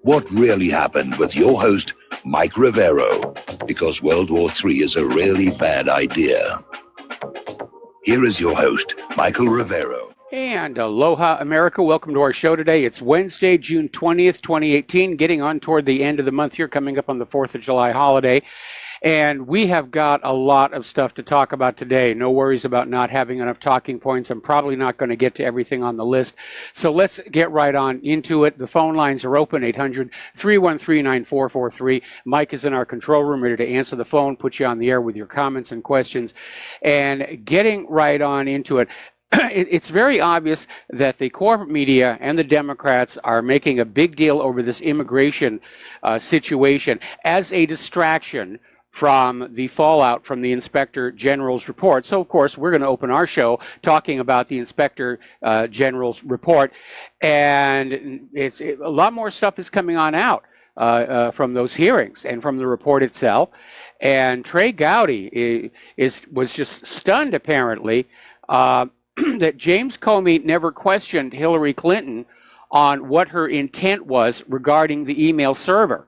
What really happened with your host, Mike Rivero, because World War III is a really bad idea. Here is your host, Michael Rivero. And aloha, America. Welcome to our show today. It's Wednesday, June 20th, 2018, getting on toward the end of the month here, coming up on the 4th of July holiday. And we have got a lot of stuff to talk about today. No worries about not having enough talking points. I'm probably not going to get to everything on the list. So let's get right on into it. The phone lines are open, 800-313-9443. Mike is in our control room, ready to answer the phone, put you on the air with your comments and questions. And getting right on into it. It's very obvious that the corporate media and the Democrats are making a big deal over this immigration situation as a distraction from the fallout from the Inspector General's report. So, of course, we're going to open our show talking about the Inspector General's report. And a lot more stuff is coming on out from those hearings and from the report itself. And Trey Gowdy was just stunned, apparently, that James Comey never questioned Hillary Clinton on what her intent was regarding the email server.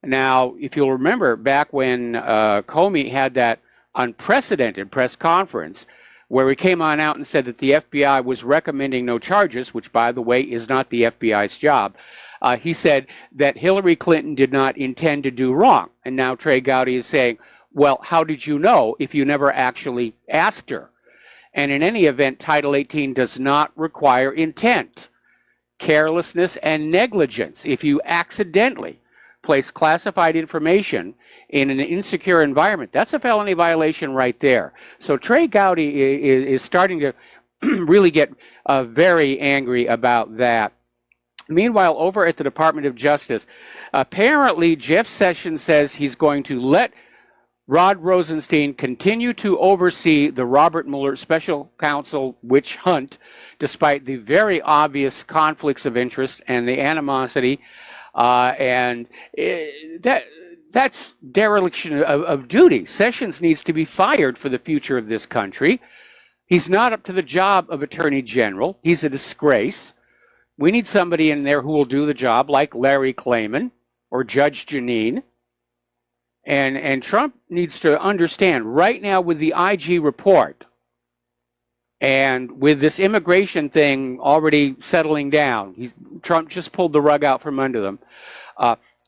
Now, if you'll remember, back when Comey had that unprecedented press conference where he came on out and said that the FBI was recommending no charges, which, by the way, is not the FBI's job, he said that Hillary Clinton did not intend to do wrong. And now Trey Gowdy is saying, well, how did you know if you never actually asked her? And in any event, Title 18 does not require intent, carelessness, and negligence. If you accidentally place classified information in an insecure environment, that's a felony violation right there. So Trey Gowdy is starting to really get very angry about that. Meanwhile, over at the Department of Justice, apparently Jeff Sessions says he's going to let Rod Rosenstein continue to oversee the Robert Mueller Special Counsel witch hunt, despite the very obvious conflicts of interest and the animosity. That's dereliction of duty. Sessions needs to be fired for the future of this country. He's not up to the job of Attorney General. He's a disgrace. We need somebody in there who will do the job, like Larry Klayman or Judge Janine. And Trump needs to understand right now with the IG report and with this immigration thing already settling down, Trump just pulled the rug out from under them.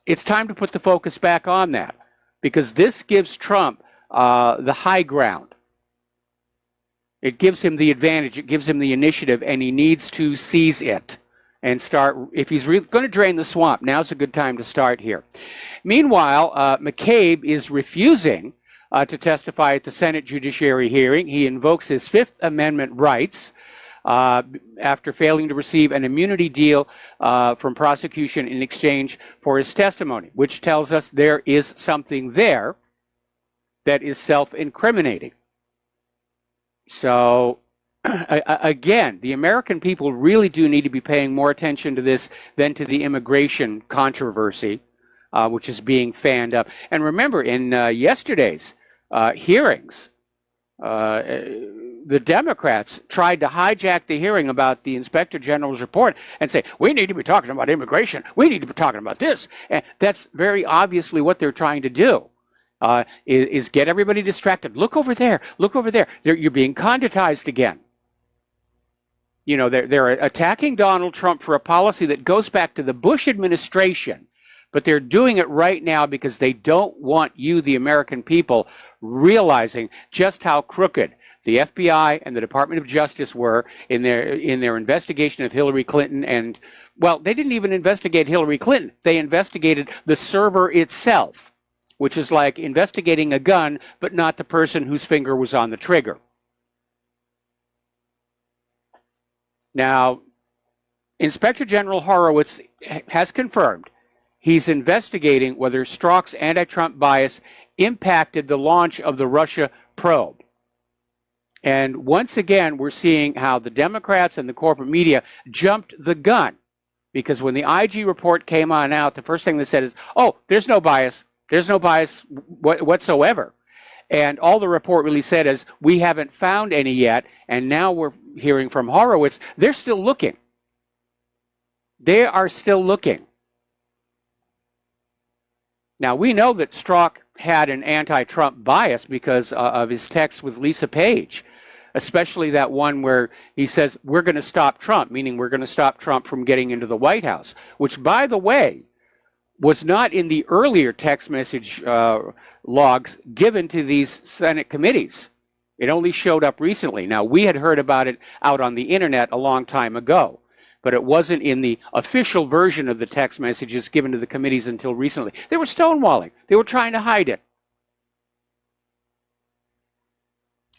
It's time to put the focus back on that, because this gives Trump the high ground. It gives him the advantage. It gives him the initiative, and he needs to seize it and start. If he's going to drain the swamp, now's a good time to start here. Meanwhile, McCabe is refusing to testify at the Senate Judiciary hearing. He invokes his Fifth Amendment rights after failing to receive an immunity deal from prosecution in exchange for his testimony, which tells us there is something there that is self-incriminating. So, again, the American people really do need to be paying more attention to this than to the immigration controversy, which is being fanned up. And remember, in yesterday's hearings, the Democrats tried to hijack the hearing about the Inspector General's report and say, we need to be talking about immigration. We need to be talking about this. And that's very obviously what they're trying to do. Is get everybody distracted. Look over there. Look over there. You're being conditized again. You know, they're attacking Donald Trump for a policy that goes back to the Bush administration, but they're doing it right now because they don't want you, the American people, realizing just how crooked the FBI and the Department of Justice were in their investigation of Hillary Clinton. And, well, they didn't even investigate Hillary Clinton. They investigated the server itself, which is like investigating a gun, but not the person whose finger was on the trigger. Now, Inspector General Horowitz has confirmed he's investigating whether Strzok's anti-Trump bias impacted the launch of the Russia probe. And once again, we're seeing how the Democrats and the corporate media jumped the gun, because when the IG report came on out, the first thing they said is, oh, there's no bias. There's no bias whatsoever. And all the report really said is, we haven't found any yet. And now we're hearing from Horowitz, they're still looking. They are still looking. Now, we know that Strzok had an anti-Trump bias because of his text with Lisa Page, especially that one where he says, we're going to stop Trump, meaning we're going to stop Trump from getting into the White House, which, by the way, was not in the earlier text message logs given to these Senate committees. It only showed up recently. Now, we had heard about it out on the internet a long time ago, but it wasn't in the official version of the text messages given to the committees until recently. They were stonewalling. They were trying to hide it.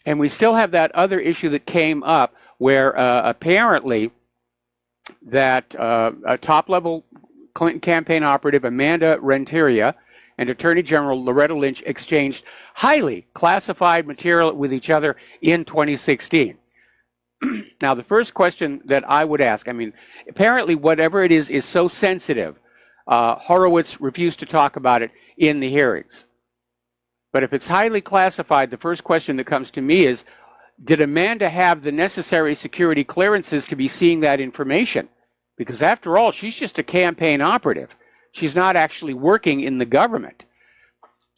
And we still have that other issue that came up where apparently that a top-level Clinton campaign operative, Amanda Renteria, and Attorney General Loretta Lynch exchanged highly classified material with each other in 2016. Now, the first question that I would ask, I mean, apparently whatever it is so sensitive, Horowitz refused to talk about it in the hearings. But if it's highly classified, the first question that comes to me is, did Amanda have the necessary security clearances to be seeing that information? Because after all, she's just a campaign operative. She's not actually working in the government.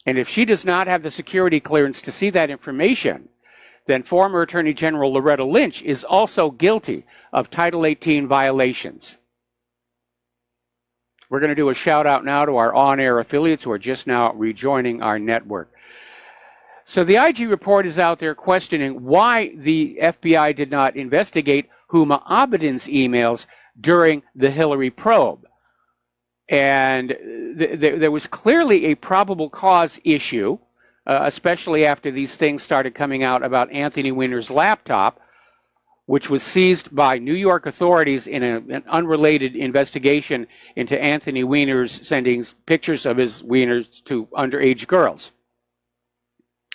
And if she does not have the security clearance to see that information, then former Attorney General Loretta Lynch is also guilty of Title 18 violations. We're going to do a shout out now to our on-air affiliates who are just now rejoining our network. So the IG report is out there questioning why the FBI did not investigate Huma Abedin's emails during the Hillary probe. And there was clearly a probable cause issue, especially after these things started coming out about Anthony Weiner's laptop, which was seized by New York authorities in an unrelated investigation into Anthony Weiner's sending pictures of his wieners to underage girls.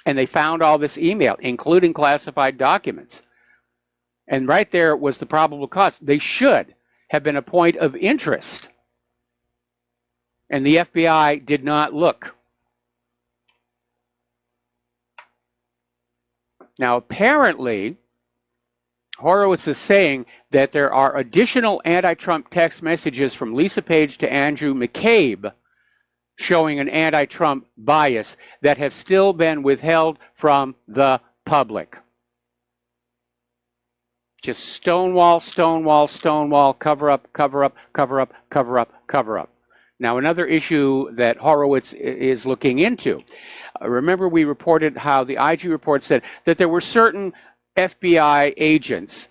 And they found all this email, including classified documents. And right there was the probable cause. They should have been a point of interest. And the FBI did not look. Now, apparently, Horowitz is saying that there are additional anti-Trump text messages from Lisa Page to Andrew McCabe showing an anti-Trump bias that have still been withheld from the public. Just stonewall, stonewall, stonewall, cover up, cover up, cover up, cover up, cover up. Now, another issue that Horowitz is looking into. Remember, we reported how the IG report said that there were certain FBI agents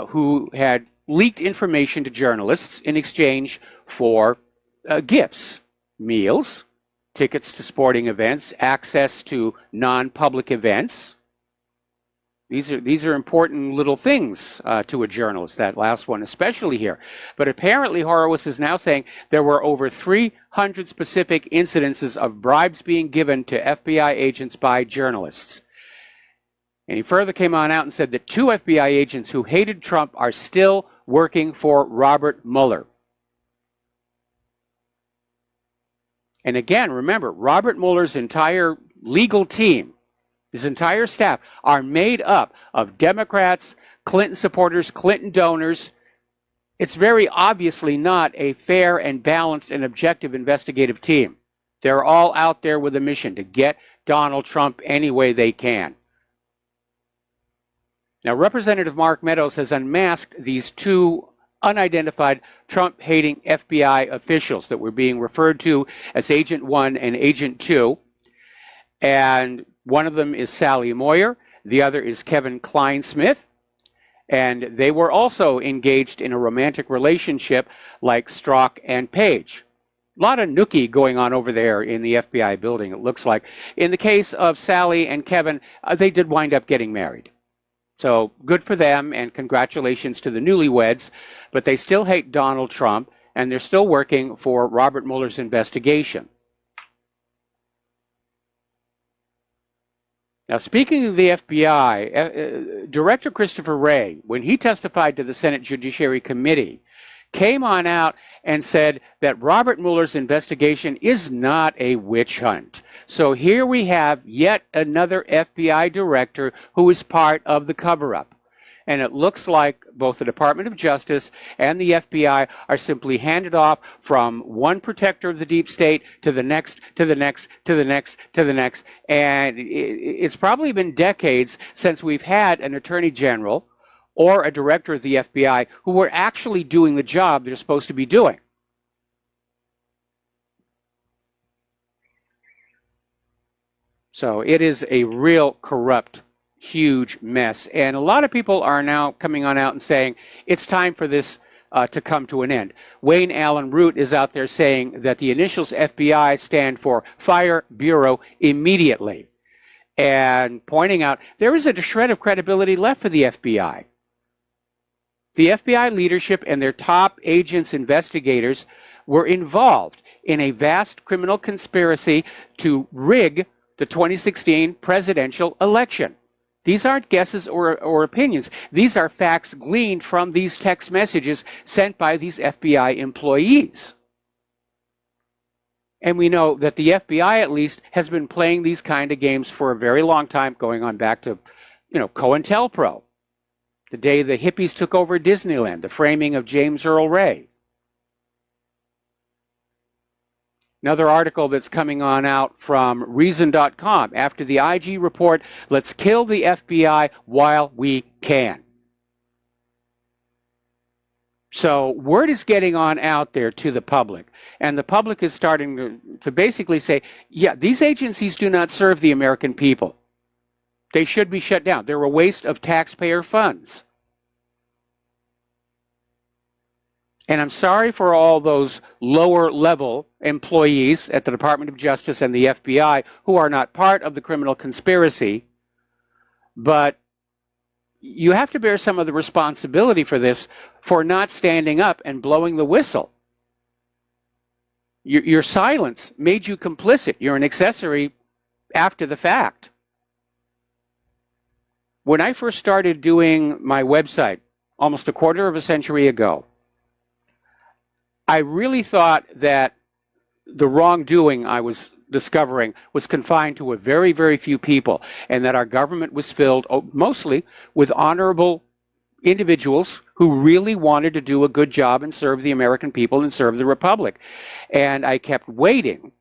who had leaked information to journalists in exchange for gifts, meals, tickets to sporting events, access to non-public events. These are important little things to a journalist, that last one especially here. But apparently Horowitz is now saying there were over 300 specific incidences of bribes being given to FBI agents by journalists. And he further came on out and said that 2 FBI agents who hated Trump are still working for Robert Mueller. And again, remember, Robert Mueller's entire legal team, his entire staff, are made up of Democrats, Clinton supporters, Clinton donors. It's very obviously not a fair and balanced and objective investigative team. They're all out there with a mission to get Donald Trump any way they can. Now, Representative Mark Meadows has unmasked these 2 unidentified Trump-hating FBI officials that were being referred to as Agent 1 and Agent 2. And one of them is Sally Moyer. The other is Kevin Kleinsmith. And they were also engaged in a romantic relationship like Strzok and Page. A lot of nookie going on over there in the FBI building, it looks like. In the case of Sally and Kevin, they did wind up getting married. So good for them, and congratulations to the newlyweds. But they still hate Donald Trump, and they're still working for Robert Mueller's investigation. Now, speaking of the FBI, Director Christopher Wray, when he testified to the Senate Judiciary Committee, came on out and said that Robert Mueller's investigation is not a witch hunt. So here we have yet another FBI director who is part of the cover-up. And it looks like both the Department of Justice and the FBI are simply handed off from one protector of the deep state to the next, to the next, to the next, to the next. And it's probably been decades since we've had an attorney general or a director of the FBI who were actually doing the job they're supposed to be doing. So it is a real corrupt, huge mess. And a lot of people are now coming on out and saying it's time for this to come to an end. Wayne Allen Root is out there saying that the initials FBI stand for Fire Bureau Immediately, and pointing out there isn't a shred of credibility left for the FBI. The FBI leadership and their top agents, investigators, were involved in a vast criminal conspiracy to rig the 2016 presidential election. These aren't guesses or opinions. These are facts gleaned from these text messages sent by these FBI employees. And we know that the FBI, at least, has been playing these kind of games for a very long time, going on back to, COINTELPRO, the day the hippies took over Disneyland, the framing of James Earl Ray. Another article that's coming on out from Reason.com. After the IG report, let's kill the FBI while we can. So word is getting on out there to the public, and the public is starting to basically say, yeah, these agencies do not serve the American people. They should be shut down. They're a waste of taxpayer funds. And I'm sorry for all those lower level employees at the Department of Justice and the FBI who are not part of the criminal conspiracy, but you have to bear some of the responsibility for this, for not standing up and blowing the whistle. Your silence made you complicit. You're an accessory after the fact. When I first started doing my website almost a quarter of a century ago, I really thought that the wrongdoing I was discovering was confined to a very, very few people, and that our government was filled mostly with honorable individuals who really wanted to do a good job and serve the American people and serve the Republic. And I kept waiting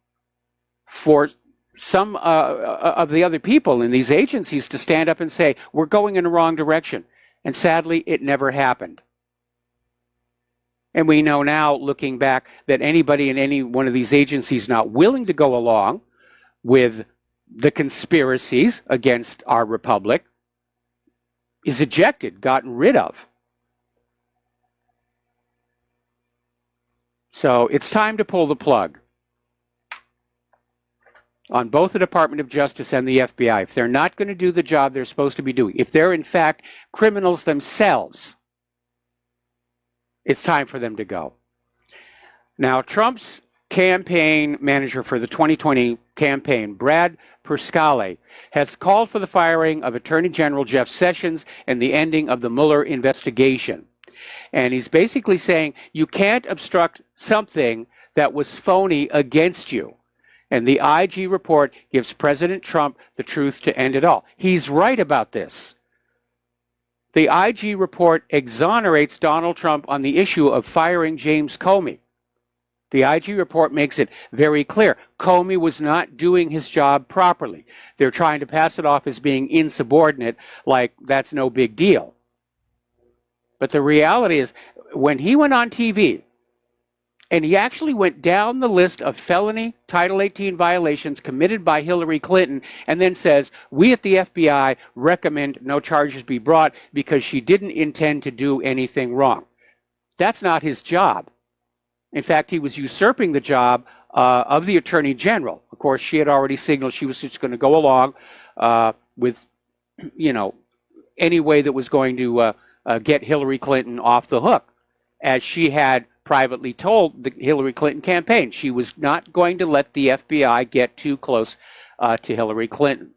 for some of the other people in these agencies to stand up and say, we're going in the wrong direction. And sadly, it never happened. And we know now, looking back, that anybody in any one of these agencies not willing to go along with the conspiracies against our republic is ejected, gotten rid of. So it's time to pull the plug on both the Department of Justice and the FBI. If they're not going to do the job they're supposed to be doing, if they're in fact criminals themselves, it's time for them to go. Now, Trump's campaign manager for the 2020 campaign, Brad Perscale, has called for the firing of Attorney General Jeff Sessions and the ending of the Mueller investigation. And he's basically saying you can't obstruct something that was phony against you. And the IG report gives President Trump the truth to end it all. He's right about this. The IG report exonerates Donald Trump on the issue of firing James Comey. The IG report makes it very clear Comey was not doing his job properly. They're trying to pass it off as being insubordinate, like that's no big deal. But the reality is, when he went on TV, and he actually went down the list of felony Title 18 violations committed by Hillary Clinton, and then says, we at the FBI recommend no charges be brought because she didn't intend to do anything wrong. That's not his job. In fact, he was usurping the job of the Attorney General. Of course, she had already signaled she was just going to go along with, any way that was going to get Hillary Clinton off the hook, as she had privately told the Hillary Clinton campaign. She was not going to let the FBI get too close to Hillary Clinton.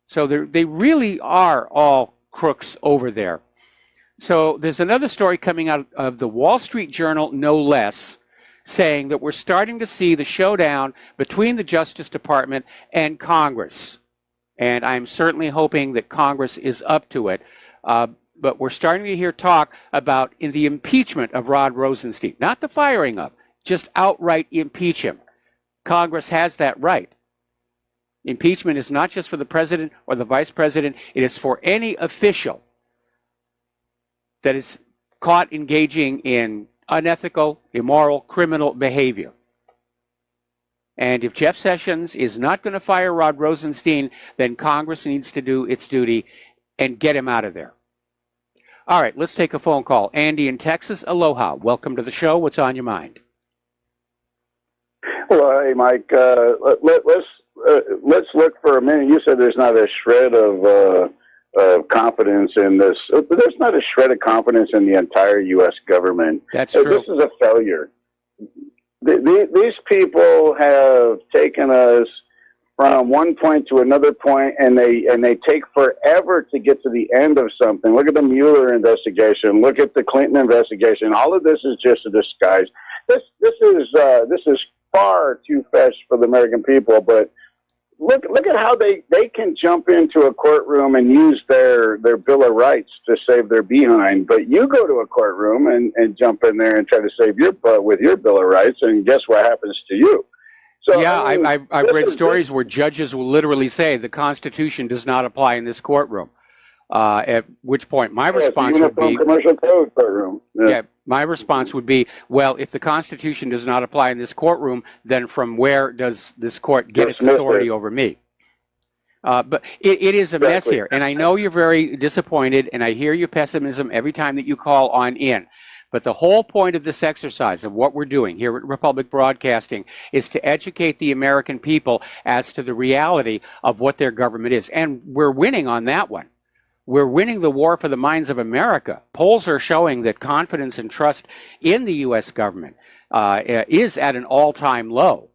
So they really are all crooks over there. So there's another story coming out of the Wall Street Journal, no less, saying that we're starting to see the showdown between the Justice Department and Congress. And I'm certainly hoping that Congress is up to it. But we're starting to hear talk about in the impeachment of Rod Rosenstein, not the firing of, just outright impeach him. Congress has that right. Impeachment is not just for the president or the vice president. It is for any official that is caught engaging in unethical, immoral, criminal behavior. And if Jeff Sessions is not going to fire Rod Rosenstein, then Congress needs to do its duty and get him out of there. All right, let's take a phone call. Andy in Texas, aloha. Welcome to the show. What's on your mind? Well, hey, Mike, let's look for a minute. You said there's not a shred of confidence in this. There's not a shred of confidence in the entire U.S. government. That's true. This is a failure. These people have taken us from one point to another point, and they take forever to get to the end of something. Look at the Mueller investigation. Look at the Clinton investigation. All of this is just a disguise. This is far too fast for the American people. But look at how they can jump into a courtroom and use their Bill of Rights to save their behind. But you go to a courtroom and jump in there and try to save your butt with your Bill of Rights, and guess what happens to you? So, yeah, I've read stories where judges will literally say the Constitution does not apply in this courtroom. At which point my response would be, commercial code courtroom. Yeah, my response would be, well, if the Constitution does not apply in this courtroom, then from where does this court get its authority over me? But it is a mess here, and I know you're very disappointed, and I hear your pessimism every time that you call on in. But the whole point of this exercise of what we're doing here at Republic Broadcasting is to educate the American people as to the reality of what their government is. And we're winning on that one. We're winning the war for the minds of America. Polls are showing that confidence and trust in the U.S. government is at an all-time low.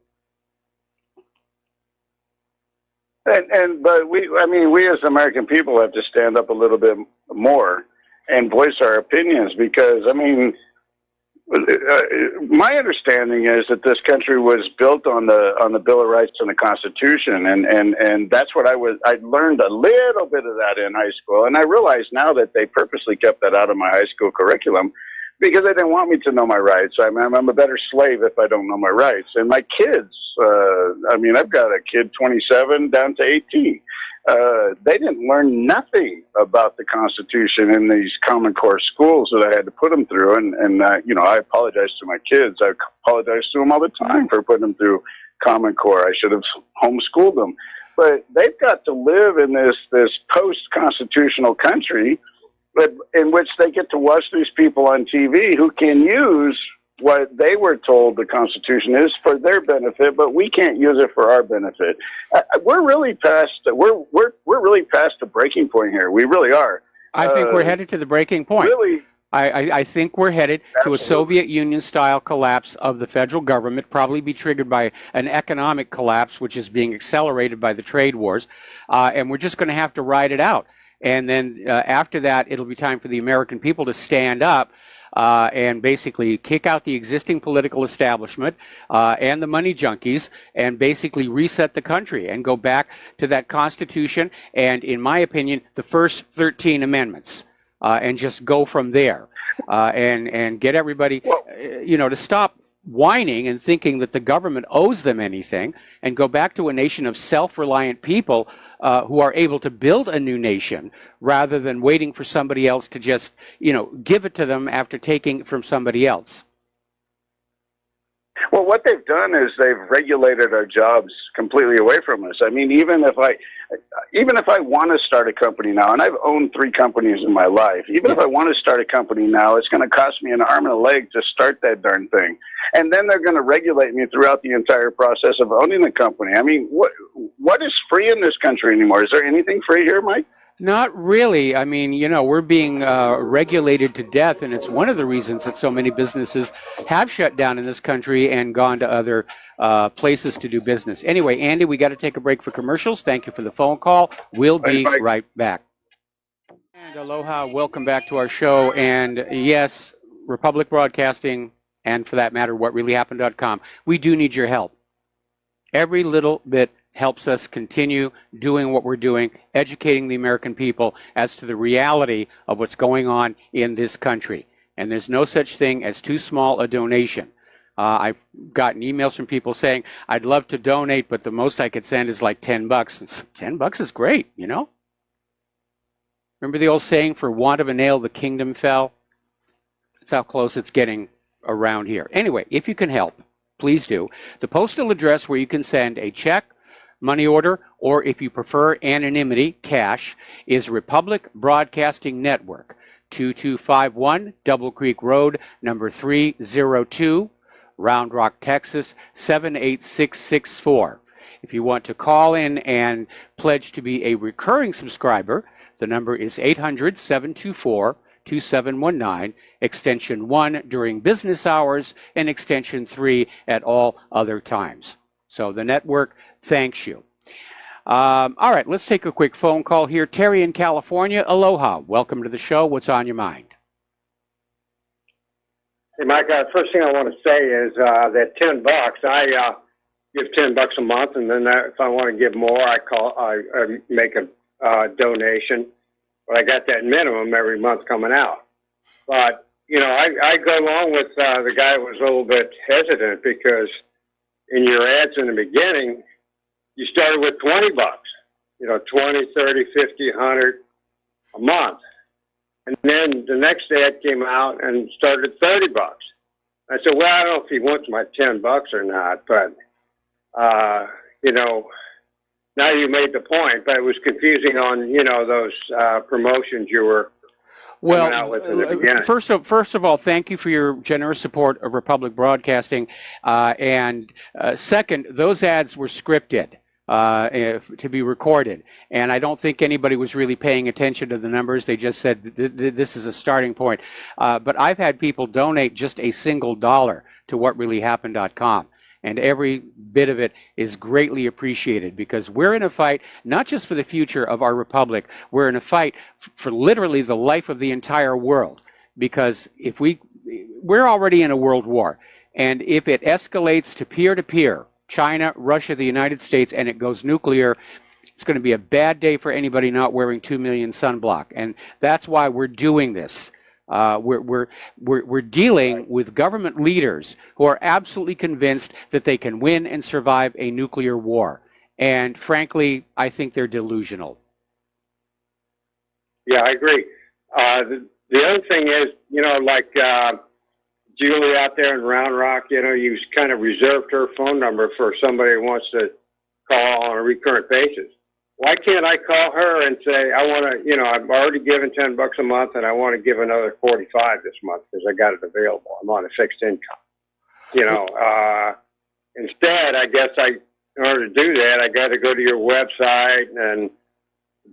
But we as American people have to stand up a little bit more and voice our opinions, because my understanding is that this country was built on the Bill of Rights and the Constitution, and that's what I learned a little bit of that in high school, and I realize now that they purposely kept that out of my high school curriculum because they didn't want me to know my rights. I'm a better slave if I don't know my rights. And my kids, I've got a kid 27 down to 18. They didn't learn nothing about the Constitution in these Common Core schools that I had to put them through. And I apologize to my kids. I apologize to them all the time for putting them through Common Core. I should have homeschooled them. But they've got to live in this post-constitutional country in which they get to watch these people on TV who can use what they were told the Constitution is for their benefit, but we can't use it for our benefit. We're really past the breaking point here. We really are. I think we're headed to the breaking point. Really, I think we're headed to a Soviet Union-style collapse of the federal government, probably be triggered by an economic collapse, which is being accelerated by the trade wars, and we're just going to have to ride it out. And then after that, it'll be time for the American people to stand up and basically kick out the existing political establishment and the money junkies and basically reset the country and go back to that Constitution and, in my opinion, the first 13 amendments and just go from there and get everybody, to stop whining and thinking that the government owes them anything and go back to a nation of self-reliant people who are able to build a new nation rather than waiting for somebody else to just, give it to them after taking it from somebody else. Well, what they've done is they've regulated our jobs completely away from us. I mean, even if I want to start a company now, and I've owned 3 companies in my life, even if I want to start a company now, it's going to cost me an arm and a leg to start that darn thing. And then they're going to regulate me throughout the entire process of owning the company. I mean, what is free in this country anymore? Is there anything free here, Mike? Not really. I mean, we're being regulated to death, and it's one of the reasons that so many businesses have shut down in this country and gone to other places to do business. Anyway, Andy, we got to take a break for commercials. Thank you for the phone call. We'll be right back. And aloha, welcome back to our show. And yes, Republic Broadcasting, and for that matter, whatreallyhappened.com, we do need your help. Every little bit helps us continue doing what we're doing, educating the American people as to the reality of what's going on in this country. And there's no such thing as too small a donation. I've gotten emails from people saying, I'd love to donate, but the most I could send is like $10. And $10 is great, you know? Remember the old saying, for want of a nail, the kingdom fell? That's how close it's getting around here. Anyway, if you can help, please do. The postal address where you can send a check, money order, or if you prefer anonymity, cash, is Republic Broadcasting Network, 2251 Double Creek Road, number 302, Round Rock, Texas, 78664. If you want to call in and pledge to be a recurring subscriber, the number is 800-724-2719, extension 1 during business hours and extension 3 at all other times. So the network thanks you. All right, let's take a quick phone call here. Terry in California, aloha. Welcome to the show. What's on your mind? Hey, Mike, first thing I want to say is that $10, I give $10 a month, and then if I want to give more, I make a donation. But I got that minimum every month coming out. But, you know, I go along with the guy who was a little bit hesitant because in your ads in the beginning, you started with $20, you know, 20, 30, 50, 100 a month. And then the next ad came out and started at $30. I said, well, I don't know if he wants my $10 or not, but, you know, now you made the point, but it was confusing on, you know, those promotions you were coming out with in the beginning. First of all, thank you for your generous support of Republic Broadcasting. And second, those ads were scripted. To be recorded. And I don't think anybody was really paying attention to the numbers. They just said this is a starting point. But I've had people donate just a single dollar to whatreallyhappened.com. And every bit of it is greatly appreciated because we're in a fight, not just for the future of our republic, we're in a fight for literally the life of the entire world. Because if we're already in a world war, and if it escalates to peer-to-peer, China, Russia, the United States, and it goes nuclear, it's going to be a bad day for anybody not wearing 2 million sunblock. And that's why we're doing this. We're dealing with government leaders who are absolutely convinced that they can win and survive a nuclear war. And frankly, I think they're delusional. Yeah, I agree. The other thing is, you know, like Julie out there in Round Rock, you know, you kind of reserved her phone number for somebody who wants to call on a recurrent basis. Why can't I call her and say, I want to, you know, I've already given $10 a month and I want to give another 45 this month because I got it available. I'm on a fixed income. You know, instead, I guess in order to do that, I got to go to your website and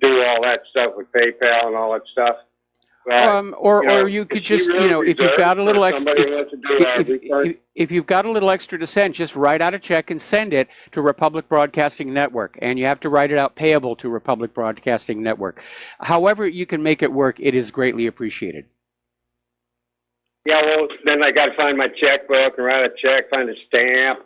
do all that stuff with PayPal and all that stuff. Or you could just, you know, if you've got a little extra, if you've got a little extra to send, just write out a check and send it to Republic Broadcasting Network. And you have to write it out payable to Republic Broadcasting Network. However you can make it work, it is greatly appreciated. Yeah, well, then I got to find my checkbook and write a check, find a stamp,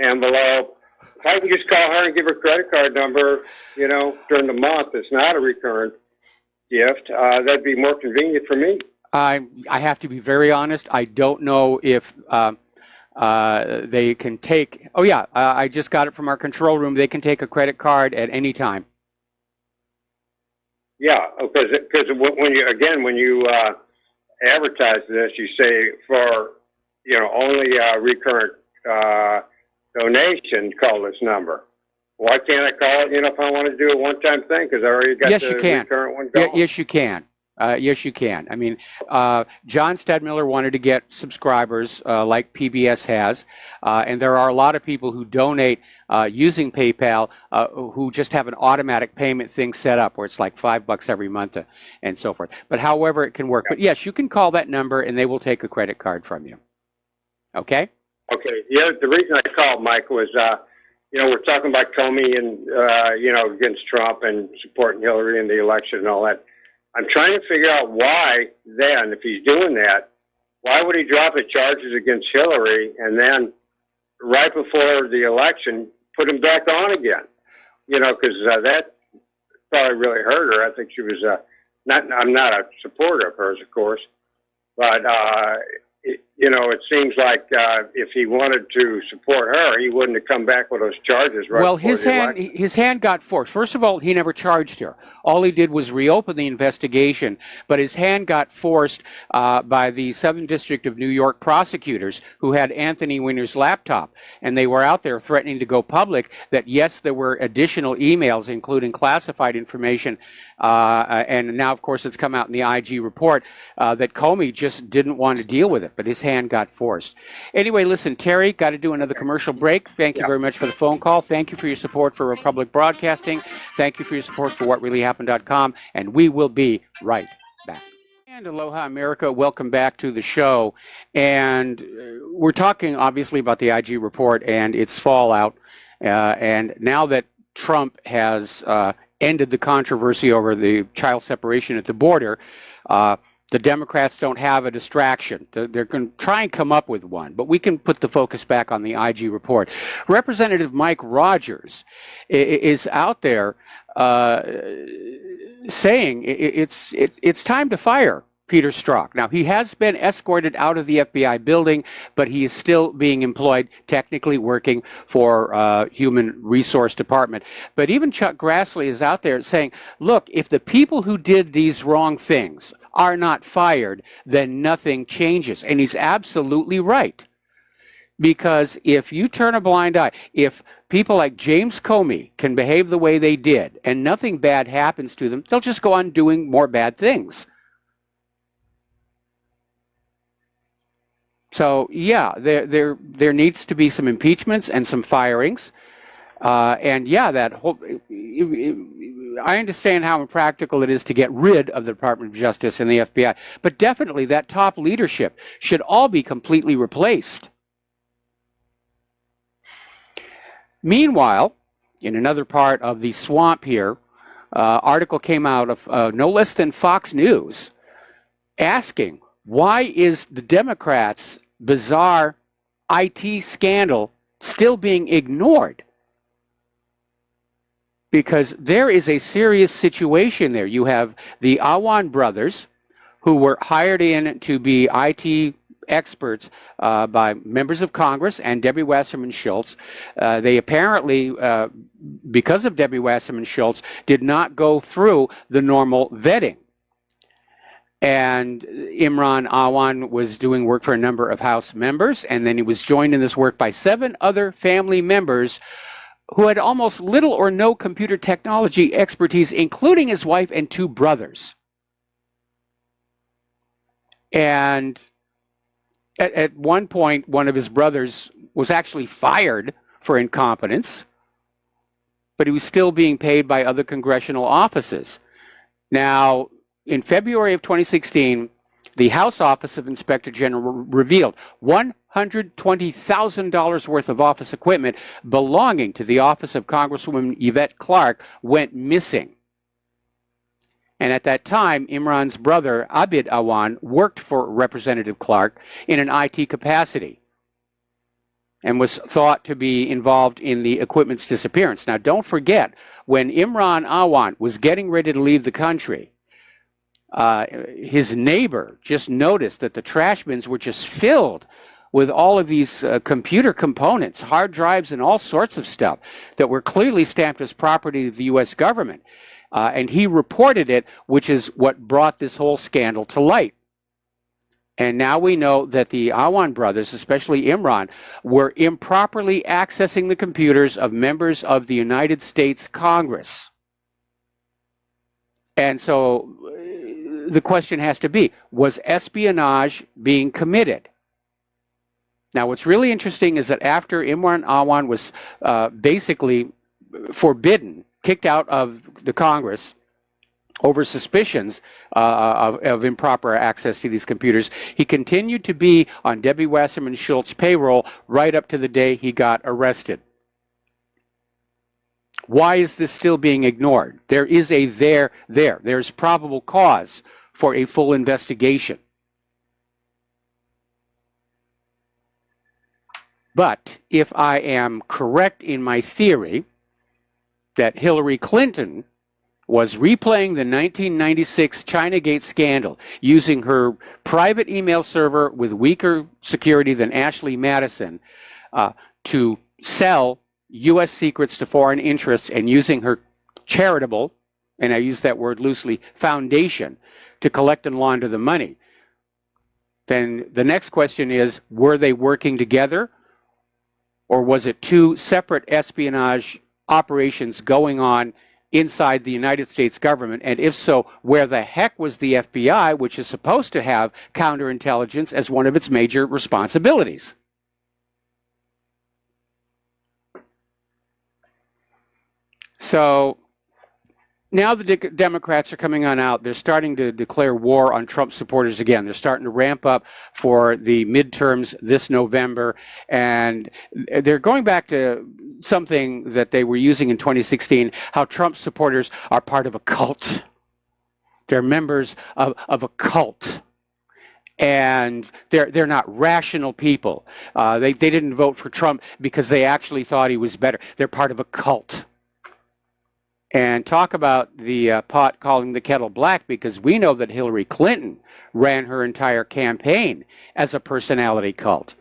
envelope. If I can just call her and give her credit card number, you know, during the month, it's not a recurrent gift, that'd be more convenient for me. I have to be very honest. I don't know if they can take. Oh yeah, I just got it from our control room. They can take a credit card at any time. Yeah, because when you advertise this, you say for, you know, only recurrent donation, call this number. Why can't I call it, you know, if I want to do a one-time thing? Because I already got the recurrent one going. Yes, you can. Yes, you can. I mean, John Stadmiller wanted to get subscribers like PBS has, and there are a lot of people who donate using PayPal who just have an automatic payment thing set up where it's like $5 every month and so forth. But however it can work. But yes, you can call that number and they will take a credit card from you. Okay? Okay. Yeah, the reason I called, Mike, was you know, we're talking about Comey and, you know, against Trump and supporting Hillary in the election and all that. I'm trying to figure out why then, if he's doing that, why would he drop the charges against Hillary and then right before the election put him back on again? you know, because that probably really hurt her. I think she was I'm not a supporter of hers, of course, but you know, it seems like if he wanted to support her, he wouldn't have come back with those charges right Well, before the election. his hand got forced. First of all, he never charged her. All he did was reopen the investigation, but his hand got forced by the Southern District of New York prosecutors who had Anthony Weiner's laptop, and they were out there threatening to go public that, yes, there were additional emails, including classified information, and now, of course, it's come out in the IG report that Comey just didn't want to deal with it, but his hand got forced. Anyway, listen, Terry, got to do another commercial break. Thank you very much for the phone call. Thank you for your support for Republic Broadcasting. Thank you for your support for WhatReallyHappened.com, and we will be right back. And aloha, America. Welcome back to the show. And we're talking, obviously, about the IG report and its fallout. And now that Trump has ended the controversy over the child separation at the border, the Democrats don't have a distraction. They're going to try and come up with one, but we can put the focus back on the IG report. Representative Mike Rogers is out there saying it's time to fire Peter Strzok. Now, he has been escorted out of the FBI building, but he is still being employed, technically working for Human Resource Department. But even Chuck Grassley is out there saying, look, if the people who did these wrong things are not fired, then nothing changes. And he's absolutely right. Because if you turn a blind eye, if people like James Comey can behave the way they did and nothing bad happens to them, they'll just go on doing more bad things. So, yeah, there needs to be some impeachments and some firings. And, yeah, that whole... I understand how impractical it is to get rid of the Department of Justice and the FBI, but definitely that top leadership should all be completely replaced. Meanwhile, in another part of the swamp here, article came out of no less than Fox News asking, why is the Democrats' bizarre IT scandal still being ignored? Because there is a serious situation there. You have the Awan brothers, who were hired in to be IT experts by members of Congress and Debbie Wasserman Schultz. They apparently, because of Debbie Wasserman Schultz, did not go through the normal vetting. And Imran Awan was doing work for a number of House members, and then he was joined in this work by 7 other family members who had almost little or no computer technology expertise, including his wife and 2 brothers. And at one point, one of his brothers was actually fired for incompetence, but he was still being paid by other congressional offices. Now, in February of 2016, the House Office of Inspector General revealed $120,000 worth of office equipment belonging to the office of Congresswoman Yvette Clarke went missing. And at that time, Imran's brother, Abid Awan, worked for Representative Clarke in an IT capacity and was thought to be involved in the equipment's disappearance. Now, don't forget, when Imran Awan was getting ready to leave the country, his neighbor just noticed that the trash bins were just filled with all of these computer components, hard drives, and all sorts of stuff that were clearly stamped as property of the U.S. government. And he reported it, which is what brought this whole scandal to light. And now we know that the Awan brothers, especially Imran, were improperly accessing the computers of members of the United States Congress. And so the question has to be, was espionage being committed? Now, what's really interesting is that after Imran Awan was basically forbidden, kicked out of the Congress over suspicions of improper access to these computers, he continued to be on Debbie Wasserman Schultz's payroll right up to the day he got arrested. Why is this still being ignored? There is a there's probable cause for a full investigation. But if I am correct in my theory, that Hillary Clinton was replaying the 1996 Chinagate scandal using her private email server with weaker security than Ashley Madison to sell U.S. secrets to foreign interests, and using her charitable, and I use that word loosely, foundation to collect and launder the money. Then the next question is, were they working together, or was it two separate espionage operations going on inside the United States government? And if so, where the heck was the FBI, which is supposed to have counterintelligence as one of its major responsibilities? So now the Democrats are coming on out. They're starting to declare war on Trump supporters again. They're starting to ramp up for the midterms this November. And they're going back to something that they were using in 2016, how Trump supporters are part of a cult. They're members of a cult. And they're not rational people. They didn't vote for Trump because they actually thought he was better. They're part of a cult. And talk about the pot calling the kettle black, because we know that Hillary Clinton ran her entire campaign as a personality cult.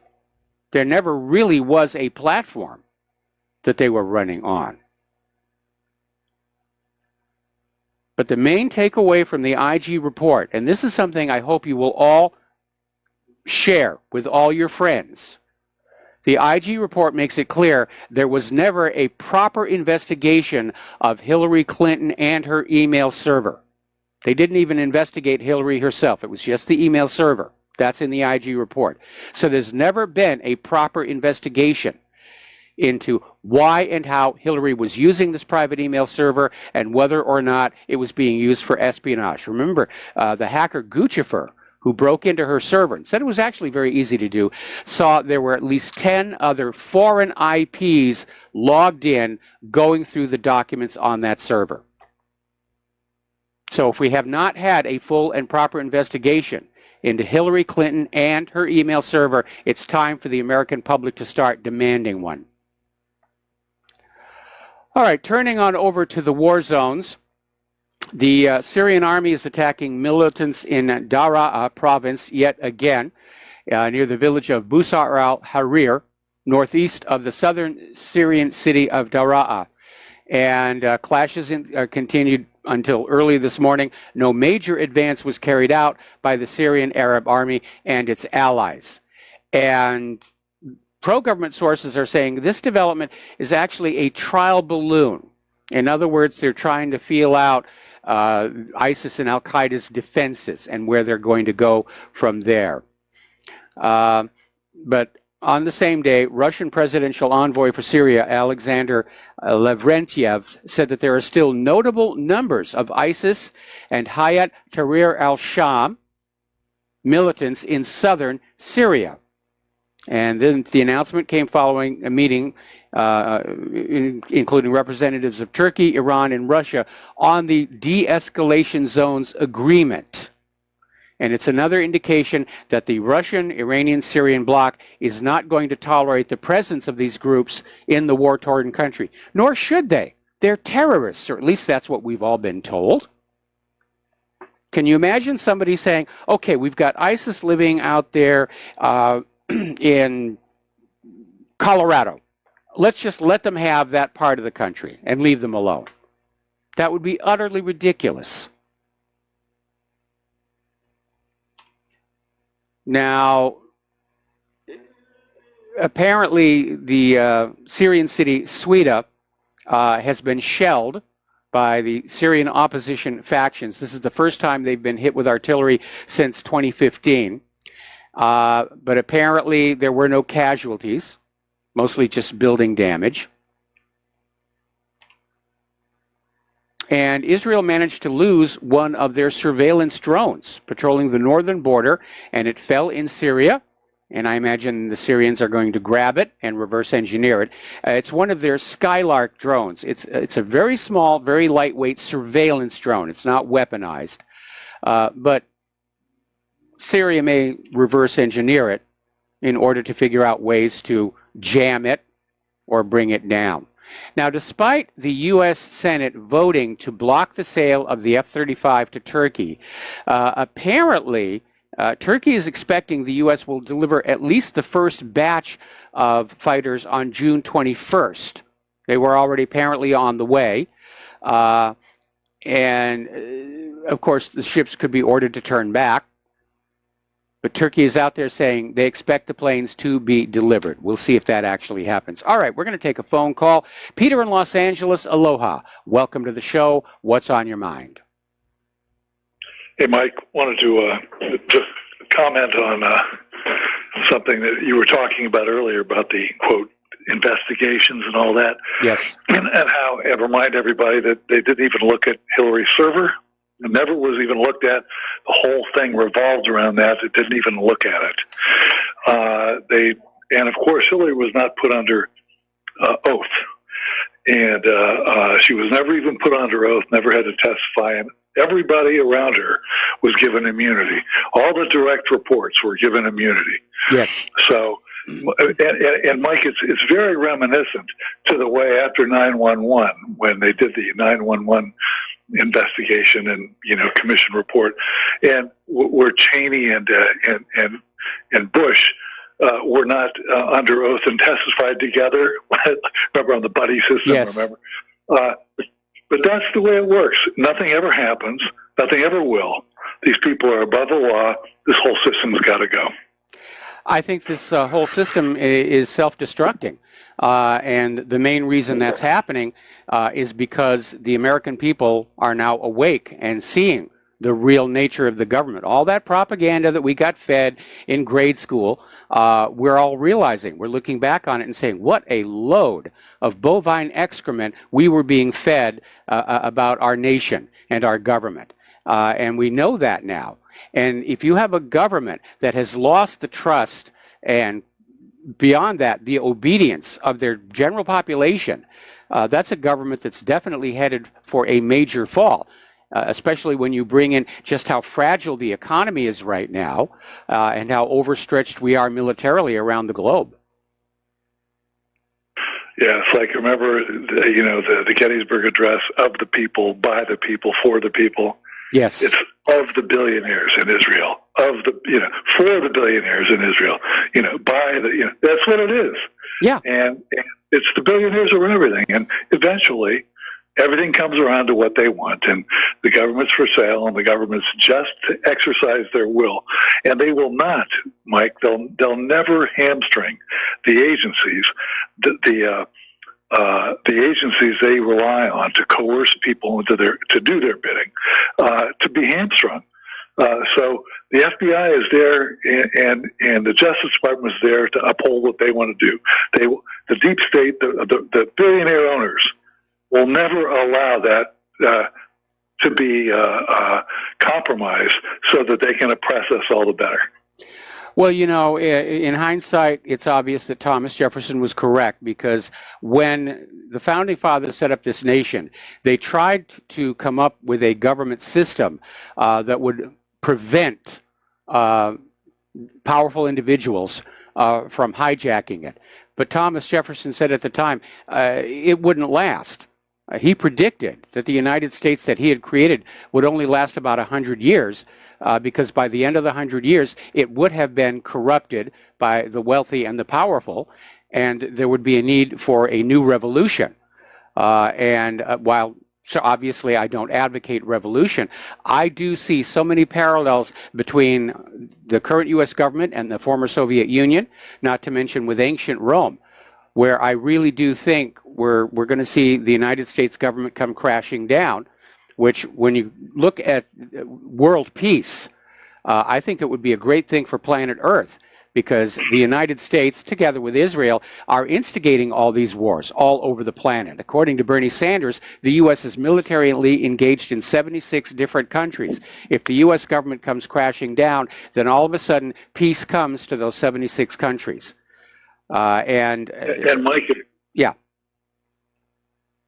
There never really was a platform that they were running on. But the main takeaway from the IG report, and this is something I hope you will all share with all your friends, the IG report makes it clear there was never a proper investigation of Hillary Clinton and her email server. They didn't even investigate Hillary herself. It was just the email server. That's in the IG report. So there's never been a proper investigation into why and how Hillary was using this private email server and whether or not it was being used for espionage. Remember, the hacker Guccifer, who broke into her server and said it was actually very easy to do, saw there were at least 10 other foreign IPs logged in going through the documents on that server. So if we have not had a full and proper investigation into Hillary Clinton and her email server, it's time for the American public to start demanding one. All right, turning on over to the war zones. The Syrian army is attacking militants in Daraa province yet again, near the village of Busar al-Harir, northeast of the southern Syrian city of Daraa. And clashes continued until early this morning. No major advance was carried out by the Syrian Arab army and its allies. And pro-government sources are saying this development is actually a trial balloon. In other words, they're trying to feel out ISIS and Al-Qaeda's defenses and where they're going to go from there. But on the same day, Russian presidential envoy for Syria, Alexander Lavrentiev, said that there are still notable numbers of ISIS and Hayat Tahrir al-Sham militants in southern Syria. And then the announcement came following a meeting including representatives of Turkey, Iran, and Russia on the de-escalation zones agreement. And it's another indication that the Russian, Iranian, Syrian bloc is not going to tolerate the presence of these groups in the war-torn country. Nor should they. They're terrorists, or at least that's what we've all been told. Can you imagine somebody saying, okay, we've got ISIS living out there in Colorado. Let's just let them have that part of the country and leave them alone. That would be utterly ridiculous. Now, apparently the Syrian city Swida has been shelled by the Syrian opposition factions. This is the first time they've been hit with artillery since 2015. But apparently there were no casualties. Mostly just building damage. And Israel managed to lose one of their surveillance drones patrolling the northern border, and it fell in Syria. And I imagine the Syrians are going to grab it and reverse engineer it. It's one of their Skylark drones. It's a very small, very lightweight surveillance drone. It's not weaponized. But Syria may reverse engineer it in order to figure out ways to jam it or bring it down. Now, despite the U.S. Senate voting to block the sale of the F-35 to Turkey, apparently Turkey is expecting the U.S. will deliver at least the first batch of fighters on June 21st. They were already apparently on the way. And of course, the ships could be ordered to turn back. But Turkey is out there saying they expect the planes to be delivered. We'll see if that actually happens. All right, we're going to take a phone call. Peter in Los Angeles, aloha. Welcome to the show. What's on your mind? Hey, Mike, wanted to just comment on something that you were talking about earlier about the, quote, investigations and all that. Yes. And how, and remind everybody that they didn't even look at Hillary's server. It never was even looked at. The whole thing revolved around that. It didn't even look at it. And of course, Hillary was not put under oath. And she was never even put under oath, never had to testify. And everybody around her was given immunity. All the direct reports were given immunity. Yes. So, and Mike, it's very reminiscent to the way after 9/11, when they did the 9/11 investigation and commission report, and where Cheney and Bush were not under oath and testified together. Remember, on the buddy system. Yes. Remember, but that's the way it works. Nothing ever happens. Nothing ever will. These people are above the law. This whole system's got to go. I think this whole system is self-destructing. And the main reason that's happening is because the American people are now awake and seeing the real nature of the government. All that propaganda that we got fed in grade school, we're all realizing. We're looking back on it and saying, what a load of bovine excrement we were being fed about our nation and our government. And we know that now. And if you have a government that has lost the trust and beyond that, the obedience of their general population, that's a government that's definitely headed for a major fall, especially when you bring in just how fragile the economy is right now and how overstretched we are militarily around the globe. Yeah, it's like, remember, the Gettysburg Address, of the people, by the people, for the people. Yes. It's of the billionaires in Israel, for the billionaires in Israel, by the, that's what it is. Yeah. And it's the billionaires over everything. And eventually, everything comes around to what they want. And the government's for sale, and the government's just to exercise their will. And they will not, Mike, they'll never hamstring the agencies, the agencies they rely on to coerce people to do their bidding, to be hamstrung. So the FBI is there, and the Justice Department is there to uphold what they want to do. The deep state, the billionaire owners, will never allow that to be compromised, so that they can oppress us all the better. Well, in hindsight, it's obvious that Thomas Jefferson was correct, because when the Founding Fathers set up this nation, they tried to come up with a government system that would prevent powerful individuals from hijacking it. But Thomas Jefferson said at the time it wouldn't last. He predicted that the United States that he had created would only last about 100 years, because by the end of the 100 years, it would have been corrupted by the wealthy and the powerful, and there would be a need for a new revolution. While obviously I don't advocate revolution, I do see so many parallels between the current U.S. government and the former Soviet Union, not to mention with ancient Rome, where I really do think we're going to see the United States government come crashing down, which, when you look at world peace, I think it would be a great thing for planet Earth, because the United States, together with Israel, are instigating all these wars all over the planet. According to Bernie Sanders, the U.S. is militarily engaged in 76 different countries. If the U.S. government comes crashing down, then all of a sudden peace comes to those 76 countries. And Mike, yeah.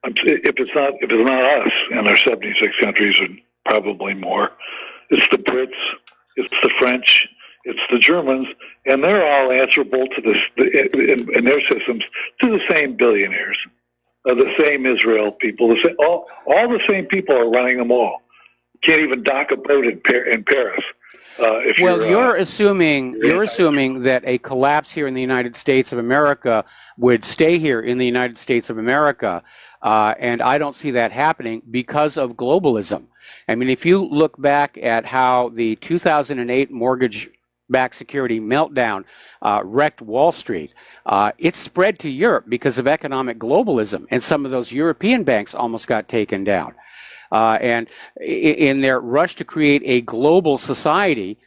If it's not us and our 76 countries, and probably more, it's the Brits, it's the French, it's the Germans, and they're all answerable to this in their systems to the same billionaires. the same Israel people. All the same people are running them all. Can't even dock a boat in Paris. You're assuming that a collapse here in the United States of America would stay here in the United States of America, and I don't see that happening because of globalism. I mean, if you look back at how the 2008 mortgage-backed security meltdown wrecked Wall Street, it spread to Europe because of economic globalism, and some of those European banks almost got taken down. And in their rush to create a global society,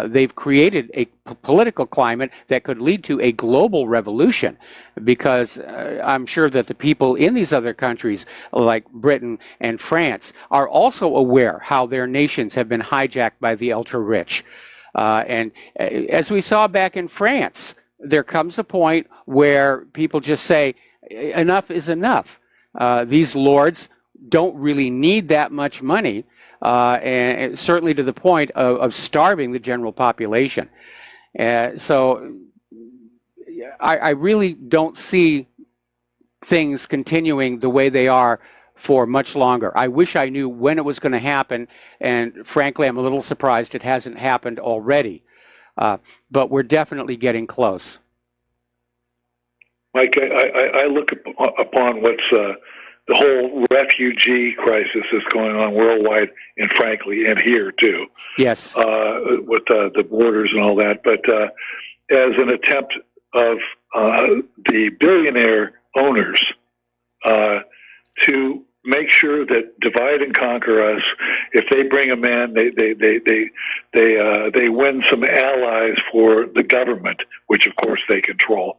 they've created a political climate that could lead to a global revolution, because I'm sure that the people in these other countries like Britain and France are also aware how their nations have been hijacked by the ultra-rich. And as we saw back in France, there comes a point where people just say, enough is enough. These lords don't really need that much money, and certainly to the point of starving the general population. So I really don't see things continuing the way they are for much longer. I wish I knew when it was going to happen, and frankly, I'm a little surprised it hasn't happened already. But we're definitely getting close. Mike, I look upon what's the whole refugee crisis that's going on worldwide, and frankly, and here too. Yes. With the borders and all that, but as an attempt of the billionaire owners to make sure that divide and conquer us. If they bring them in, they win some allies for the government, which of course they control.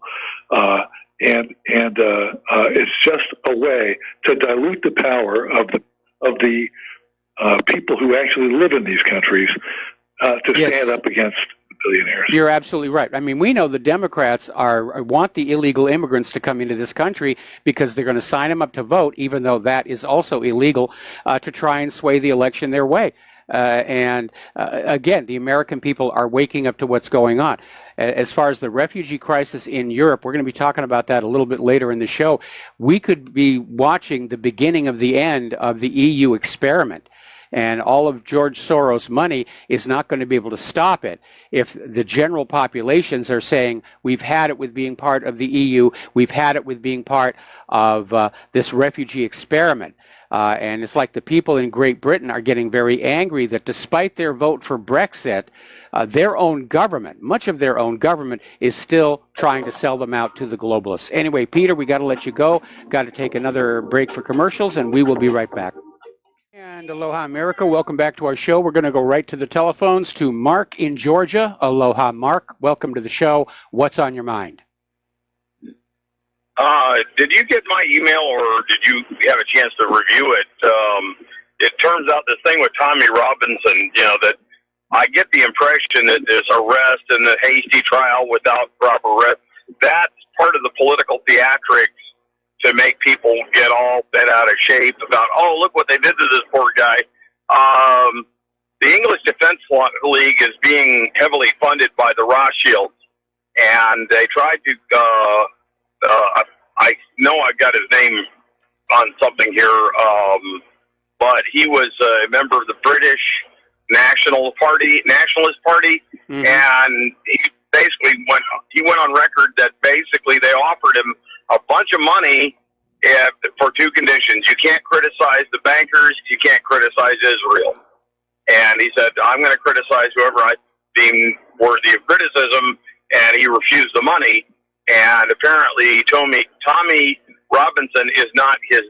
And it's just a way to dilute the power of the people who actually live in these countries to stand up against the billionaires. You're absolutely right. I mean, we know the Democrats want the illegal immigrants to come into this country because they're going to sign them up to vote, even though that is also illegal, to try and sway the election their way. Again, the American people are waking up to what's going on. As far as the refugee crisis in Europe, we're going to be talking about that a little bit later in the show. We could be watching the beginning of the end of the EU experiment. And all of George Soros' money is not going to be able to stop it if the general populations are saying, we've had it with being part of the EU, we've had it with being part of this refugee experiment. And it's like the people in Great Britain are getting very angry that despite their vote for Brexit, their own government, much of their own government, is still trying to sell them out to the globalists. Anyway, Peter, we got to let you go. Got to take another break for commercials, and we will be right back. And aloha, America. Welcome back to our show. We're going to go right to the telephones to Mark in Georgia. Aloha, Mark. Welcome to the show. What's on your mind? Did you get my email, or did you have a chance to review it? It turns out this thing with Tommy Robinson, that I get the impression that this arrest and the hasty trial without proper arrest, that's part of the political theatrics to make people get all bent out of shape about, oh, look what they did to this poor guy. The English Defense League is being heavily funded by the Rothschilds, and they tried to, I know I got his name on something here, but he was a member of the British Nationalist Party, and he basically went on record that basically they offered him a bunch of money for two conditions. You can't criticize the bankers, you can't criticize Israel. And he said, I'm going to criticize whoever I deem worthy of criticism, and he refused the money. And apparently Tommy Robinson is not his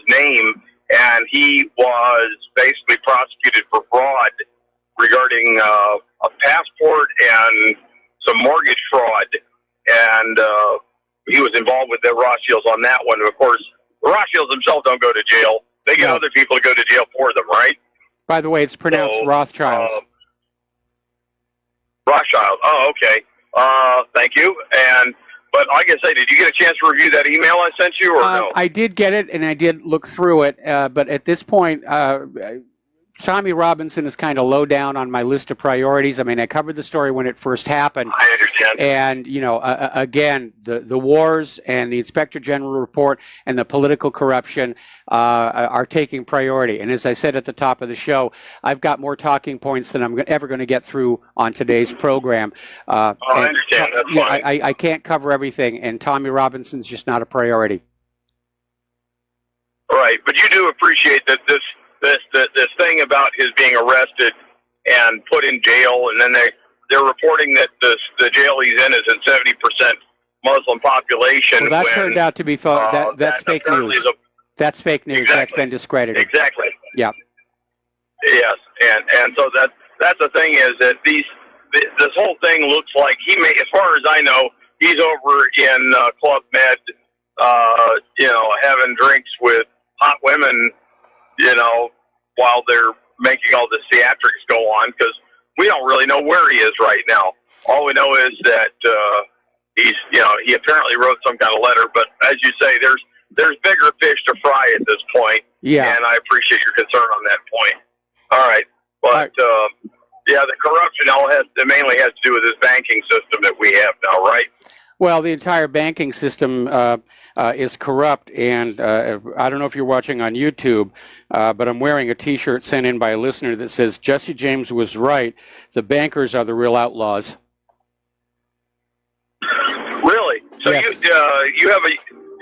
name, and he was basically prosecuted for fraud regarding a passport and some mortgage fraud. And he was involved with the Rothschilds on that one. Of course, the Rothschilds themselves don't go to jail. They get other people to go to jail for them, right? By the way, it's pronounced Rothschilds. Rothschild. Oh, okay. Thank you. But like I say, did you get a chance to review that email I sent you, or no? I did get it, and I did look through it. But at this point, Tommy Robinson is kind of low down on my list of priorities. I mean, I covered the story when it first happened. I understand. And, you know, again, the wars and the Inspector General report and the political corruption are taking priority. And as I said at the top of the show, I've got more talking points than I'm ever going to get through on today's program. I understand. That's fine. I can't cover everything, and Tommy Robinson's just not a priority. Right, but you do appreciate that this thing about his being arrested and put in jail, and then they're reporting that the jail he's in is in 70% Muslim population. Well, that turned out to be that's fake news. That's fake news. Exactly. That's been discredited. Exactly. Yeah. Yes, and so that's the thing is that this whole thing looks like as far as I know, he's over in Club Med, you know, having drinks with hot women, you know, while they're making all this theatrics go on, because we don't really know where he is right now. All we know is that he apparently wrote some kind of letter, but as you say, there's bigger fish to fry at this point. Yeah. And I appreciate your concern on that point. All right. But, yeah, the corruption mainly has to do with this banking system that we have now, right? Well, the entire banking system is corrupt, and I don't know if you're watching on YouTube, but I'm wearing a T-shirt sent in by a listener that says, Jesse James was right, the bankers are the real outlaws. Really? So yes. You have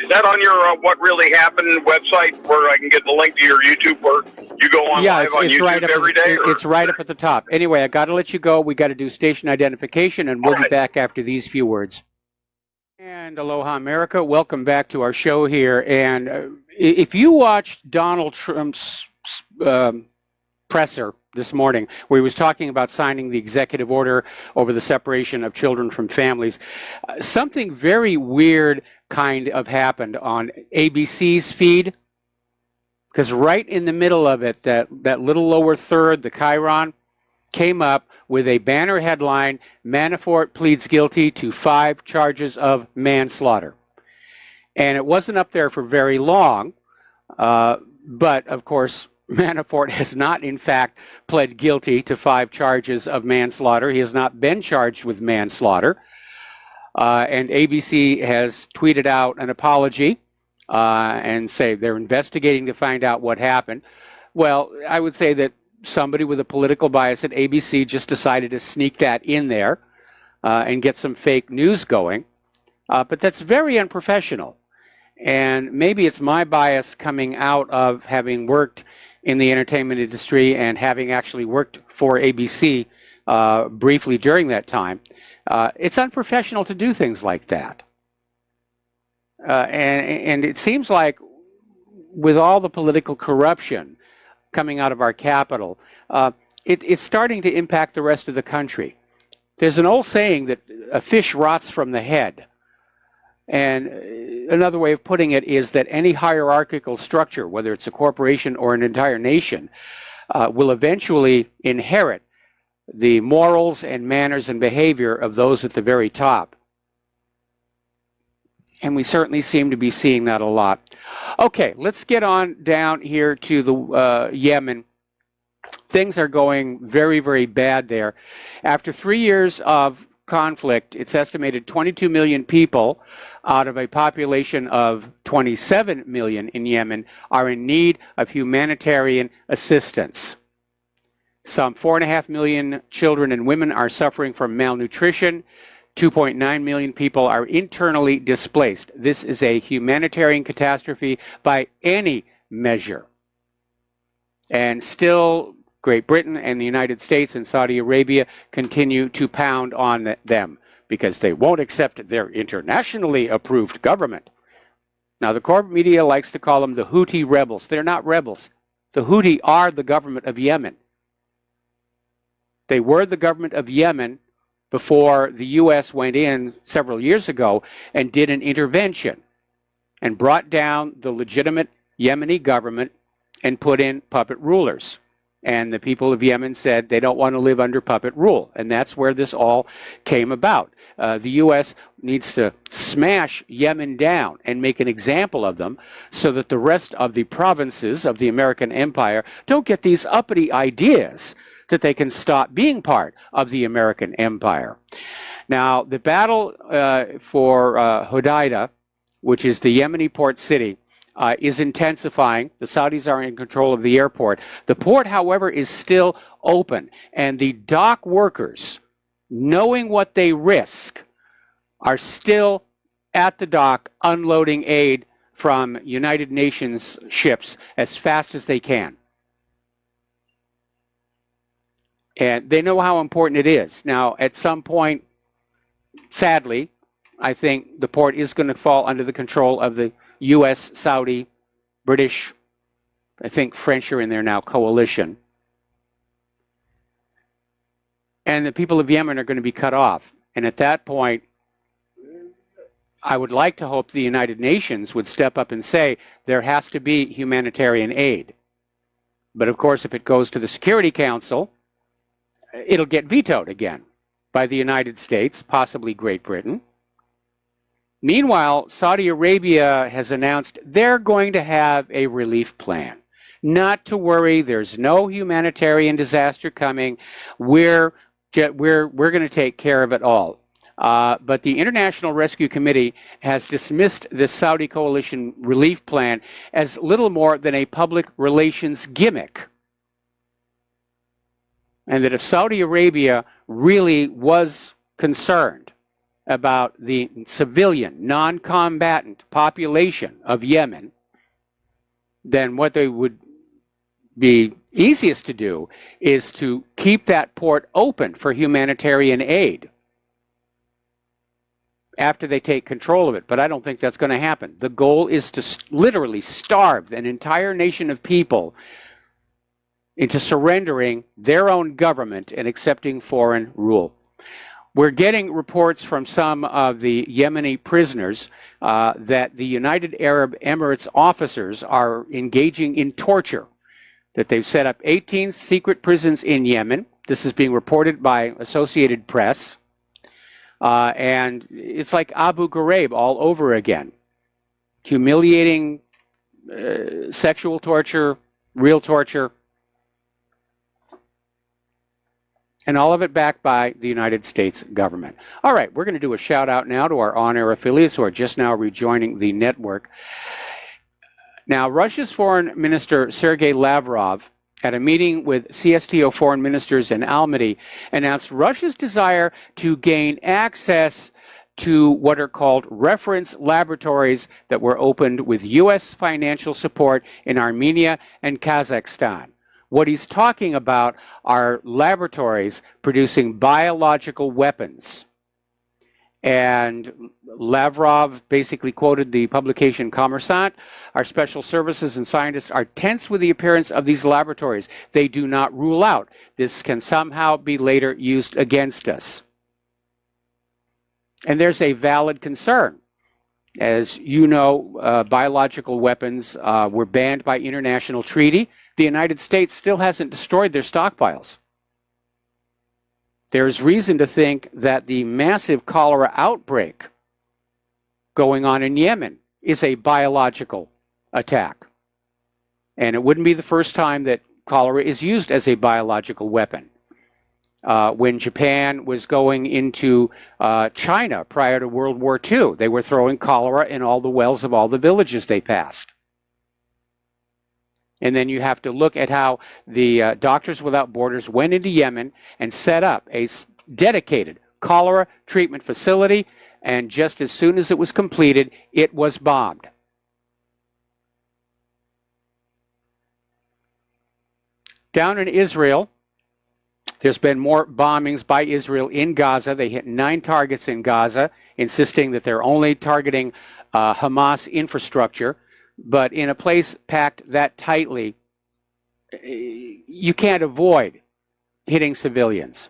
is that on your What Really Happened website where I can get the link to your YouTube where you go on live on YouTube right every day? It's right up at the top. Anyway, I got to let you go. We got to do station identification, and we'll be back after these few words. And aloha, America. Welcome back to our show here. And if you watched Donald Trump's presser this morning, where he was talking about signing the executive order over the separation of children from families, something very weird kind of happened on ABC's feed. Because right in the middle of it, that little lower third, the chyron, came up with a banner headline, Manafort pleads guilty to 5 charges of manslaughter. And it wasn't up there for very long, but of course, Manafort has not, in fact, pled guilty to 5 charges of manslaughter. He has not been charged with manslaughter. And ABC has tweeted out an apology and say they're investigating to find out what happened. Well, I would say that somebody with a political bias at ABC just decided to sneak that in there and get some fake news going. But that's very unprofessional. And maybe it's my bias coming out of having worked in the entertainment industry and having actually worked for ABC briefly during that time. It's unprofessional to do things like that. And it seems like with all the political corruption coming out of our capital, it's starting to impact the rest of the country. There's an old saying that a fish rots from the head. And another way of putting it is that any hierarchical structure, whether it's a corporation or an entire nation, will eventually inherit the morals and manners and behavior of those at the very top. And we certainly seem to be seeing that a lot. Okay, let's get on down here to the Yemen. Things are going very, very bad there. After 3 years of conflict, it's estimated 22 million people out of a population of 27 million in Yemen are in need of humanitarian assistance. Some 4.5 million children and women are suffering from malnutrition. 2.9 million people are internally displaced. This is a humanitarian catastrophe by any measure. And still, Great Britain and the United States and Saudi Arabia continue to pound on them because they won't accept their internationally approved government. Now, the corporate media likes to call them the Houthi rebels. They're not rebels. The Houthi are the government of Yemen. They were the government of Yemen before the U.S. went in several years ago and did an intervention and brought down the legitimate Yemeni government and put in puppet rulers. And the people of Yemen said they don't want to live under puppet rule. And that's where this all came about. The U.S. needs to smash Yemen down and make an example of them so that the rest of the provinces of the American empire don't get these uppity ideas that they can stop being part of the American empire. Now, the battle for Hodeidah, which is the Yemeni port city, is intensifying. The Saudis are in control of the airport. The port, however, is still open, and the dock workers, knowing what they risk, are still at the dock unloading aid from United Nations ships as fast as they can. And they know how important it is. Now, at some point, sadly, I think the port is going to fall under the control of the U.S., Saudi, British, I think French are in there now, coalition. And the people of Yemen are going to be cut off. And at that point, I would like to hope the United Nations would step up and say there has to be humanitarian aid. But of course, if it goes to the Security Council, it'll get vetoed again by the United States, possibly Great Britain. Meanwhile, Saudi Arabia has announced they're going to have a relief plan. Not to worry, there's no humanitarian disaster coming. We're going to take care of it all. But the International Rescue Committee has dismissed this Saudi coalition relief plan as little more than a public relations gimmick. And that if Saudi Arabia really was concerned about the civilian, non-combatant population of Yemen, then what they would be easiest to do is to keep that port open for humanitarian aid after they take control of it. But I don't think that's going to happen. The goal is to literally starve an entire nation of people into surrendering their own government and accepting foreign rule. We're getting reports from some of the Yemeni prisoners that the United Arab Emirates officers are engaging in torture, that they've set up 18 secret prisons in Yemen. This is being reported by Associated Press. And it's like Abu Ghraib all over again. Humiliating sexual torture, real torture, and all of it backed by the United States government. All right, we're going to do a shout out now to our on-air affiliates who are just now rejoining the network. Now, Russia's Foreign Minister Sergei Lavrov, at a meeting with CSTO foreign ministers in Almaty, announced Russia's desire to gain access to what are called reference laboratories that were opened with U.S. financial support in Armenia and Kazakhstan. What he's talking about are laboratories producing biological weapons. And Lavrov basically quoted the publication Kommersant. Our special services and scientists are tense with the appearance of these laboratories. They do not rule out this can somehow be later used against us. And there's a valid concern. As you know, biological weapons were banned by international treaty. The United States still hasn't destroyed their stockpiles. There's reason to think that the massive cholera outbreak going on in Yemen is a biological attack. And it wouldn't be the first time that cholera is used as a biological weapon. When Japan was going into China prior to World War II, they were throwing cholera in all the wells of all the villages they passed. And then you have to look at how the Doctors Without Borders went into Yemen and set up a dedicated cholera treatment facility, and just as soon as it was completed, it was bombed. Down in Israel, there's been more bombings by Israel in Gaza. They hit 9 targets in Gaza, insisting that they're only targeting Hamas infrastructure. But in a place packed that tightly, you can't avoid hitting civilians.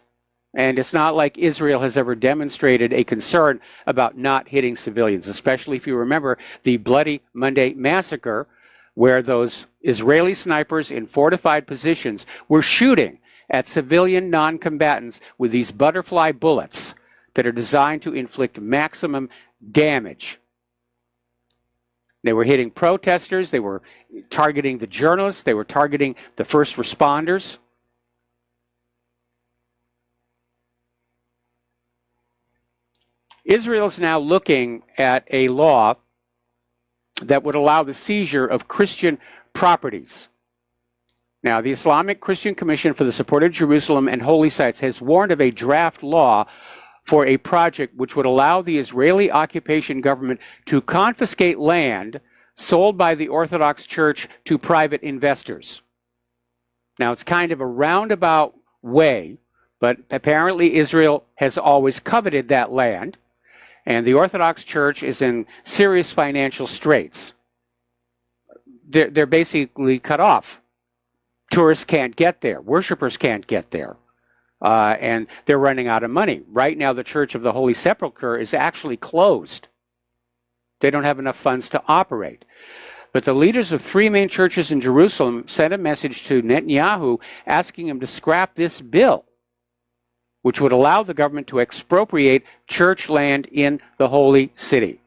And it's not like Israel has ever demonstrated a concern about not hitting civilians, especially if you remember the Bloody Monday massacre, where those Israeli snipers in fortified positions were shooting at civilian non-combatants with these butterfly bullets that are designed to inflict maximum damage. They were hitting protesters, they were targeting the journalists, they were targeting the first responders. Israel is now looking at a law that would allow the seizure of Christian properties. Now, the Islamic Christian Commission for the Support of Jerusalem and Holy Sites has warned of a draft law for a project which would allow the Israeli occupation government to confiscate land sold by the Orthodox Church to private investors. Now, it's kind of a roundabout way, but apparently Israel has always coveted that land, and the Orthodox Church is in serious financial straits. They're basically cut off. Tourists can't get there. Worshippers can't get there. And they're running out of money. Right now, the Church of the Holy Sepulchre is actually closed. They don't have enough funds to operate. But the leaders of 3 main churches in Jerusalem sent a message to Netanyahu asking him to scrap this bill, which would allow the government to expropriate church land in the holy city.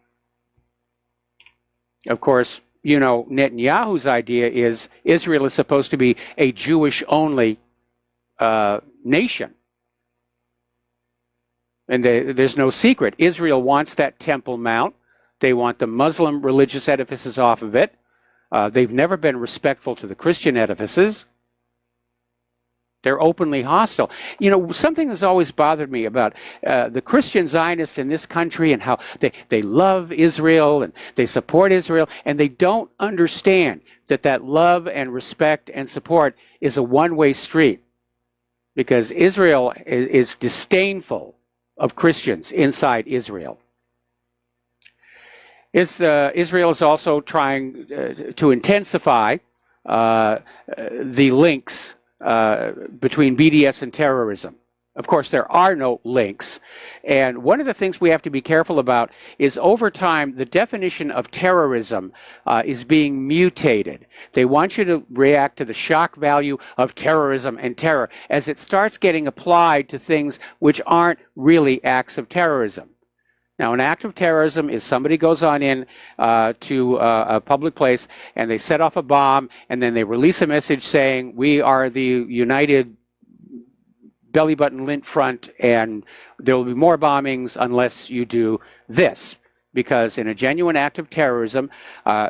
Of course, you know, Netanyahu's idea is Israel is supposed to be a Jewish-only nation. And there's no secret. Israel wants that Temple Mount. They want the Muslim religious edifices off of it. They've never been respectful to the Christian edifices. They're openly hostile. You know, something that's always bothered me about the Christian Zionists in this country and how they love Israel and they support Israel, and they don't understand that that love and respect and support is a one-way street, because Israel is disdainful of Christians inside Israel. Israel is also trying to intensify the links between BDS and terrorism. Of course, there are no links. And one of the things we have to be careful about is over time, the definition of terrorism is being mutated. They want you to react to the shock value of terrorism and terror as it starts getting applied to things which aren't really acts of terrorism. Now, an act of terrorism is somebody goes on in to a public place and they set off a bomb, and then they release a message saying, we are the United Belly Button Lint Front, and there will be more bombings unless you do this. Because in a genuine act of terrorism,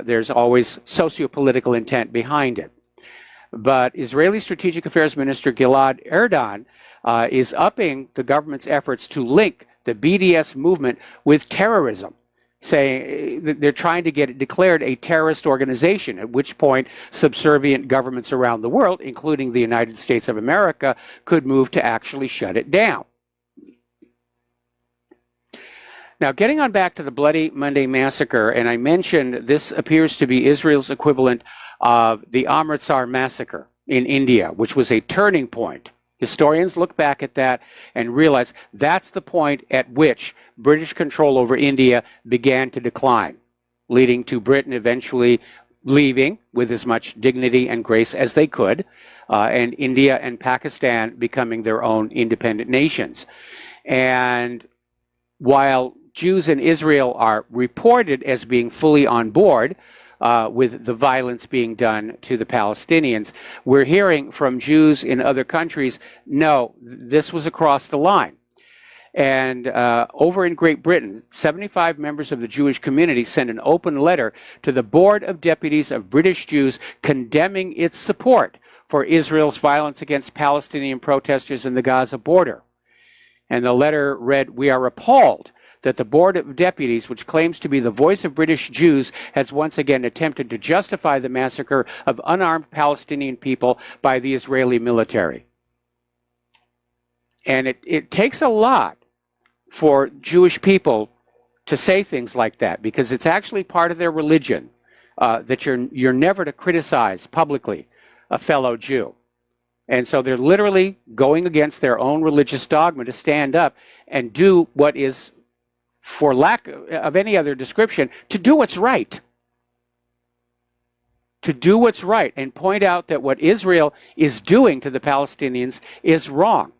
there's always socio-political intent behind it. But Israeli Strategic Affairs Minister Gilad Erdan is upping the government's efforts to link the BDS movement with terrorism, saying that they're trying to get it declared a terrorist organization, at which point subservient governments around the world, including the United States of America, could move to actually shut it down. Now, getting on back to the Bloody Monday massacre, and I mentioned this appears to be Israel's equivalent of the Amritsar massacre in India, which was a turning point. Historians look back at that and realize that's the point at which British control over India began to decline, leading to Britain eventually leaving with as much dignity and grace as they could, and India and Pakistan becoming their own independent nations. And while Jews in Israel are reported as being fully on board with the violence being done to the Palestinians, we're hearing from Jews in other countries, no, this was across the line. And over in Great Britain, 75 members of the Jewish community sent an open letter to the Board of Deputies of British Jews condemning its support for Israel's violence against Palestinian protesters in the Gaza border. And the letter read, "We are appalled that the Board of Deputies, which claims to be the voice of British Jews, has once again attempted to justify the massacre of unarmed Palestinian people by the Israeli military." And it takes a lot for Jewish people to say things like that, because it's actually part of their religion that you're never to criticize publicly a fellow Jew. And so they're literally going against their own religious dogma to stand up and do what is, for lack of any other description, to do what's right. to do what's right and point out that what Israel is doing to the Palestinians is wrong.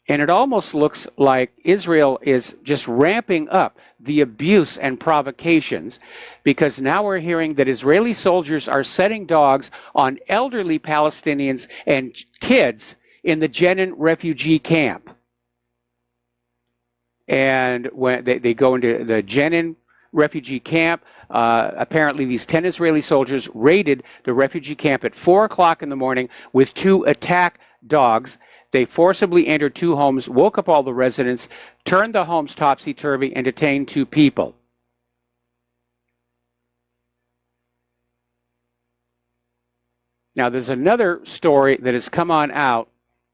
And it almost looks like Israel is just ramping up the abuse and provocations, because now we're hearing that Israeli soldiers are setting dogs on elderly Palestinians and kids in the Jenin refugee camp. And when they go into the Jenin refugee camp, apparently these 10 Israeli soldiers raided the refugee camp at 4 o'clock in the morning with 2 attack dogs. They forcibly entered 2 homes, woke up all the residents, turned the homes topsy-turvy, and detained 2 people. Now, there's another story that has come on out,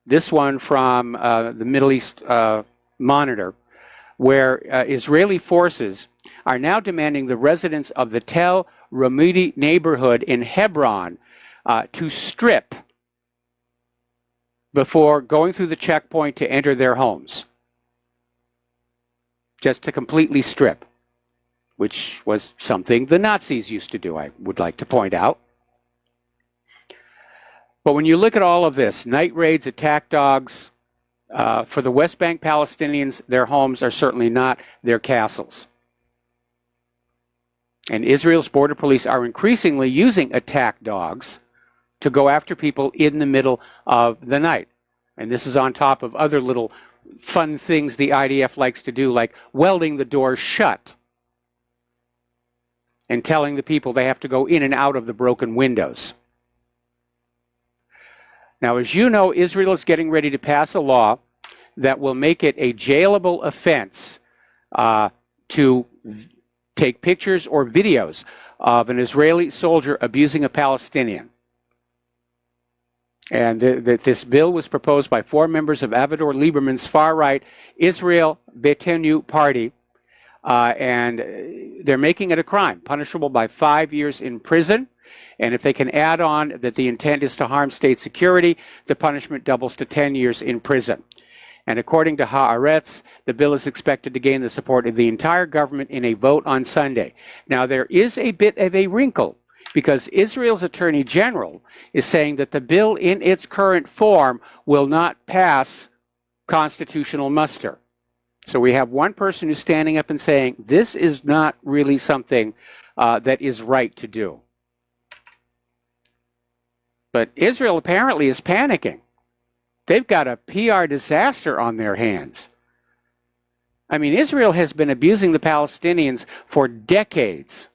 this one from the Middle East Monitor, where Israeli forces are now demanding the residents of the Tel Ramudi neighborhood in Hebron to strip before going through the checkpoint to enter their homes. Just to completely strip, which was something the Nazis used to do, I would like to point out. But when you look at all of this, night raids, attack dogs, for the West Bank Palestinians, their homes are certainly not their castles. And Israel's border police are increasingly using attack dogs to go after people in the middle of the night. And this is on top of other little fun things the IDF likes to do, like welding the doors shut and telling the people they have to go in and out of the broken windows. Now, as you know, Israel is getting ready to pass a law that will make it a jailable offense to take pictures or videos of an Israeli soldier abusing a Palestinian. And this bill was proposed by 4 members of Avigdor Lieberman's far-right Israel Beitenu party, and they're making it a crime, punishable by 5 years in prison. And if they can add on that the intent is to harm state security, the punishment doubles to 10 years in prison. And according to Haaretz, the bill is expected to gain the support of the entire government in a vote on Sunday. Now, there is a bit of a wrinkle, because Israel's Attorney General is saying that the bill in its current form will not pass constitutional muster. So we have one person who's standing up and saying, this is not really something that is right to do. But Israel apparently is panicking. They've got a PR disaster on their hands. I mean, Israel has been abusing the Palestinians for decades,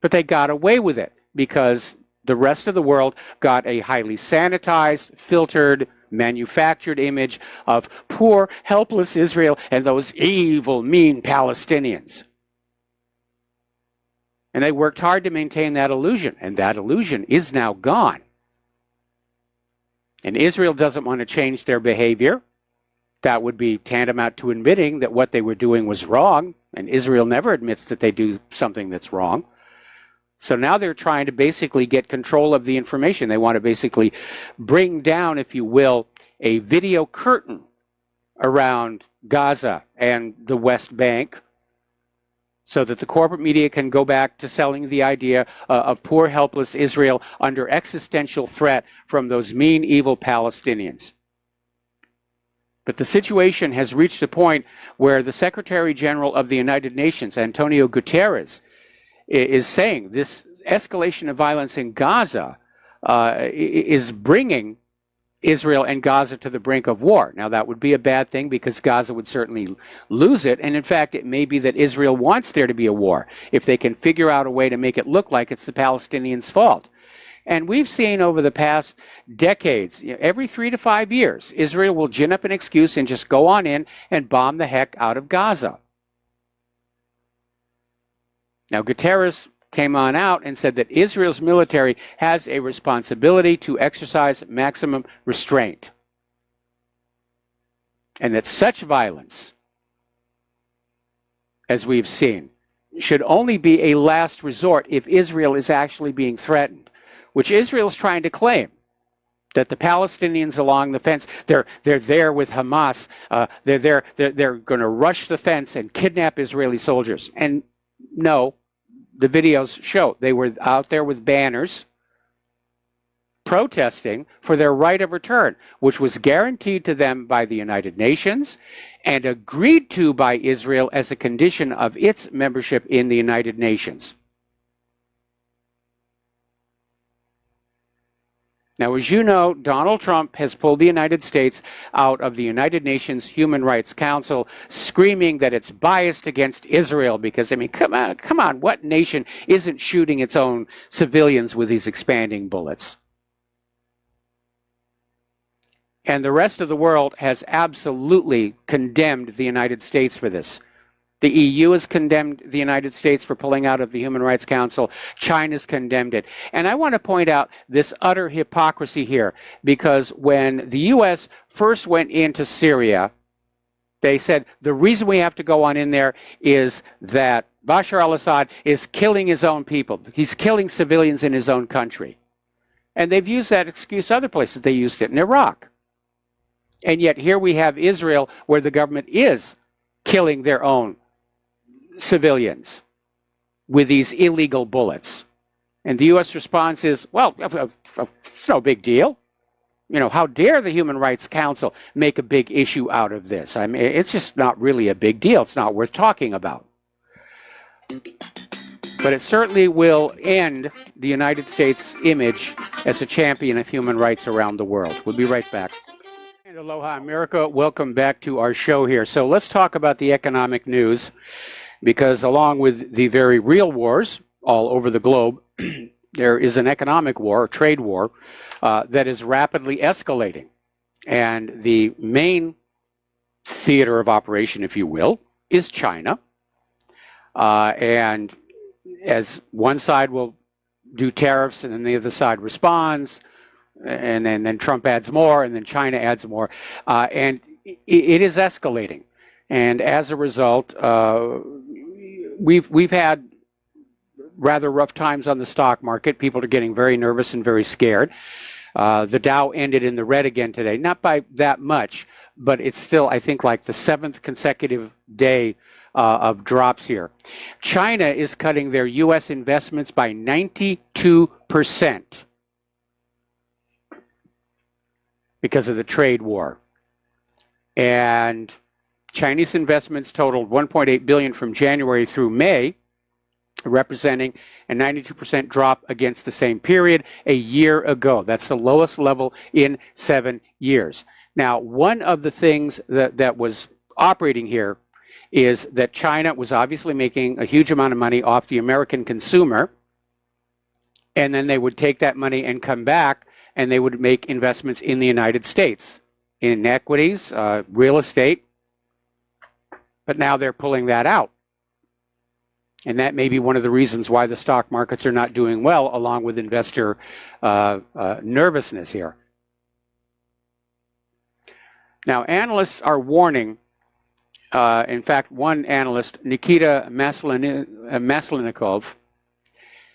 but they got away with it because the rest of the world got a highly sanitized, filtered, manufactured image of poor, helpless Israel and those evil, mean Palestinians. And they worked hard to maintain that illusion, and that illusion is now gone. And Israel doesn't want to change their behavior. That would be tantamount to admitting that what they were doing was wrong, and Israel never admits that they do something that's wrong. So now they're trying to basically get control of the information. They want to basically bring down, if you will, a video curtain around Gaza and the West Bank, so that the corporate media can go back to selling the idea of poor, helpless Israel under existential threat from those mean, evil Palestinians. But the situation has reached a point where the Secretary General of the United Nations, Antonio Guterres, is saying this escalation of violence in Gaza is bringing Israel and Gaza to the brink of war. Now, that would be a bad thing because Gaza would certainly lose it. And in fact, it may be that Israel wants there to be a war if they can figure out a way to make it look like it's the Palestinians' fault. And we've seen over the past decades, every 3 to 5 years, Israel will gin up an excuse and just go on in and bomb the heck out of Gaza. Now, Guterres came on out and said that Israel's military has a responsibility to exercise maximum restraint, and that such violence, as we've seen, should only be a last resort if Israel is actually being threatened, which Israel's trying to claim, that the Palestinians along the fence, they're there with Hamas, they're going to rush the fence and kidnap Israeli soldiers. And no, the videos show they were out there with banners protesting for their right of return, which was guaranteed to them by the United Nations and agreed to by Israel as a condition of its membership in the United Nations. Now, as you know, Donald Trump has pulled the United States out of the United Nations Human Rights Council, screaming that it's biased against Israel because, I mean, come on, what nation isn't shooting its own civilians with these expanding bullets? And the rest of the world has absolutely condemned the United States for this. The EU has condemned the United States for pulling out of the Human Rights Council. China's condemned it. And I want to point out this utter hypocrisy here, because when the U.S. first went into Syria, they said the reason we have to go on in there is that Bashar al-Assad is killing his own people. He's killing civilians in his own country. And they've used that excuse other places. They used it in Iraq. And yet here we have Israel, where the government is killing their own civilians with these illegal bullets. And the U.S. response is, well, it's no big deal. You know, how dare the Human Rights Council make a big issue out of this? I mean, it's just not really a big deal. It's not worth talking about. But it certainly will end the United States' image as a champion of human rights around the world. We'll be right back. And aloha, America. Welcome back to our show here. So let's talk about the economic news, because along with the very real wars all over the globe, there is an economic war, a trade war, that is rapidly escalating. And the main theater of operation, if you will, is China. And as one side will do tariffs and then the other side responds, and then Trump adds more, and then China adds more. And it is escalating. And as a result, we've had rather rough times on the stock market. People are getting very nervous and very scared. The Dow ended in the red again today, not by that much, but it's still, I think, like the 7th consecutive day of drops here. China is cutting their U.S. investments by 92% because of the trade war. And Chinese investments totaled $1.8 billion from January through May, representing a 92% drop against the same period a year ago. That's the lowest level in 7 years. Now, one of the things that was operating here is that China was obviously making a huge amount of money off the American consumer, and then they would take that money and come back, and they would make investments in the United States, in equities, real estate. But now they're pulling that out. And that may be one of the reasons why the stock markets are not doing well, along with investor nervousness here. Now, analysts are warning, in fact, one analyst, Nikita Maslenikov,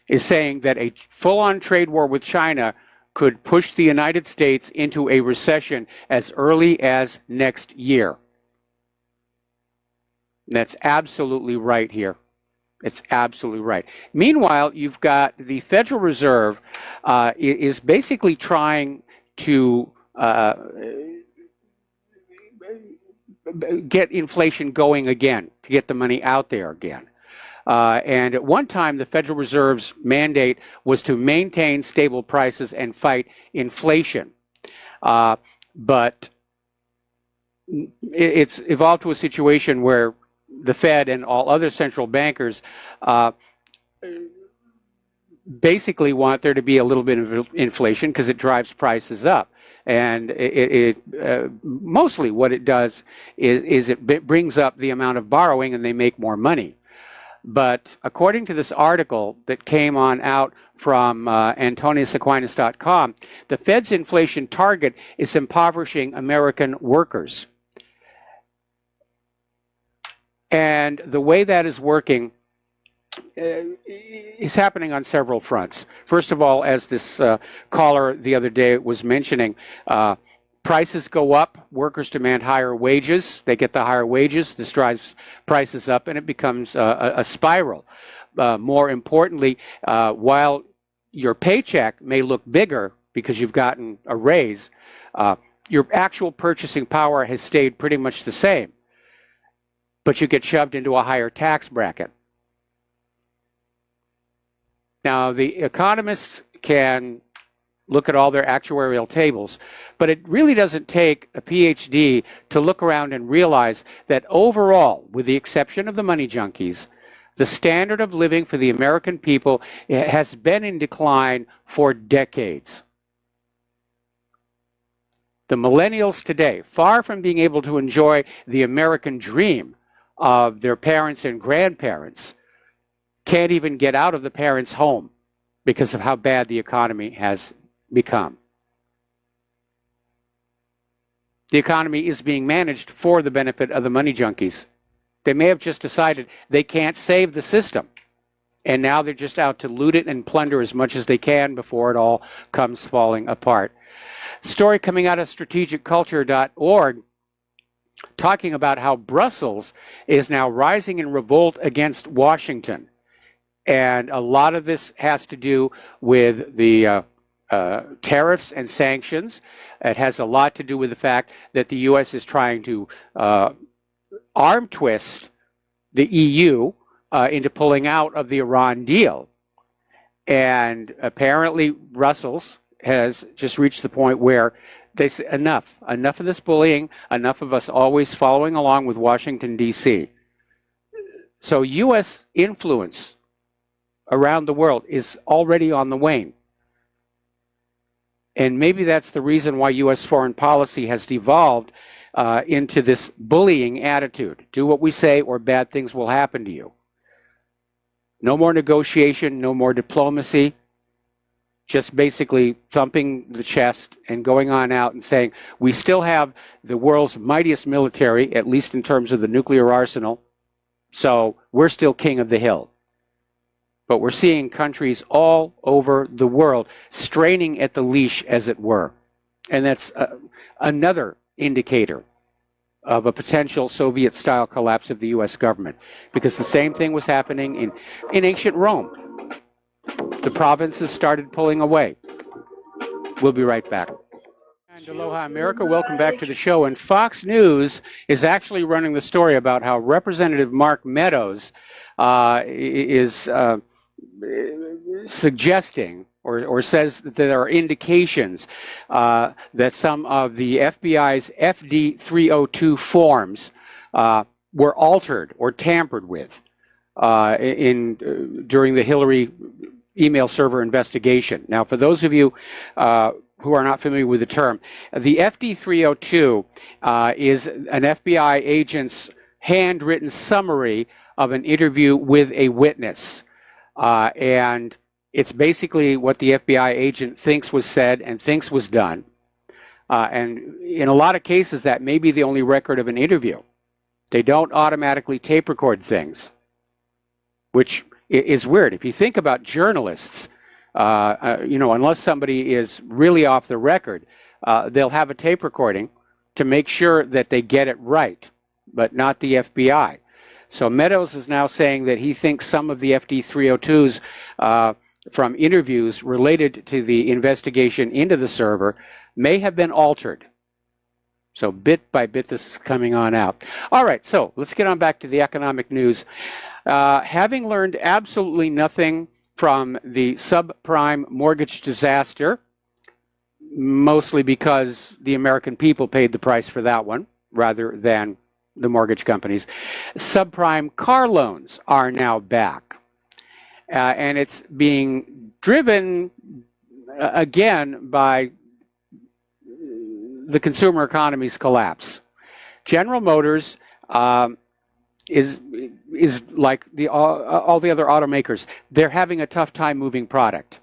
is saying that a full-on trade war with China could push the United States into a recession as early as next year. That's absolutely right here. It's absolutely right. Meanwhile, you've got the Federal Reserve is basically trying to get inflation going again, to get the money out there again. And at one time, the Federal Reserve's mandate was to maintain stable prices and fight inflation. But it's evolved to a situation where the Fed and all other central bankers basically want there to be a little bit of inflation because it drives prices up. And mostly what it does is it brings up the amount of borrowing and they make more money. But according to this article that came on out from AntoniusAquinas.com, the Fed's inflation target is impoverishing American workers. And the way that is working is happening on several fronts. First of all, as this caller the other day was mentioning, prices go up, workers demand higher wages, they get the higher wages, this drives prices up, and it becomes a spiral. More importantly, while your paycheck may look bigger because you've gotten a raise. Your actual purchasing power has stayed pretty much the same, but you get shoved into a higher tax bracket. Now, the economists can look at all their actuarial tables, but it really doesn't take a PhD to look around and realize that overall, with the exception of the money junkies, the standard of living for the American people has been in decline for decades. The millennials today, far from being able to enjoy the American dream of their parents and grandparents, can't even get out of the parents' home because of how bad the economy has become. The economy is being managed for the benefit of the money junkies. They may have just decided they can't save the system, and now they're just out to loot it and plunder as much as they can before it all comes falling apart. Story coming out of strategicculture.org talking about how Brussels is now rising in revolt against Washington. And a lot of this has to do with the tariffs and sanctions. It has a lot to do with the fact that the U.S. is trying to arm twist the EU into pulling out of the Iran deal. And apparently Brussels has just reached the point where they say, enough of this bullying, enough of us always following along with Washington, D.C. So U.S. influence around the world is already on the wane. And maybe that's the reason why U.S. foreign policy has devolved into this bullying attitude. Do what we say or bad things will happen to you. No more negotiation, no more diplomacy, just basically thumping the chest and going on out and saying, we still have the world's mightiest military, at least in terms of the nuclear arsenal, so we're still king of the hill. But we're seeing countries all over the world straining at the leash, as it were. And that's another indicator of a potential Soviet-style collapse of the U.S. government. Because the same thing was happening in ancient Rome. The provinces started pulling away. We'll be right back. And Aloha America, welcome back to the show. And Fox News is actually running the story about how Representative Mark Meadows is suggesting or says that there are indications that some of the FBI's FD 302 forms were altered or tampered with during the Hillary email server investigation. Now, for those of you who are not familiar with the term, the FD 302 is an FBI agent's handwritten summary of an interview with a witness. And it's basically what the FBI agent thinks was said and thinks was done. And in a lot of cases, that may be the only record of an interview. They don't automatically tape record things, which is weird. If you think about journalists, unless somebody is really off the record, they'll have a tape recording to make sure that they get it right, but not the FBI. So Meadows is now saying that he thinks some of the FD 302s from interviews related to the investigation into the server may have been altered. So bit by bit, this is coming on out. All right, so let's get on back to the economic news. Having learned absolutely nothing from the subprime mortgage disaster, mostly because the American people paid the price for that one rather than the mortgage companies, subprime car loans are now back. And it's being driven again by the consumer economy's collapse. General Motors is like all the other automakers. They're having a tough time moving product.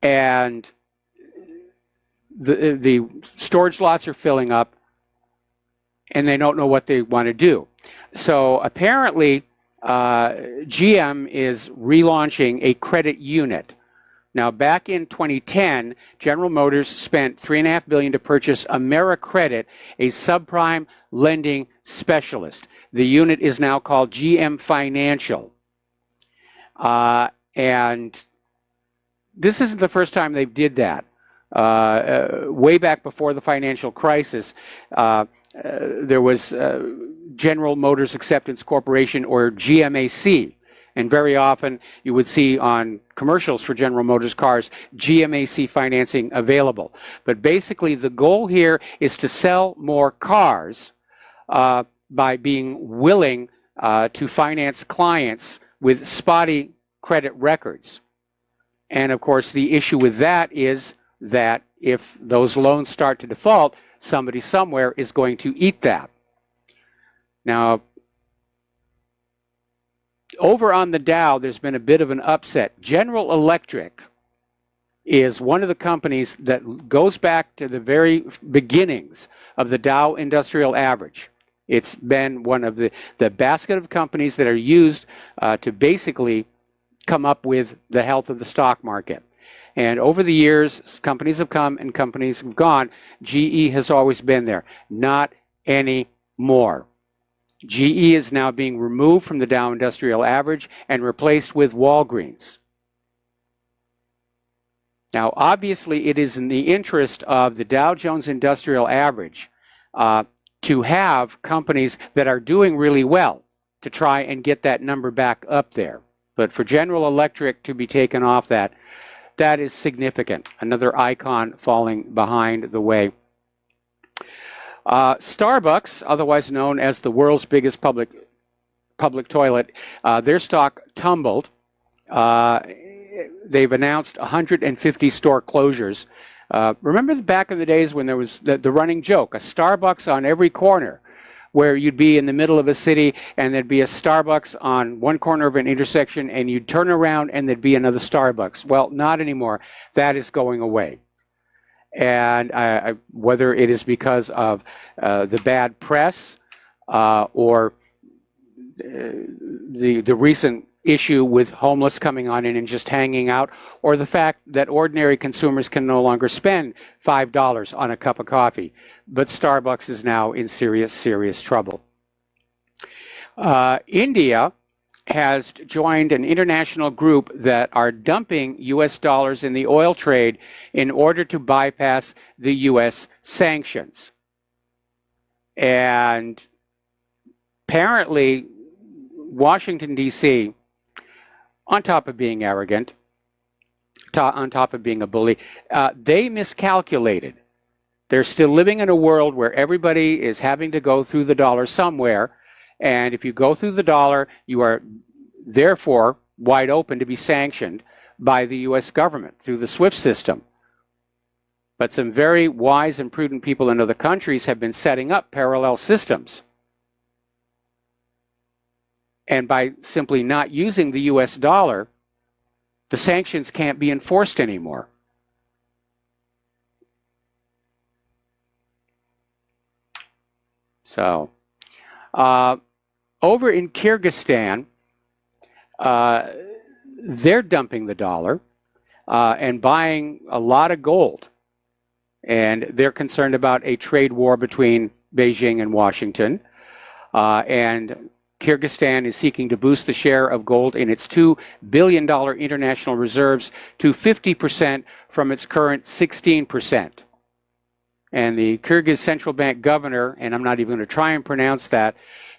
And the storage lots are filling up, and they don't know what they want to do. So apparently, GM is relaunching a credit unit. Now, back in 2010, General Motors spent $3.5 billion to purchase AmeriCredit, a subprime lending specialist. The unit is now called GM Financial. And this isn't the first time they did that. Way back before the financial crisis, there was General Motors Acceptance Corporation, or GMAC. And very often you would see on commercials for General Motors cars, GMAC financing available. But basically the goal here is to sell more cars by being willing to finance clients with spotty credit records. And of course the issue with that is that if those loans start to default, somebody somewhere is going to eat that. Now, over on the Dow, there's been a bit of an upset. General Electric is one of the companies that goes back to the very beginnings of the Dow Industrial Average. It's been one of the basket of companies that are used to basically come up with the health of the stock market. And over the years, companies have come and companies have gone. GE has always been there. Not anymore. GE is now being removed from the Dow Industrial Average and replaced with Walgreens. Now, obviously, it is in the interest of the Dow Jones Industrial Average to have companies that are doing really well to try and get that number back up there. But for General Electric to be taken off that is significant. Another icon falling behind the way. Starbucks, otherwise known as the world's biggest public toilet, their stock tumbled. They've announced 150 store closures. Remember back in the days when there was the running joke, a Starbucks on every corner, where you'd be in the middle of a city and there'd be a Starbucks on one corner of an intersection and you'd turn around and there'd be another Starbucks. Well, not anymore. That is going away. And whether it is because of the bad press or the recent issue with homeless coming on in and just hanging out, or the fact that ordinary consumers can no longer spend $5 on a cup of coffee. But Starbucks is now in serious, serious trouble. India has joined an international group that are dumping US dollars in the oil trade in order to bypass the US sanctions. And apparently, Washington, D.C., on top of being arrogant, on top of being a bully, they miscalculated. They're still living in a world where everybody is having to go through the dollar somewhere. And if you go through the dollar, you are therefore wide open to be sanctioned by the U.S. government through the SWIFT system. But some very wise and prudent people in other countries have been setting up parallel systems. And by simply not using the U.S. dollar, the sanctions can't be enforced anymore. So, over in Kyrgyzstan, they're dumping the dollar and buying a lot of gold. And they're concerned about a trade war between Beijing and Washington. And Kyrgyzstan is seeking to boost the share of gold in its $2 billion international reserves to 50% from its current 16%. And the Kyrgyz central bank governor, and I'm not even going to try and pronounce that,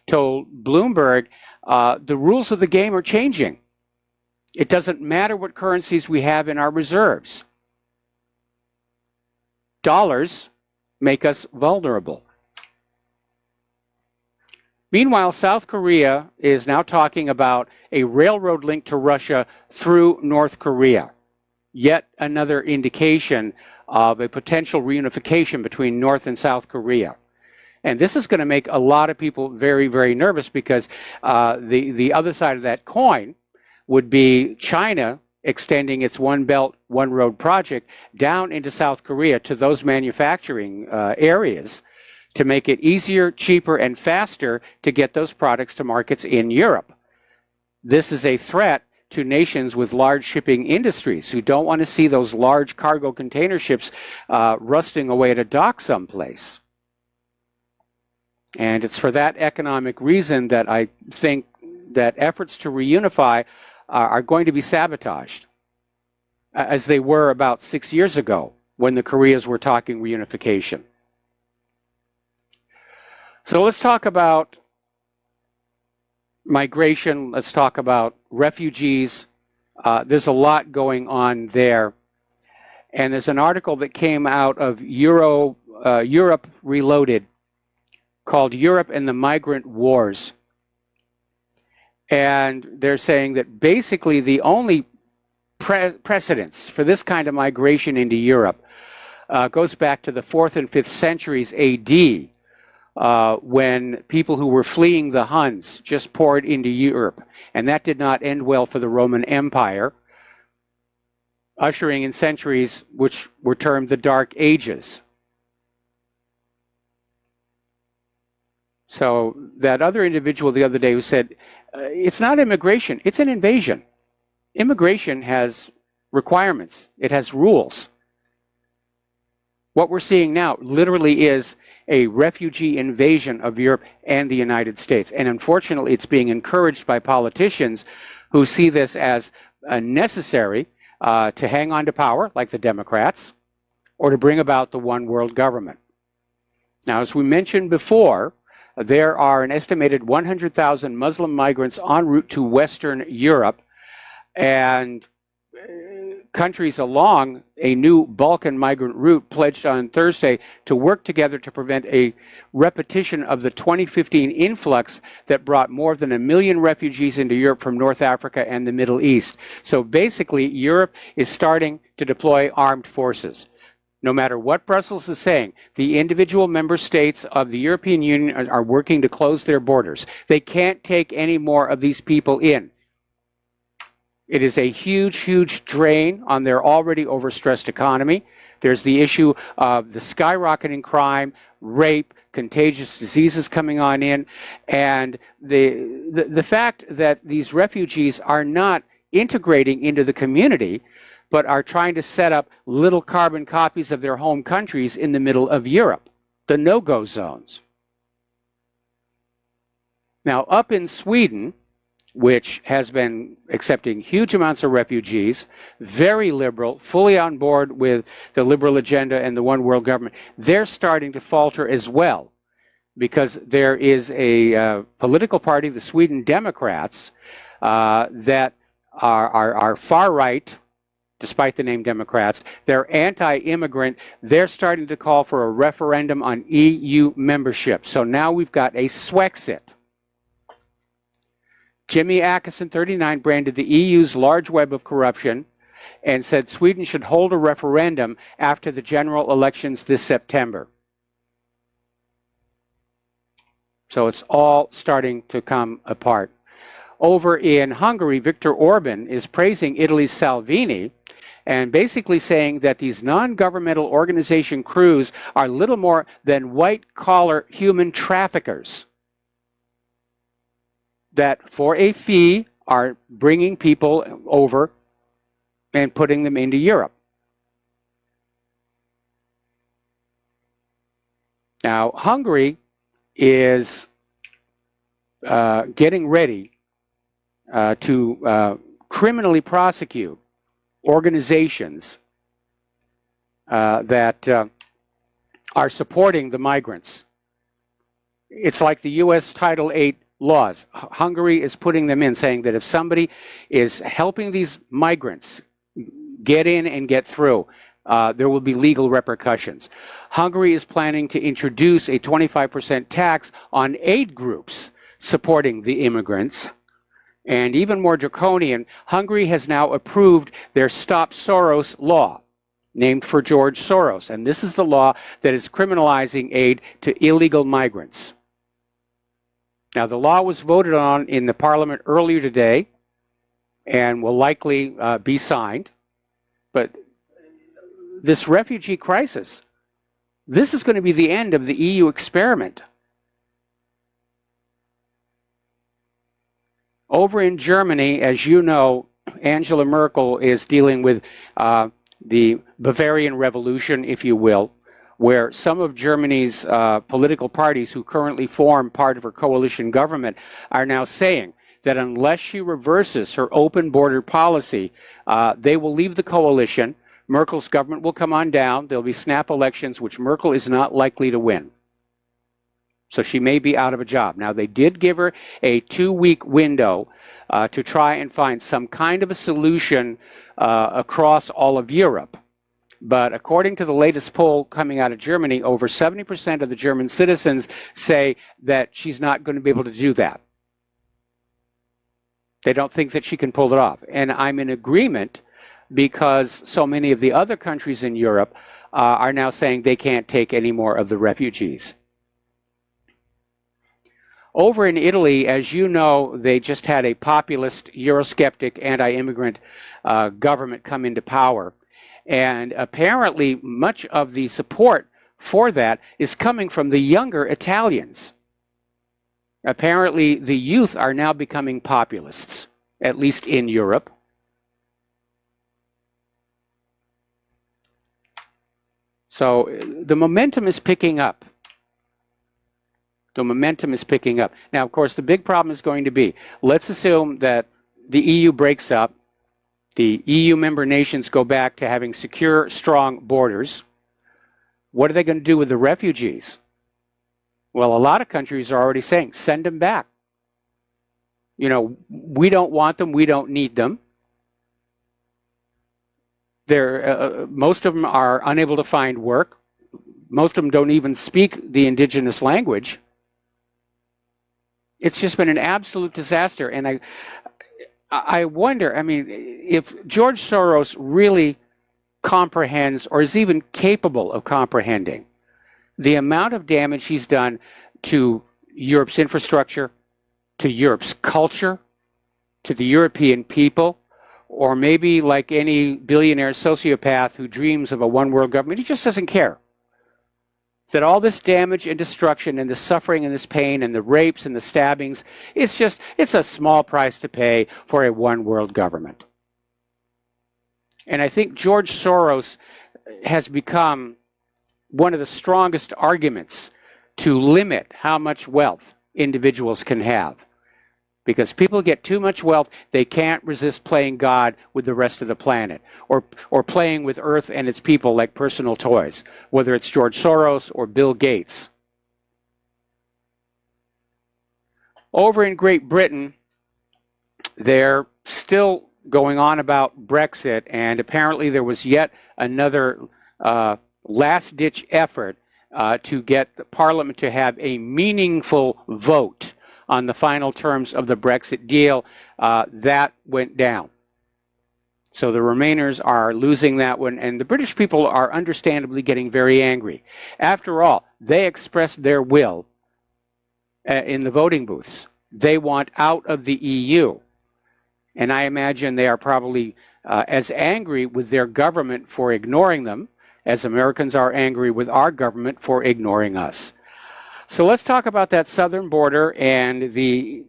told Bloomberg, the rules of the game are changing. It doesn't matter what currencies we have in our reserves. Dollars make us vulnerable. Meanwhile, South Korea is now talking about a railroad link to Russia through North Korea. Yet another indication of a potential reunification between North and South Korea. And this is going to make a lot of people very, very nervous, because the other side of that coin would be China extending its One Belt, One Road project down into South Korea to those manufacturing areas, to make it easier, cheaper, and faster to get those products to markets in Europe. This is a threat to nations with large shipping industries who don't want to see those large cargo container ships rusting away at a dock someplace. And it's for that economic reason that I think that efforts to reunify are going to be sabotaged. as they were about 6 years ago when the Koreas were talking reunification. So let's talk about migration. Let's talk about refugees. There's a lot going on there. And there's an article that came out of Europe Reloaded called Europe and the Migrant Wars. And they're saying that basically the only precedents for this kind of migration into Europe goes back to the 4th and 5th centuries AD, when people who were fleeing the Huns just poured into Europe. And that did not end well for the Roman Empire, ushering in centuries which were termed the Dark Ages. So that other individual the other day who said, it's not immigration, it's an invasion. Immigration has requirements, it has rules. What we're seeing now literally is a refugee invasion of Europe and the United States. And unfortunately, it's being encouraged by politicians who see this as necessary to hang on to power, like the Democrats, or to bring about the one world government. Now, as we mentioned before, there are an estimated 100,000 Muslim migrants en route to Western Europe, and countries along a new Balkan migrant route pledged on Thursday to work together to prevent a repetition of the 2015 influx that brought more than 1 million refugees into Europe from North Africa and the Middle East. So basically, Europe is starting to deploy armed forces. No matter what Brussels is saying, the individual member states of the European Union are working to close their borders. They can't take any more of these people in. It is a huge, huge drain on their already overstressed economy. There's the issue of the skyrocketing crime, rape, contagious diseases coming on in, and the fact that these refugees are not integrating into the community, but are trying to set up little carbon copies of their home countries in the middle of Europe, the no-go zones. Now, up in Sweden, which has been accepting huge amounts of refugees, very liberal, fully on board with the liberal agenda and the one world government, they're starting to falter as well, because there is a political party, the Sweden Democrats, that are far right, despite the name Democrats. They're anti-immigrant. They're starting to call for a referendum on EU membership. So now we've got a Swexit. Jimmy Åkesson, 39, branded the EU's large web of corruption and said Sweden should hold a referendum after the general elections this September. So it's all starting to come apart. Over in Hungary, Viktor Orban is praising Italy's Salvini and basically saying that these non-governmental organization crews are little more than white-collar human traffickers that for a fee are bringing people over and putting them into Europe. Now, Hungary is getting ready to criminally prosecute organizations that are supporting the migrants. It's like the U.S. Title VIII laws. Hungary is putting them in, saying that if somebody is helping these migrants get in and get through, there will be legal repercussions. Hungary is planning to introduce a 25% tax on aid groups supporting the immigrants. And even more draconian, Hungary has now approved their Stop Soros law, named for George Soros. And this is the law that is criminalizing aid to illegal migrants. Now, the law was voted on in the parliament earlier today and will likely be signed. But this refugee crisis, this is going to be the end of the EU experiment. Over in Germany, as you know, Angela Merkel is dealing with the Bavarian Revolution, if you will, where some of Germany's political parties who currently form part of her coalition government are now saying that unless she reverses her open border policy, they will leave the coalition. Merkel's government will come on down. There'll be snap elections, which Merkel is not likely to win. So she may be out of a job. Now, they did give her a 2-week window to try and find some kind of a solution across all of Europe. But according to the latest poll coming out of Germany, over 70% of the German citizens say that she's not going to be able to do that. They don't think that she can pull it off. And I'm in agreement because so many of the other countries in Europe are now saying they can't take any more of the refugees. Over in Italy, as you know, they just had a populist, Eurosceptic, anti-immigrant government come into power. And apparently much of the support for that is coming from the younger Italians. Apparently the youth are now becoming populists, at least in Europe. So the momentum is picking up. The momentum is picking up. Now, of course, the big problem is going to be, let's assume that the EU breaks up. The EU member nations go back to having secure, strong borders. What are they going to do with the refugees? Well, a lot of countries are already saying, send them back. You know, we don't want them, we don't need them. Most of them are unable to find work. Most of them don't even speak the indigenous language. It's just been an absolute disaster. And I wonder, I mean, if George Soros really comprehends or is even capable of comprehending the amount of damage he's done to Europe's infrastructure, to Europe's culture, to the European people, or maybe like any billionaire sociopath who dreams of a one-world government, he just doesn't care. That all this damage and destruction and the suffering and this pain and the rapes and the stabbings, it's a small price to pay for a one-world government. And I think George Soros has become one of the strongest arguments to limit how much wealth individuals can have. Because people get too much wealth, they can't resist playing God with the rest of the planet, or playing with Earth and its people like personal toys, whether it's George Soros or Bill Gates. Over in Great Britain, they're still going on about Brexit, and apparently there was yet another last-ditch effort to get the Parliament to have a meaningful vote on the final terms of the Brexit deal. That went down. So the Remainers are losing that one, and the British people are understandably getting very angry. After all, they expressed their will in the voting booths. They want out of the EU. And I imagine they are probably as angry with their government for ignoring them as Americans are angry with our government for ignoring us. So let's talk about that southern border and the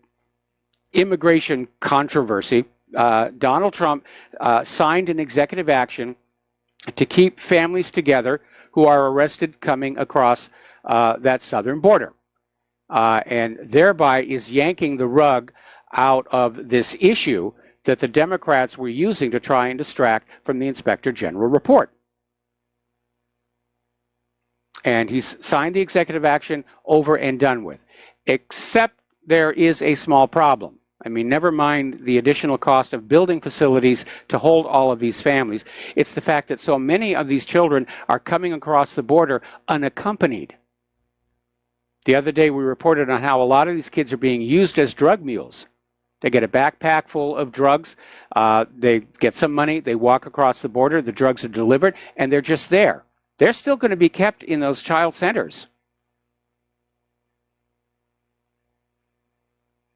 immigration controversy. Donald Trump signed an executive action to keep families together who are arrested coming across that southern border, and thereby is yanking the rug out of this issue that the Democrats were using to try and distract from the Inspector General report. And he's signed the executive action, over and done with. Except there is a small problem. I mean, never mind the additional cost of building facilities to hold all of these families. It's the fact that so many of these children are coming across the border unaccompanied. The other day we reported on how a lot of these kids are being used as drug mules. They get a backpack full of drugs, they get some money, they walk across the border, the drugs are delivered, and they're just there. They're still going to be kept in those child centers.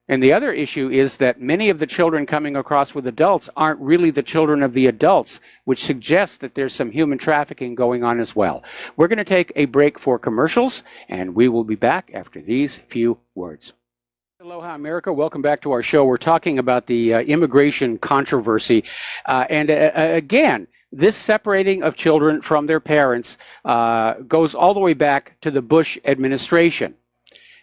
And the other issue is that many of the children coming across with adults aren't really the children of the adults, which suggests that there's some human trafficking going on as well. We're going to take a break for commercials, and we will be back after these few words. Aloha, America. Welcome back to our show. We're talking about the immigration controversy. Again, this separating of children from their parents goes all the way back to the Bush administration.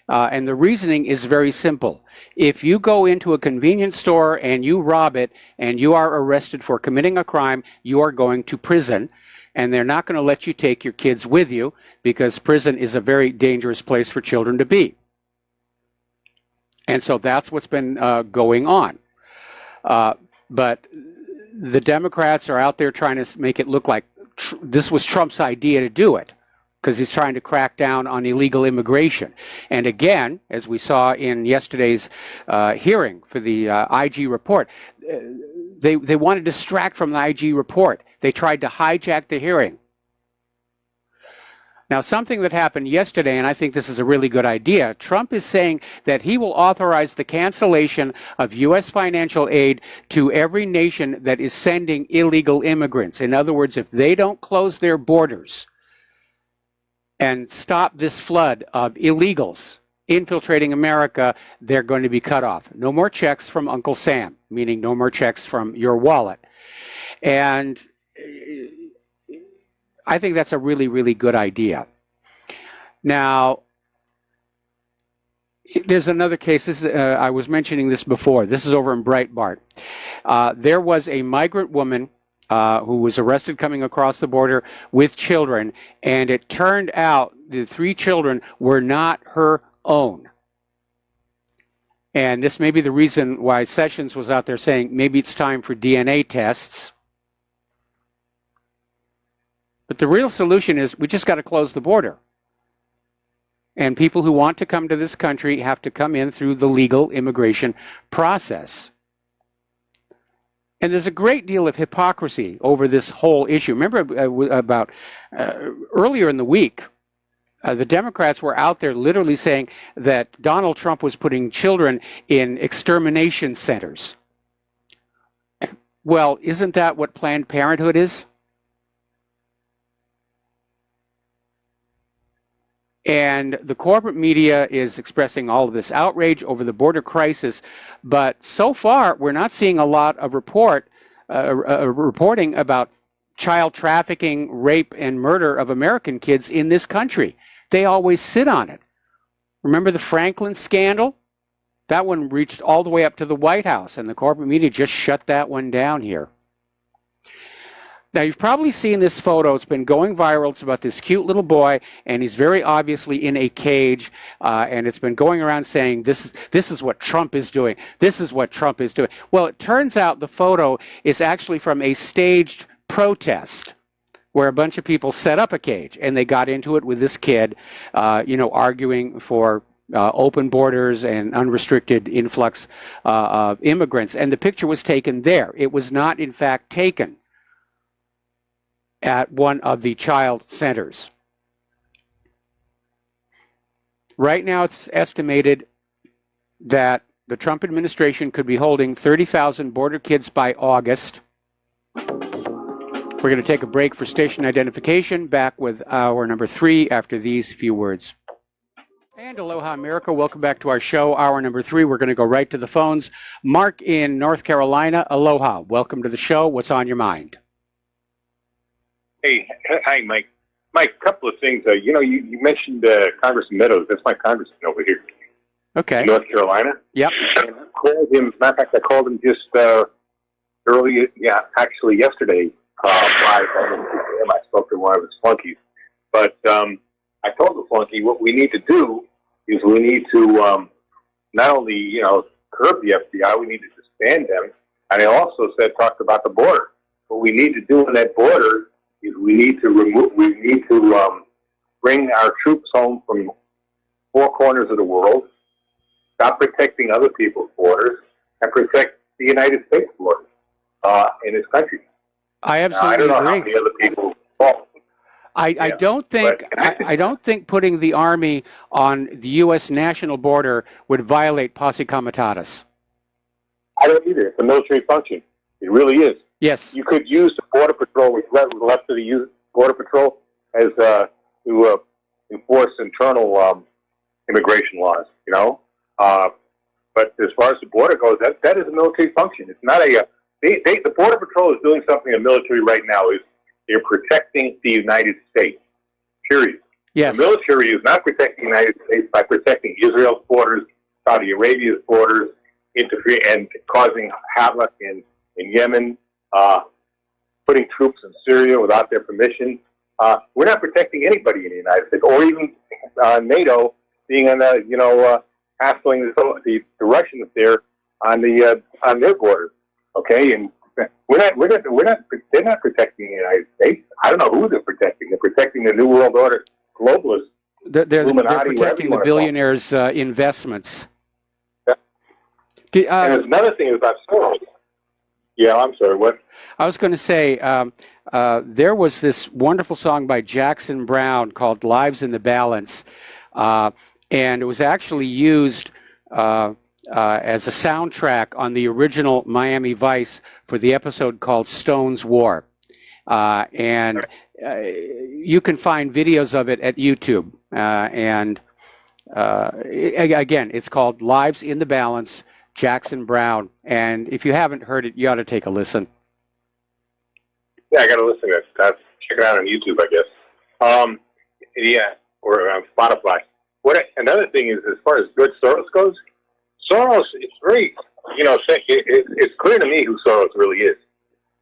And the reasoning is very simple. If you go into a convenience store and you rob it and you are arrested for committing a crime, you are going to prison. And they're not going to let you take your kids with you because prison is a very dangerous place for children to be. And so that's what's been going on. But the Democrats are out there trying to make it look like this was Trump's idea to do it, because he's trying to crack down on illegal immigration. And again, as we saw in yesterday's hearing for the IG report, they want to distract from the IG report. They tried to hijack the hearing. Now, something that happened yesterday, and I think this is a really good idea, Trump is saying that he will authorize the cancellation of U.S. financial aid to every nation that is sending illegal immigrants. In other words, if they don't close their borders and stop this flood of illegals infiltrating America, they're going to be cut off. No more checks from Uncle Sam, meaning no more checks from your wallet. And I think that's a really, really good idea. Now, there's another case. This, I was mentioning this before. This is over in Breitbart. There was a migrant woman who was arrested coming across the border with children, and it turned out the 3 children were not her own. And this may be the reason why Sessions was out there saying maybe it's time for DNA tests. But the real solution is we just got to close the border. And people who want to come to this country have to come in through the legal immigration process. And there's a great deal of hypocrisy over this whole issue. Remember about earlier in the week, the Democrats were out there literally saying that Donald Trump was putting children in extermination centers. Well, isn't that what Planned Parenthood is? And the corporate media is expressing all of this outrage over the border crisis. But so far, we're not seeing a lot of reporting about child trafficking, rape, and murder of American kids in this country. They always sit on it. Remember the Franklin scandal? That one reached all the way up to the White House, and the corporate media just shut that one down here. Now, you've probably seen this photo. It's been going viral. It's about this cute little boy, and he's very obviously in a cage, and it's been going around saying, this is what Trump is doing. This is what Trump is doing. Well, it turns out the photo is actually from a staged protest where a bunch of people set up a cage, and they got into it with this kid, arguing for open borders and unrestricted influx of immigrants. And the picture was taken there. It was not, in fact, taken at one of the child centers. Right now, it's estimated that the Trump administration could be holding 30,000 border kids by August. We're going to take a break for station identification. Back with hour number 3 after these few words. And aloha, America. Welcome back to our show, hour number 3. We're going to go right to the phones. Mark in North Carolina, aloha. Welcome to the show. What's on your mind? Hey, hi, Mike. Mike, a couple of things. You mentioned Congressman Meadows. That's my congressman over here. Okay. In North Carolina. Yep. And I called him. Matter of fact, I called him just early. Yeah, actually yesterday. I spoke to one of his flunkies. But I told the flunky what we need to do is we need to not only curb the FBI, we need to disband them. And I also talked about the border. What we need to do on that border is we need to bring our troops home from 4 corners of the world, stop protecting other people's borders, and protect the United States border in this country. I absolutely I don't know agree. how many other people fall. I don't think putting the Army on the U.S. national border would violate posse comitatus. I don't either. It's a military function. It really is. Yes. You could use the Border Patrol, what's left of the Border Patrol, as to enforce internal immigration laws, But as far as the border goes, that is a military function. It's not the Border Patrol is doing something in the military right now. Is they're protecting the United States, period. Yes. The military is not protecting the United States by protecting Israel's borders, Saudi Arabia's borders, interfere and causing havoc in Yemen, putting troops in Syria without their permission. We're not protecting anybody in the United States, or even NATO being on hassling the Russians there on their borders. Okay, and they're not protecting the United States. I don't know who they're protecting. They're protecting the New World Order globalists. They're Illuminati, protecting the billionaires' investments. Yeah. And there's another thing about Soros. Yeah, I'm sorry, what? I was going to say, there was this wonderful song by Jackson Browne called Lives in the Balance, and it was actually used as a soundtrack on the original Miami Vice for the episode called Stone's War. You can find videos of it at YouTube. Again, it's called Lives in the Balance, Jackson Browne. And if you haven't heard it, you ought to take a listen. Yeah, I got to listen to it. Check it out on YouTube, I guess. Yeah, or on Spotify. Another thing is, as far as good Soros goes, Soros, it's very, it's clear to me who Soros really is.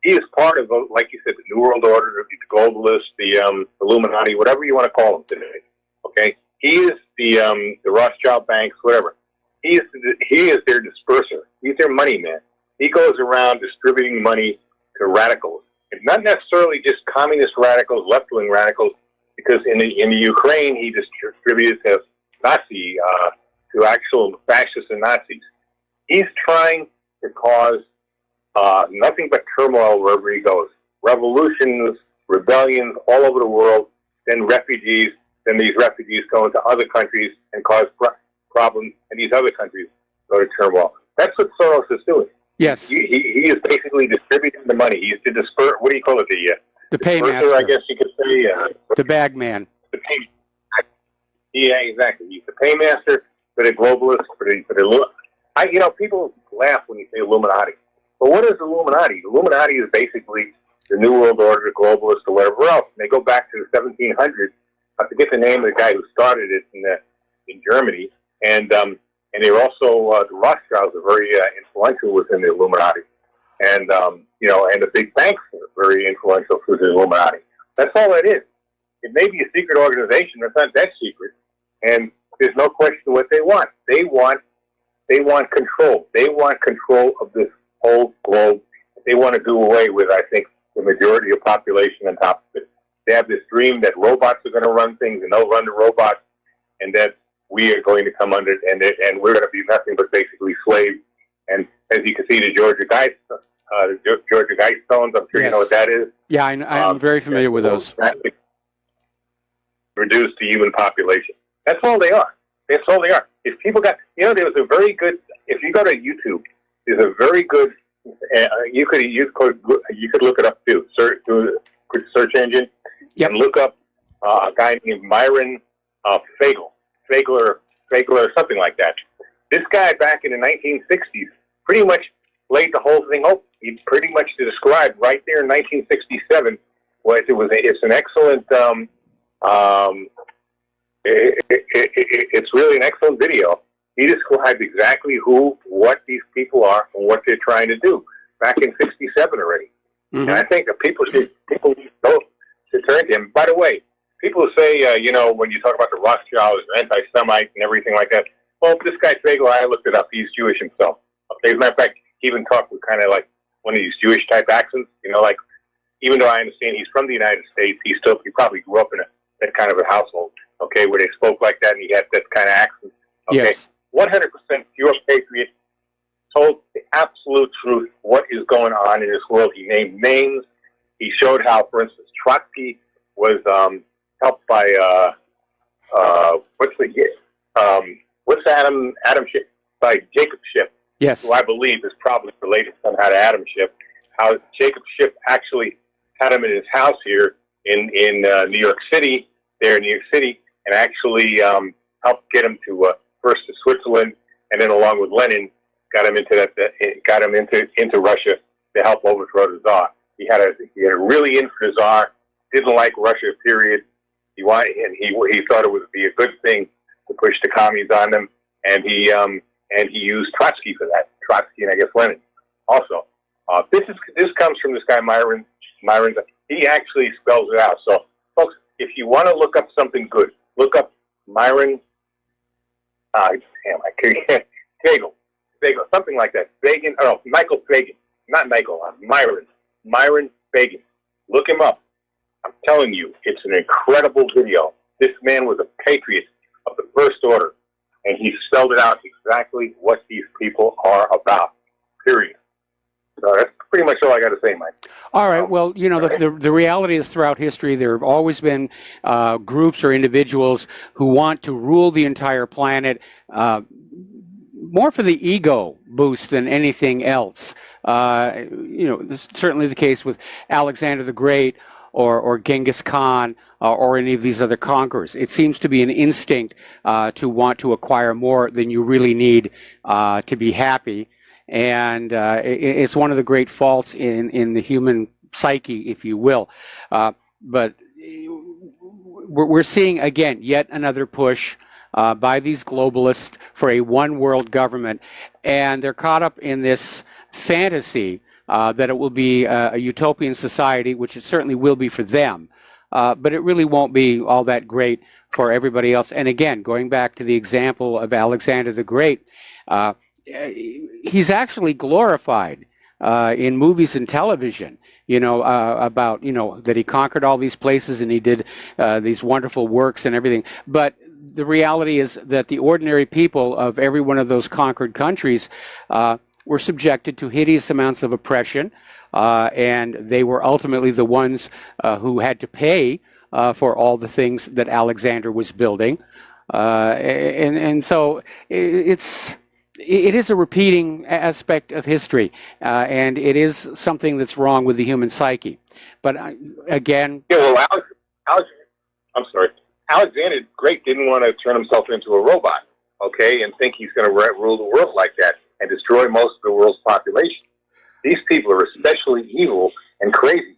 He is part of, like you said, the New World Order, the globalists, the Illuminati, whatever you want to call them today. Okay, he is the Rothschild banks, whatever. He is their disperser. He's their money man. He goes around distributing money to radicals, and not necessarily just communist radicals, left-wing radicals, because in the Ukraine he distributed to Nazi, to actual fascists and Nazis. He's trying to cause nothing but turmoil wherever he goes. Revolutions, rebellions all over the world, then refugees. Then these refugees go into other countries and cause problems, and these other countries go to turmoil. That's what Soros is doing. Yes. He is basically distributing the money. He's the disperser. What do you call it? The paymaster. I guess you could say. The bag man. Yeah, exactly. He's the paymaster for the globalists. People laugh when you say Illuminati. But what is Illuminati? Illuminati is basically the New World Order, the globalists, or whatever else. And they go back to the 1700s. I forget the name of the guy who started it in Germany. And they were also the Rothschilds are very influential within the Illuminati. And and the big banks are very influential through the Illuminati. That's all it is. It may be a secret organization. It's not that secret. And there's no question what they want. They want control. They want control of this whole globe. They want to do away with, I think, the majority of population on top of it. They have this dream that robots are going to run things, and they'll run the robots, and that we are going to come under it, and we're going to be nothing but basically slaves. And as you can see, the Georgia Guidestones, I'm sure you know what that is. Yeah, I'm very familiar with those. Reduced to human population. That's all they are. That's all they are. If people there was a very good, if you go to YouTube, there's a very good, you could look it up too, search through a quick search engine, and look up a guy named Myron Fagler, or something like that. This guy back in the 1960s pretty much laid the whole thing open. He pretty much described right there in 1967 it's an excellent, it's really an excellent video. He described exactly what these people are and what they're trying to do back in '67 already. Mm-hmm. And I think that people should turn to him. By the way, people say, when you talk about the Rothschilds, anti-Semites and everything like that, well, this guy Fagel, I looked it up. He's Jewish himself. Okay, as a matter of fact, he even talked with kind of like one of these Jewish type accents. Even though I understand he's from the United States, he probably grew up in that kind of a household. Okay, where they spoke like that and he had that kind of accent. Okay, yes. 100% pure patriot, told the absolute truth, what is going on in this world. He named names. He showed how, for instance, Trotsky was helped by Adam Schiff, by Jacob Schiff, yes, who I believe is probably related somehow to Adam Schiff. How Jacob Schiff actually had him in his house here in New York City, and actually helped get him to first to Switzerland, and then along with Lenin, got him into Russia to help overthrow the Tsar. He had a really in for the Tsar, didn't like Russia, period, He thought it would be a good thing to push the commies on them, and he used Trotsky for that. Trotsky and I guess Lenin also. This comes from this guy Myron. He actually spells it out. So, folks, if you want to look up something good, look up Myron. I can't. Fagel, something like that. Michael Fagan, not Michael. Myron Fagan. Look him up. I'm telling you, it's an incredible video. This man was a patriot of the first order, and he spelled it out exactly what these people are about. Period. So that's pretty much all I got to say, Mike. All right. Well, you know, the reality is throughout history, there have always been groups or individuals who want to rule the entire planet, more for the ego boost than anything else. You know, this is certainly the case with Alexander the Great or Genghis Khan or any of these other conquerors. It seems to be an instinct to want to acquire more than you really need to be happy. And it's one of the great faults in the human psyche, if you will. But we're seeing, again, yet another push by these globalists for a one-world government. And they're caught up in this fantasy that it will be a utopian society, which it certainly will be for them. But it really won't be all that great for everybody else. And again, going back to the example of Alexander the Great, he's actually glorified in movies and television, you know, about, you know, that he conquered all these places and he did these wonderful works and everything. But the reality is that the ordinary people of every one of those conquered countries were subjected to hideous amounts of oppression, and they were ultimately the ones who had to pay for all the things that Alexander was building. And so it is a repeating aspect of history, and it is something that's wrong with the human psyche. But again... Yeah, well, Alexander the Great didn't want to turn himself into a robot, okay, and think he's going to rule the world like that and destroy most of the world's population. These people are especially evil and crazy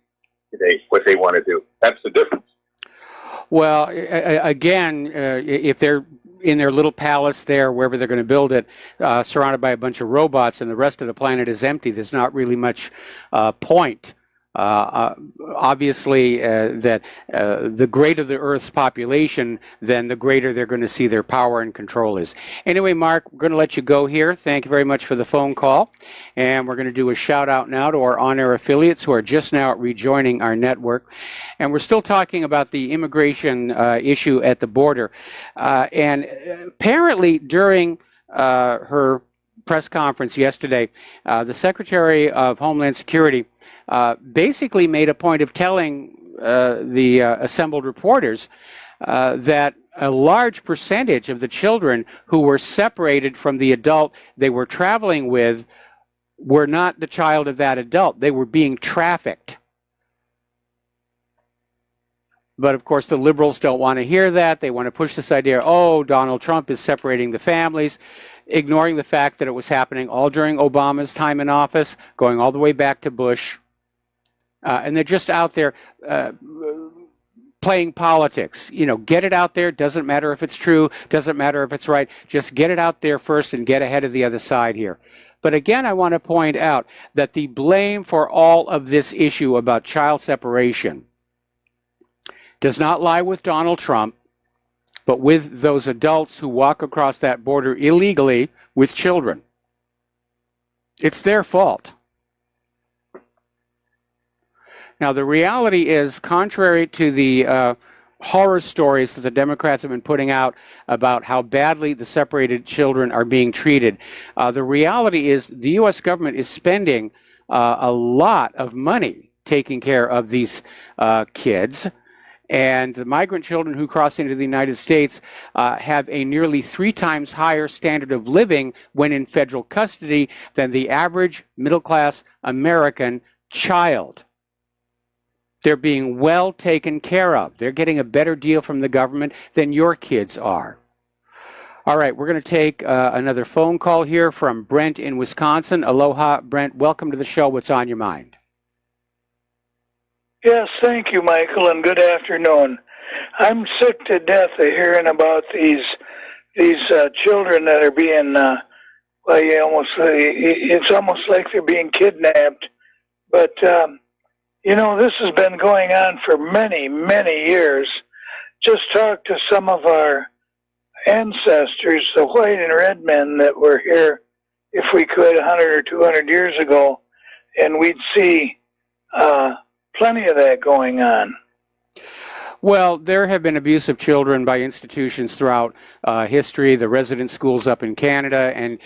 today, what they want to do. That's the difference. Well, again, if they're in their little palace there, wherever they're going to build it, surrounded by a bunch of robots, and the rest of the planet is empty, there's not really much point. Obviously, that the greater the Earth's population, then the greater they're going to see their power and control is. Anyway, Mark, we're going to let you go here. Thank you very much for the phone call. And we're going to do a shout out now to our on-air affiliates who are just now rejoining our network. And we're still talking about the immigration issue at the border. And apparently during her press conference yesterday, the Secretary of Homeland Security basically made a point of telling the assembled reporters that a large percentage of the children who were separated from the adult they were traveling with were not the child of that adult. They were being trafficked. But of course, the liberals don't want to hear that. They want to push this idea, oh, Donald Trump is separating the families, ignoring the fact that it was happening all during Obama's time in office, going all the way back to Bush. And they're just out there playing politics. You know, get it out there. Doesn't matter if it's true. Doesn't matter if it's right. Just get it out there first and get ahead of the other side here. But again, I want to point out that the blame for all of this issue about child separation does not lie with Donald Trump, but with those adults who walk across that border illegally with children. It's their fault. Now, the reality is, contrary to the horror stories that the Democrats have been putting out about how badly the separated children are being treated, the reality is the U.S. government is spending a lot of money taking care of these kids. And the migrant children who cross into the United States have a nearly 3 times higher standard of living when in federal custody than the average middle-class American child. They're being well taken care of. They're getting a better deal from the government than your kids are. All right, we're going to take another phone call here from Brent in Wisconsin. Aloha, Brent. Welcome to the show. What's on your mind? Yes, thank you, Michael, and good afternoon. I'm sick to death of hearing about these children that are being it's almost like they're being kidnapped. But this has been going on for many, many years. Just talk to some of our ancestors, the white and red men that were here, if we could, 100 or 200 years ago, and we'd see plenty of that going on. Well, there have been abuse of children by institutions throughout history, the resident schools up in Canada, and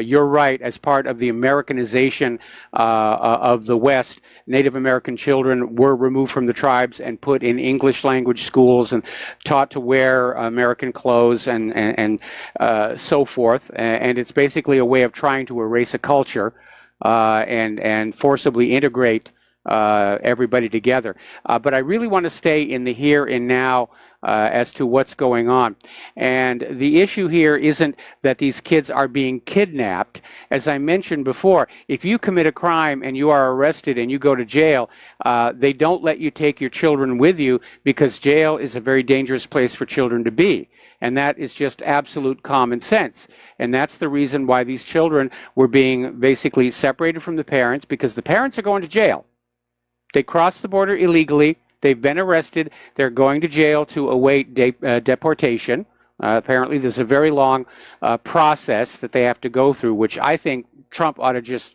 you're right, as part of the Americanization of the West, Native American children were removed from the tribes and put in English language schools and taught to wear American clothes and so forth. And it's basically a way of trying to erase a culture and forcibly integrate everybody together. But I really want to stay in the here and now as to what's going on. And the issue here isn't that these kids are being kidnapped. As I mentioned before, if you commit a crime and you are arrested and you go to jail, they don't let you take your children with you because jail is a very dangerous place for children to be. And that is just absolute common sense. And that's the reason why these children were being basically separated from the parents, because the parents are going to jail. They crossed the border illegally. They've been arrested. They're going to jail to await deportation. Apparently, there's a very long process that they have to go through, which I think Trump ought to just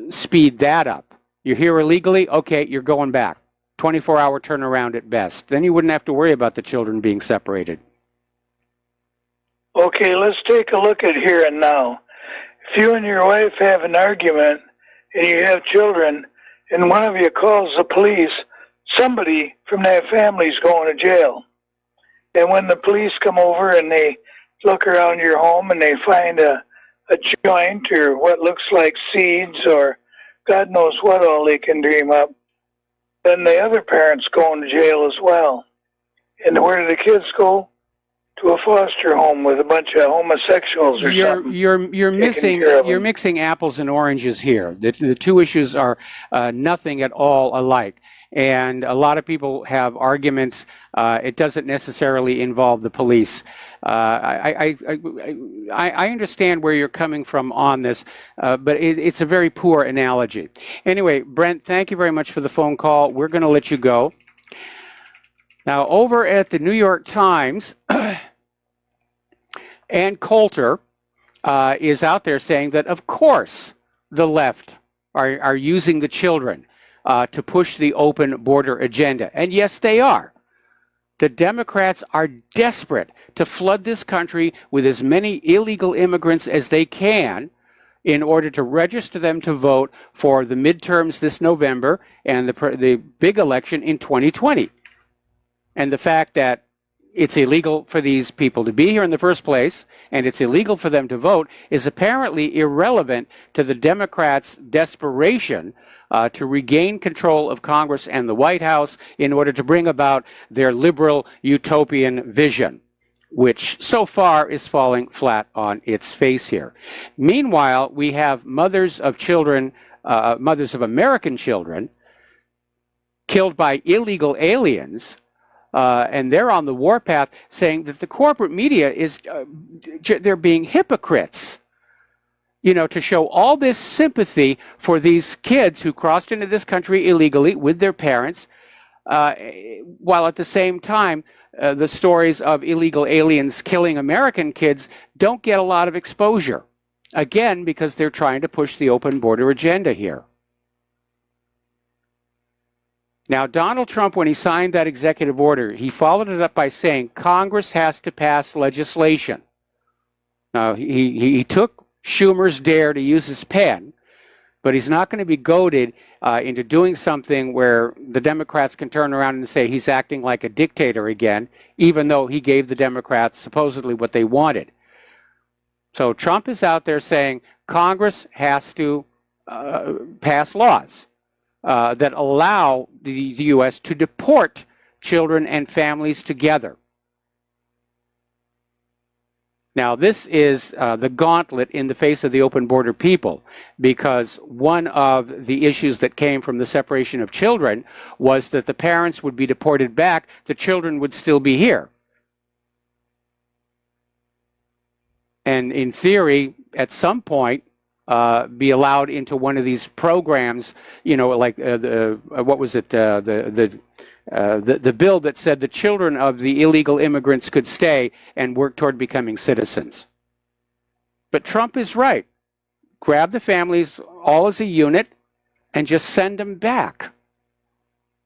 speed that up. You're here illegally? Okay, you're going back. 24-hour turnaround at best. Then you wouldn't have to worry about the children being separated. Okay, let's take a look at here and now. If you and your wife have an argument and you have children, and one of you calls the police, somebody from that family is going to jail. And when the police come over and they look around your home and they find a joint or what looks like seeds or God knows what all they can dream up, then the other parent's going to jail as well. And where do the kids go? To a foster home with a bunch of homosexuals or something. You're mixing apples and oranges here. The two issues are nothing at all alike. And a lot of people have arguments. It doesn't necessarily involve the police. I understand where you're coming from on this, but it's a very poor analogy. Anyway, Brent, thank you very much for the phone call. We're going to let you go. Now, over at the New York Times, Ann Coulter is out there saying that, of course, the left are using the children to push the open border agenda. And yes, they are. The Democrats are desperate to flood this country with as many illegal immigrants as they can in order to register them to vote for the midterms this November and the big election in 2020. And the fact that it's illegal for these people to be here in the first place, and it's illegal for them to vote, is apparently irrelevant to the Democrats' desperation to regain control of Congress and the White House in order to bring about their liberal utopian vision, which so far is falling flat on its face here. Meanwhile, we have mothers of children, mothers of American children, killed by illegal aliens, and they're on the warpath, saying that the corporate media is, they're being hypocrites, you know, to show all this sympathy for these kids who crossed into this country illegally with their parents, while at the same time, the stories of illegal aliens killing American kids don't get a lot of exposure. Again, because they're trying to push the open border agenda here. Now, Donald Trump, when he signed that executive order, he followed it up by saying Congress has to pass legislation. Now, he took Schumer's dare to use his pen, but he's not going to be goaded into doing something where the Democrats can turn around and say he's acting like a dictator again, even though he gave the Democrats supposedly what they wanted. So Trump is out there saying Congress has to pass laws that allow the U.S. to deport children and families together. Now, this is the gauntlet in the face of the open border people, because one of the issues that came from the separation of children was that the parents would be deported back, the children would still be here. And in theory, at some point, be allowed into one of these programs, like what was it, the bill that said the children of the illegal immigrants could stay and work toward becoming citizens. But Trump is right. Grab the families all as a unit and just send them back.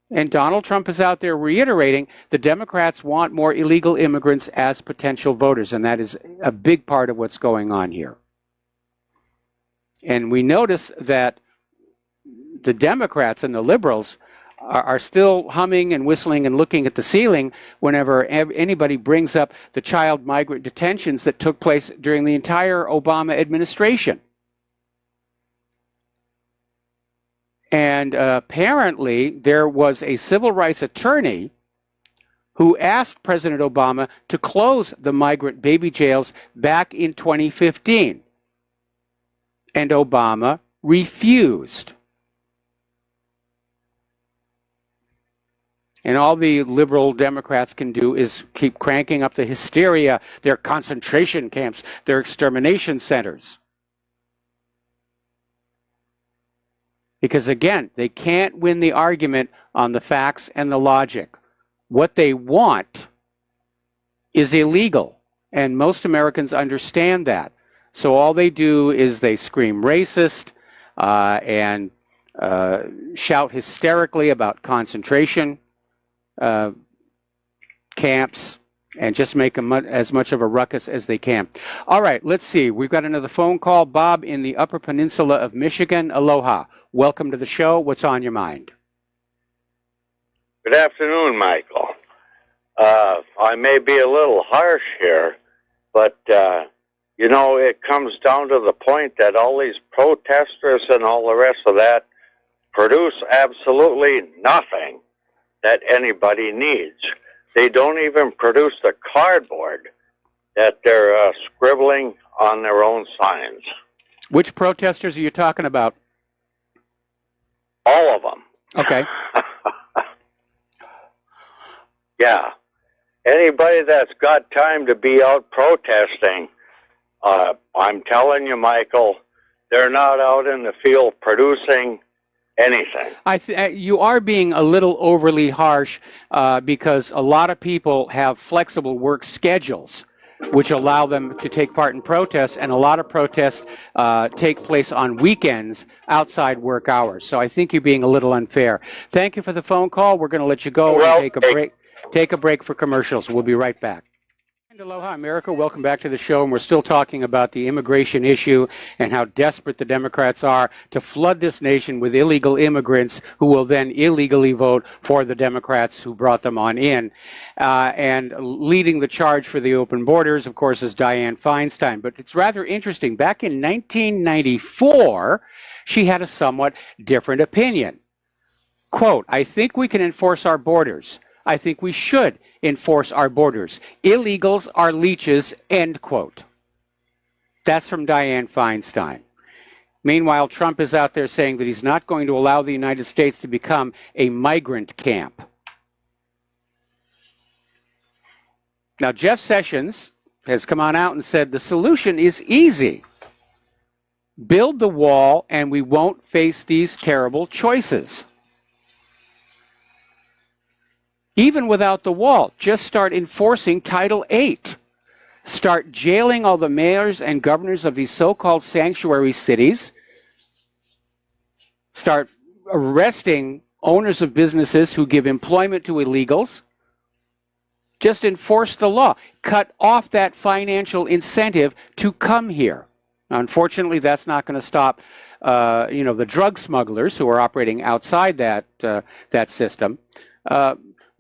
And Donald Trump is out there reiterating the Democrats want more illegal immigrants as potential voters, and that is a big part of what's going on here. And we notice that the Democrats and the liberals are still humming and whistling and looking at the ceiling whenever anybody brings up the child migrant detentions that took place during the entire Obama administration. And apparently there was a civil rights attorney who asked President Obama to close the migrant baby jails back in 2015. And Obama refused. And all the liberal Democrats can do is keep cranking up the hysteria, their concentration camps, their extermination centers. Because again, they can't win the argument on the facts and the logic. What they want is illegal, and most Americans understand that. So all they do is they scream racist and shout hysterically about concentration camps, and just make as much of a ruckus as they can. All right, let's see. We've got another phone call. Bob in the Upper Peninsula of Michigan. Aloha. Welcome to the show. What's on your mind? Good afternoon, Michael. I may be a little harsh here, but, it comes down to the point that all these protesters and all the rest of that produce absolutely nothing that anybody needs. They don't even produce the cardboard that they're scribbling on their own signs. Which protesters are you talking about? All of them. Okay. Yeah. Anybody that's got time to be out protesting, I'm telling you, Michael, they're not out in the field producing anything. You are being a little overly harsh because a lot of people have flexible work schedules which allow them to take part in protests, and a lot of protests take place on weekends outside work hours. So I think you're being a little unfair. Thank you for the phone call. We're going to let you go and take a break for commercials. We'll be right back. And aloha, America. Welcome back to the show. And we're still talking about the immigration issue and how desperate the Democrats are to flood this nation with illegal immigrants who will then illegally vote for the Democrats who brought them on in. And leading the charge for the open borders, of course, is Dianne Feinstein. But it's rather interesting. Back in 1994, she had a somewhat different opinion. Quote, "I think we can enforce our borders. I think we should enforce our borders. Illegals are leeches," end quote. That's from Dianne Feinstein. Meanwhile, Trump is out there saying that he's not going to allow the United States to become a migrant camp. Now, Jeff Sessions has come on out and said the solution is easy. Build the wall and we won't face these terrible choices. Even without the wall, just start enforcing Title VIII. Start jailing all the mayors and governors of these so-called sanctuary cities. Start arresting owners of businesses who give employment to illegals. Just enforce the law. Cut off that financial incentive to come here. Now, unfortunately, that's not going to stop the drug smugglers who are operating outside that system.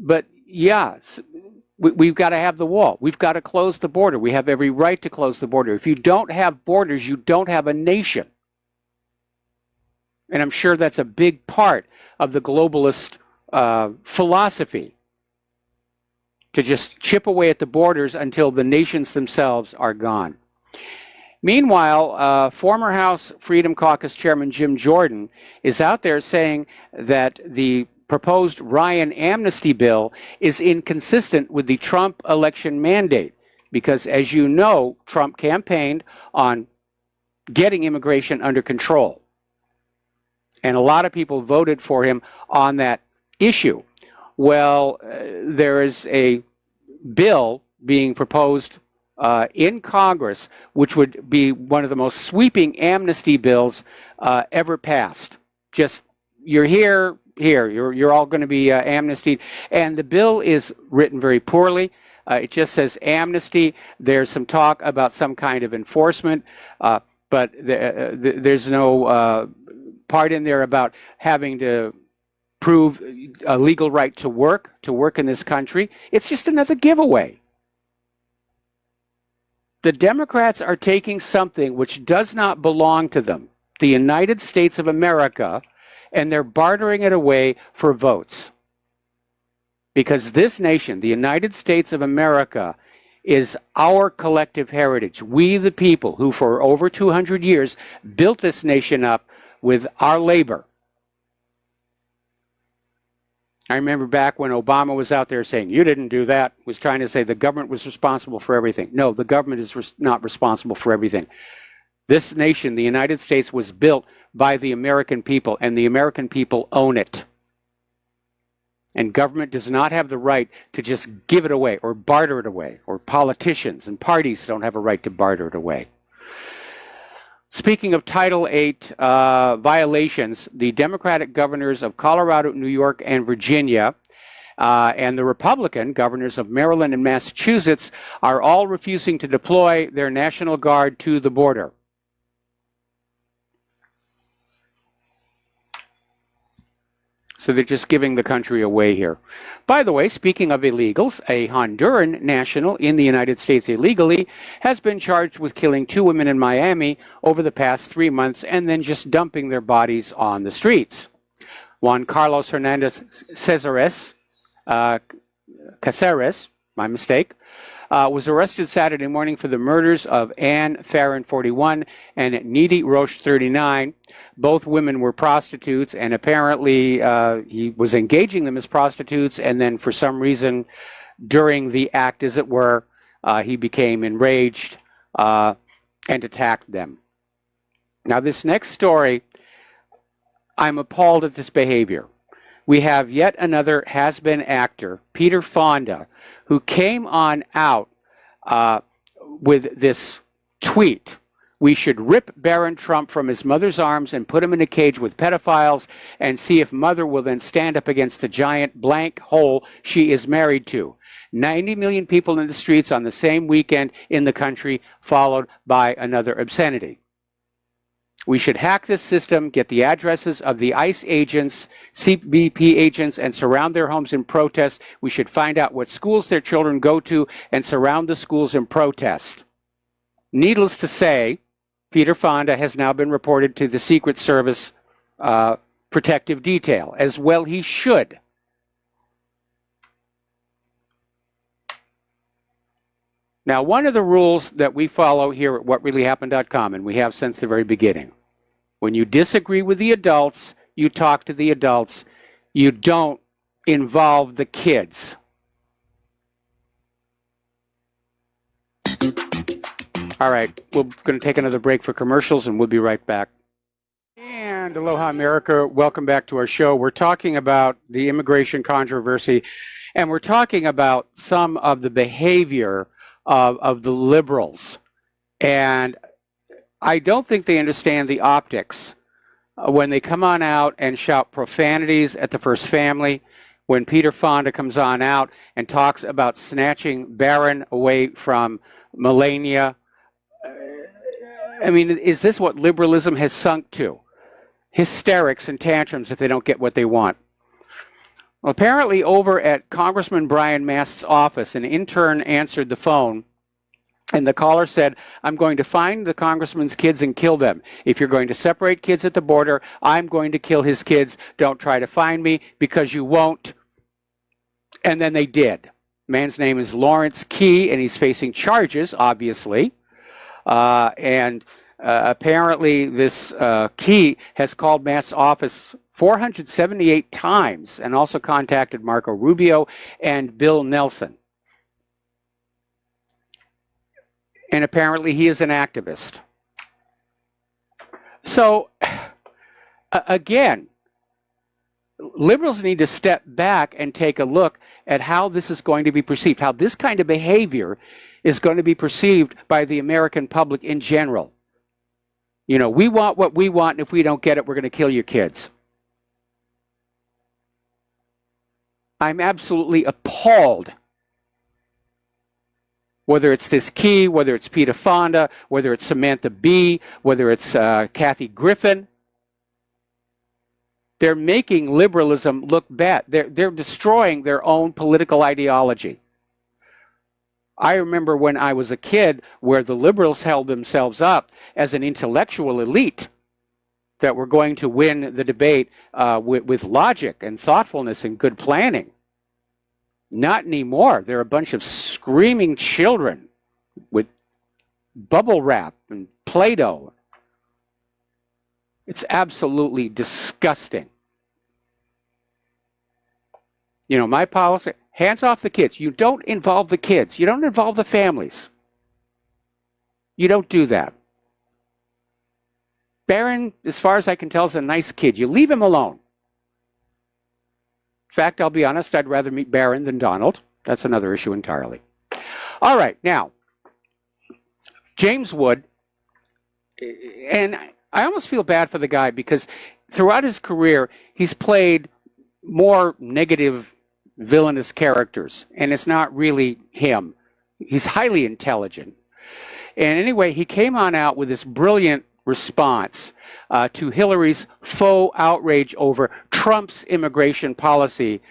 But yeah, we've got to have the wall. We've got to close the border. We have every right to close the border. If you don't have borders, you don't have a nation. And I'm sure that's a big part of the globalist philosophy. to just chip away at the borders until the nations themselves are gone. Meanwhile, former House Freedom Caucus Chairman Jim Jordan is out there saying that the proposed Ryan amnesty bill is inconsistent with the Trump election mandate because, as you know, Trump campaigned on getting immigration under control. And a lot of people voted for him on that issue. Well, there is a bill being proposed in Congress, which would be one of the most sweeping amnesty bills ever passed. Just, you're here, you're all going to be amnestied. And the bill is written very poorly. It just says amnesty. There's some talk about some kind of enforcement, but there's no part in there about having to prove a legal right to work in this country. It's just another giveaway. The Democrats are taking something which does not belong to them, the United States of America, and they're bartering it away for votes. Because this nation, the United States of America, is our collective heritage. We, the people who for over 200 years built this nation up with our labor. I remember back when Obama was out there saying, you didn't do that, was trying to say the government was responsible for everything. No, the government is not responsible for everything. This nation, the United States, was built by the American people, and the American people own it. And government does not have the right to just give it away or barter it away, or politicians and parties don't have a right to barter it away. Speaking of Title VIII violations, the Democratic governors of Colorado, New York, and Virginia, and the Republican governors of Maryland and Massachusetts are all refusing to deploy their National Guard to the border. So they're just giving the country away here. By the way, speaking of illegals, a Honduran national in the United States illegally has been charged with killing 2 women in Miami over the past 3 months and then just dumping their bodies on the streets. Juan Carlos Hernandez Caceres, my mistake, was arrested Saturday morning for the murders of Anne Farron, 41, and Needy Roche, 39. Both women were prostitutes, and apparently he was engaging them as prostitutes, and then for some reason, during the act, as it were, he became enraged and attacked them. Now, this next story, I'm appalled at this behavior. We have yet another has-been actor, Peter Fonda, who came on out with this tweet. We should rip Barron Trump from his mother's arms and put him in a cage with pedophiles and see if mother will then stand up against the giant blank hole she is married to. 90 million people in the streets on the same weekend in the country, followed by another obscenity. We should hack this system, get the addresses of the ICE agents, CBP agents, and surround their homes in protest. We should find out what schools their children go to and surround the schools in protest. Needless to say, Peter Fonda has now been reported to the Secret Service protective detail, as well he should. Now, one of the rules that we follow here at whatreallyhappened.com, and we have since the very beginning, when you disagree with the adults, you talk to the adults. You don't involve the kids. All right, we're going to take another break for commercials, and we'll be right back. And aloha, America. Welcome back to our show. We're talking about the immigration controversy, and we're talking about some of the behavior of the liberals. And I don't think they understand the optics when they come on out and shout profanities at the first family, when Peter Fonda comes on out and talks about snatching Barron away from Melania. I mean, is this what liberalism has sunk to? Hysterics and tantrums if they don't get what they want. Well, apparently over at Congressman Brian Mast's office, an intern answered the phone, and the caller said, I'm going to find the congressman's kids and kill them. If you're going to separate kids at the border, I'm going to kill his kids. Don't try to find me because you won't. And then they did. Man's name is Lawrence Key, and he's facing charges, obviously. Apparently, this Key has called Matt's office 478 times and also contacted Marco Rubio and Bill Nelson. And apparently, he is an activist. So, again, liberals need to step back and take a look at how this is going to be perceived, how this kind of behavior is going to be perceived by the American public in general. You know, we want what we want, and if we don't get it, we're going to kill your kids. I'm absolutely appalled. Whether it's this Key, whether it's Peter Fonda, whether it's Samantha Bee, whether it's Kathy Griffin, they're making liberalism look bad. They're destroying their own political ideology. I remember when I was a kid where the liberals held themselves up as an intellectual elite that were going to win the debate with logic and thoughtfulness and good planning. Not anymore. They're a bunch of screaming children with bubble wrap and Play-Doh. It's absolutely disgusting. You know, my policy, hands off the kids. You don't involve the kids. You don't involve the families. You don't do that. Barron, as far as I can tell, is a nice kid. You leave him alone. In fact, I'll be honest, I'd rather meet Barron than Donald. That's another issue entirely. All right, now, James Wood, and I almost feel bad for the guy because throughout his career, he's played more negative, villainous characters, and it's not really him. He's highly intelligent. And anyway, he came on out with this brilliant response to Hillary's faux outrage over Trump's immigration policy,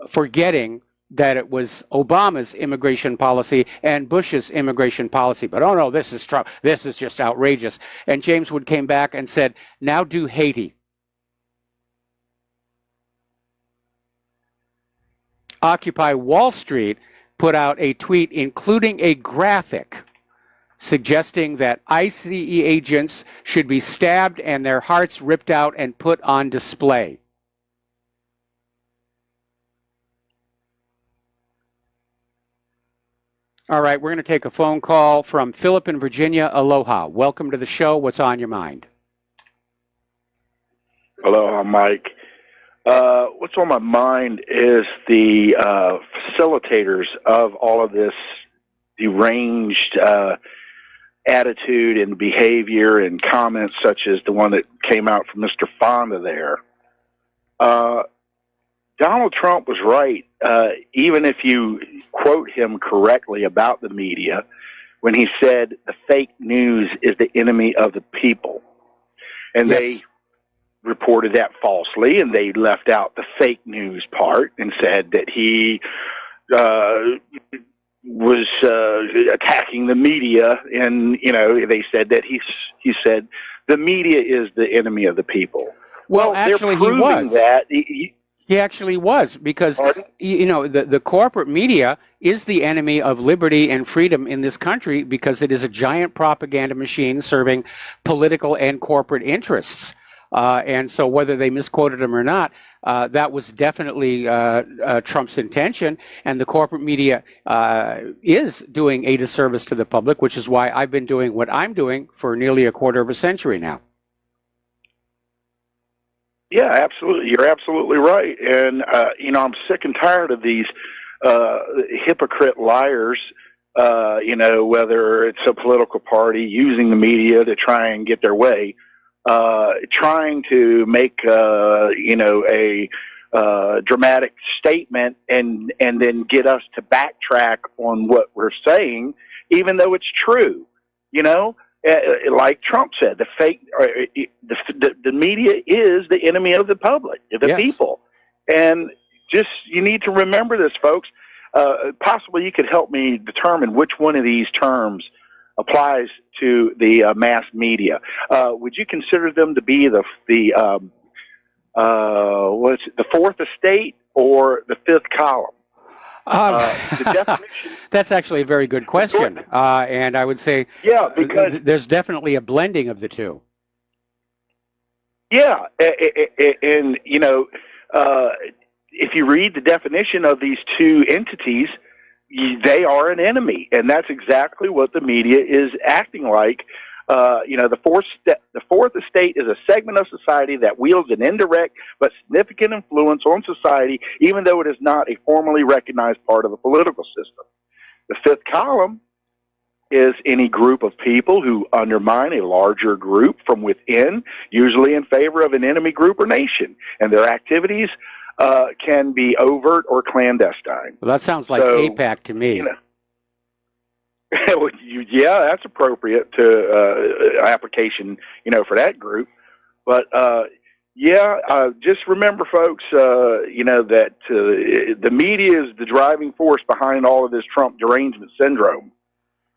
forgetting that it was Obama's immigration policy and Bush's immigration policy. But, oh no, this is Trump. This is just outrageous. And James Wood came back and said, now do Haiti. Occupy Wall Street put out a tweet including a graphic suggesting that ICE agents should be stabbed and their hearts ripped out and put on display. All right, we're going to take a phone call from Philip in Virginia. Aloha. Welcome to the show. What's on your mind? Aloha, Mike. What's on my mind is the facilitators of all of this deranged attitude and behavior and comments such as the one that came out from Mr. Fonda there. Donald Trump was right, even if you quote him correctly about the media, when he said the fake news is the enemy of the people. And yes. They reported that falsely, and they left out the fake news part and said that he was attacking the media, and they said that he said the media is the enemy of the people. Well, actually, he was. That he actually was, because the corporate media is the enemy of liberty and freedom in this country because it is a giant propaganda machine serving political and corporate interests. And so whether they misquoted him or not, that was definitely Trump's intention. And the corporate media is doing a disservice to the public, which is why I've been doing what I'm doing for nearly a quarter of a century now. Yeah, absolutely. You're absolutely right. And, I'm sick and tired of these hypocrite liars, whether it's a political party using the media to try and get their way. Trying to make a dramatic statement and then get us to backtrack on what we're saying, even though it's true. Like Trump said, the media is the enemy of the public, the yes. people, and just you need to remember this, folks. Possibly you could help me determine which one of these terms applies to the mass media. Would you consider them to be the fourth estate or the fifth column? The definition. That's actually a very good question, and I would say because there's definitely a blending of the two. Yeah, and you know, if you read the definition of these two entities, they are an enemy, and that's exactly what the media is acting like. You know, the fourth estate is a segment of society that wields an indirect but significant influence on society, even though it is not a formally recognized part of the political system. The fifth column is any group of people who undermine a larger group from within, usually in favor of an enemy group or nation, and their activities can be overt or clandestine. Well, that sounds like AIPAC to me. You know, yeah, that's appropriate to application, you know, for that group. But just remember, folks, you know, that the media is the driving force behind all of this Trump derangement syndrome.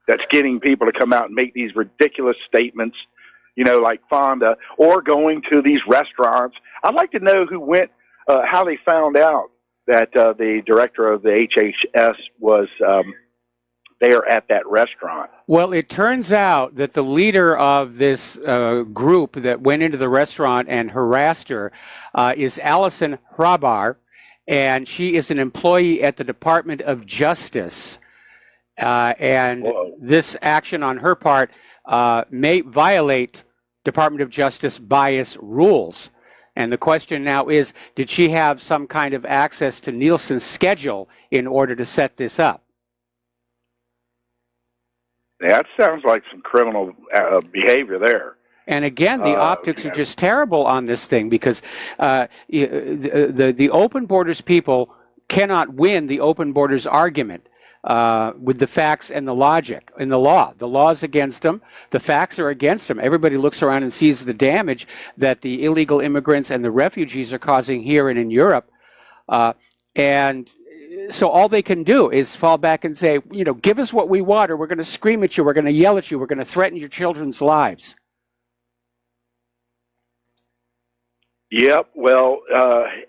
That's getting people to come out and make these ridiculous statements, you know, like Fonda, or going to these restaurants. I'd like to know who went, how they found out that the director of the HHS was there at that restaurant. Well, it turns out that the leader of this group that went into the restaurant and harassed her is Allison Hrabar, and she is an employee at the Department of Justice. And this action on her part may violate Department of Justice bias rules. And the question now is, did she have some kind of access to Nielsen's schedule in order to set this up? That sounds like some criminal behavior there. And again, the optics are just terrible on this thing, because the open borders people cannot win the open borders argument. With the facts and the logic and the law. The law's against them. The facts are against them. Everybody looks around and sees the damage that the illegal immigrants and the refugees are causing here and in Europe. And so all they can do is fall back and say, you know, give us what we want, or we're going to scream at you, we're going to yell at you, we're going to threaten your children's lives. Yep. Well,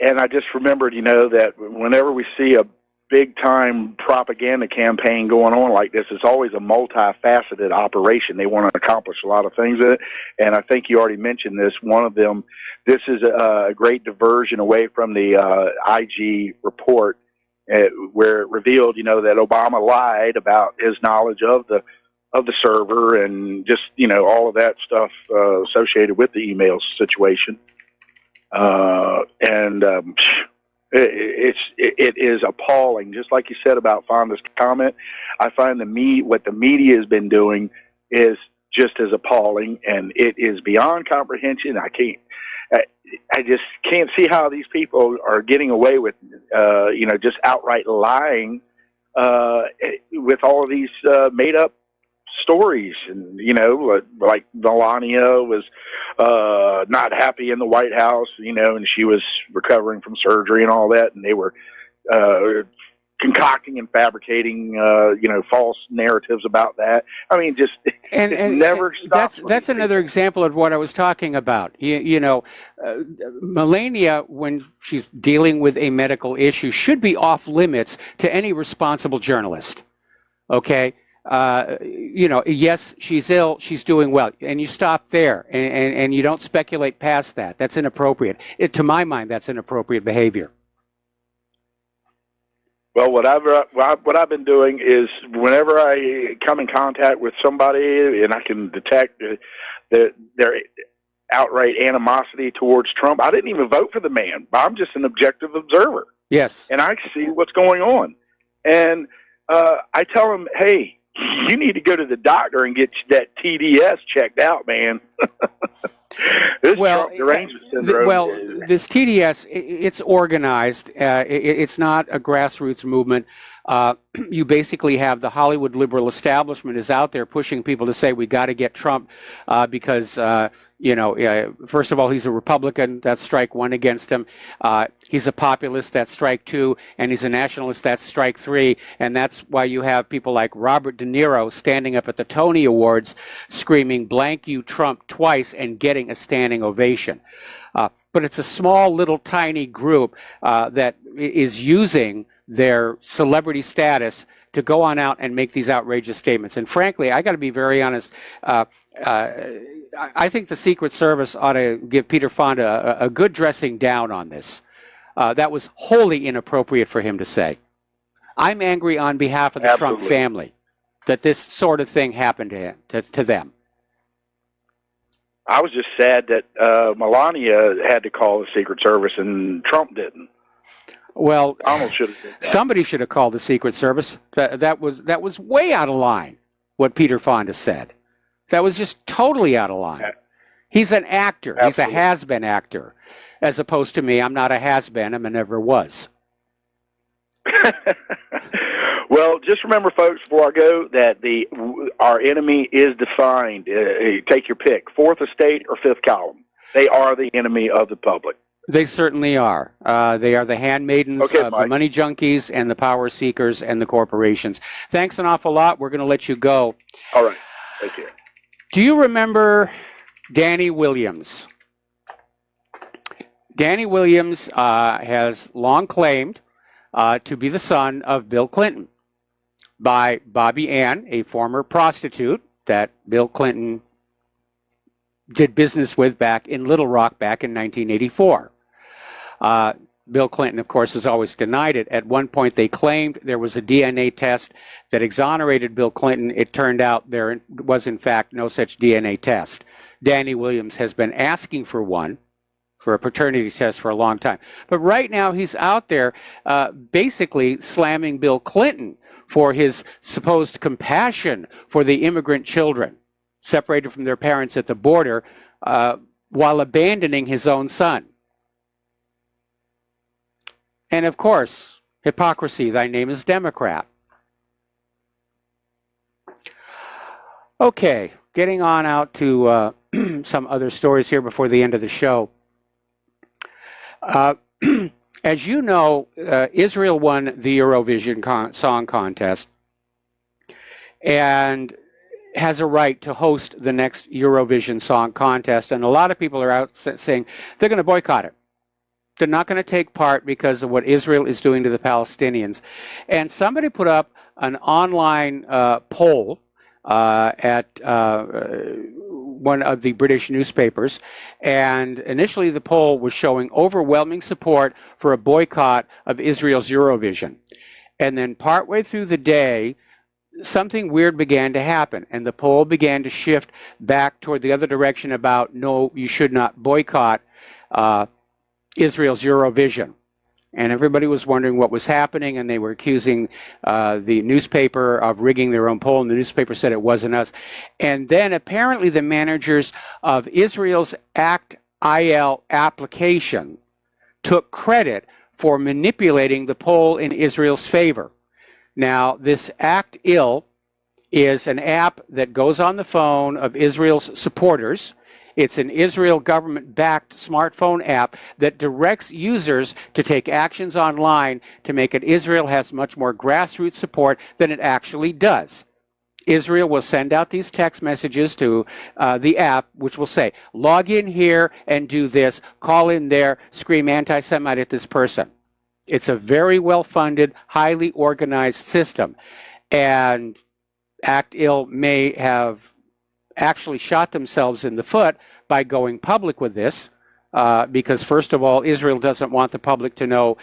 and I just remembered, you know, that whenever we see a big-time propaganda campaign going on like this, it's always a multifaceted operation. They want to accomplish a lot of things in it, and I think you already mentioned this. One of them, this is a great diversion away from the IG report, where it revealed, you know, that Obama lied about his knowledge of the server and just, you know, all of that stuff associated with the email situation. It is appalling. Just like you said about Fonda's comment, I find what the media has been doing is just as appalling, and it is beyond comprehension. I just can't see how these people are getting away with, you know, just outright lying with all of these made up stories. And, you know, like Melania was not happy in the White House, you know, and she was recovering from surgery and all that, and they were concocting and fabricating, you know, false narratives about that. I mean, just and never stops. That's another example of what I was talking about. You know, Melania, when she's dealing with a medical issue, should be off limits to any responsible journalist. Okay. You know, yes, she's ill, she's doing well, and you stop there, and you don't speculate past that. That's inappropriate. To my mind, that's inappropriate behavior. Well, what I've been doing is whenever I come in contact with somebody and I can detect their outright animosity towards Trump, I didn't even vote for the man. I'm just an objective observer. Yes. And I see what's going on. And I tell them, hey, you need to go to the doctor and get that TDS checked out, man. This Trump derangement syndrome. This TDS, it's organized. It's not a grassroots movement. You basically have the Hollywood liberal establishment is out there pushing people to say we got to get Trump because you know, first of all, he's a Republican. That's strike one against him. He's a populist. That's strike two. And he's a nationalist. That's strike three. And that's why you have people like Robert De Niro standing up at the Tony Awards screaming "blank you Trump" twice and getting a standing ovation. But it's a small, little, tiny group that is using their celebrity status to go on out and make these outrageous statements. And frankly, I got to be very honest, I think the Secret Service ought to give Peter Fonda a good dressing down on this. That was wholly inappropriate for him to say. I'm angry on behalf of the Trump family that this sort of thing happened to them. I was just sad that Melania had to call the Secret Service and Trump didn't. Well, Donald should have did that. Somebody should have called the Secret Service. That was way out of line, what Peter Fonda said. That was just totally out of line. He's an actor. Absolutely. He's a has-been actor, as opposed to me. I'm not a has-been. I'm a never was. Well, just remember, folks, before I go, that our enemy is defined. Take your pick, fourth estate or fifth column. They are the enemy of the public. They certainly are. They are the handmaidens of the money junkies and the power seekers and the corporations. Thanks an awful lot. We're going to let you go. All right. Thank you. Do you remember Danny Williams? Danny Williams has long claimed to be the son of Bill Clinton by Bobby Ann, a former prostitute that Bill Clinton did business with back in Little Rock back in 1984. Bill Clinton, of course, has always denied it. At one point, they claimed there was a DNA test that exonerated Bill Clinton. It turned out there was, in fact, no such DNA test. Danny Williams has been asking for one, for a paternity test, for a long time. But right now, he's out there basically slamming Bill Clinton for his supposed compassion for the immigrant children separated from their parents at the border while abandoning his own son. And of course, hypocrisy, thy name is Democrat. Okay, getting on out to some other stories here before the end of the show. As you know, Israel won the Eurovision Song Contest and has a right to host the next Eurovision Song Contest. And a lot of people are out saying they're going to boycott it. They're not going to take part because of what Israel is doing to the Palestinians. And somebody put up an online poll at one of the British newspapers. And initially the poll was showing overwhelming support for a boycott of Israel's Eurovision. And then partway through the day, something weird began to happen. And the poll began to shift back toward the other direction about, no, you should not boycott Israel's Eurovision. And everybody was wondering what was happening, and they were accusing the newspaper of rigging their own poll, and the newspaper said it wasn't us. And then apparently the managers of Israel's Aiea application took credit for manipulating the poll in Israel's favor. Now, this Aiea is an app that goes on the phone of Israel's supporters. It's an Israel government-backed smartphone app that directs users to take actions online to make it Israel has much more grassroots support than it actually does. Israel will send out these text messages to the app, which will say, log in here and do this, call in there, scream anti-Semite at this person. It's a very well-funded, highly organized system. And Aiea may have actually shot themselves in the foot by going public with this, because first of all, Israel doesn't want the public to know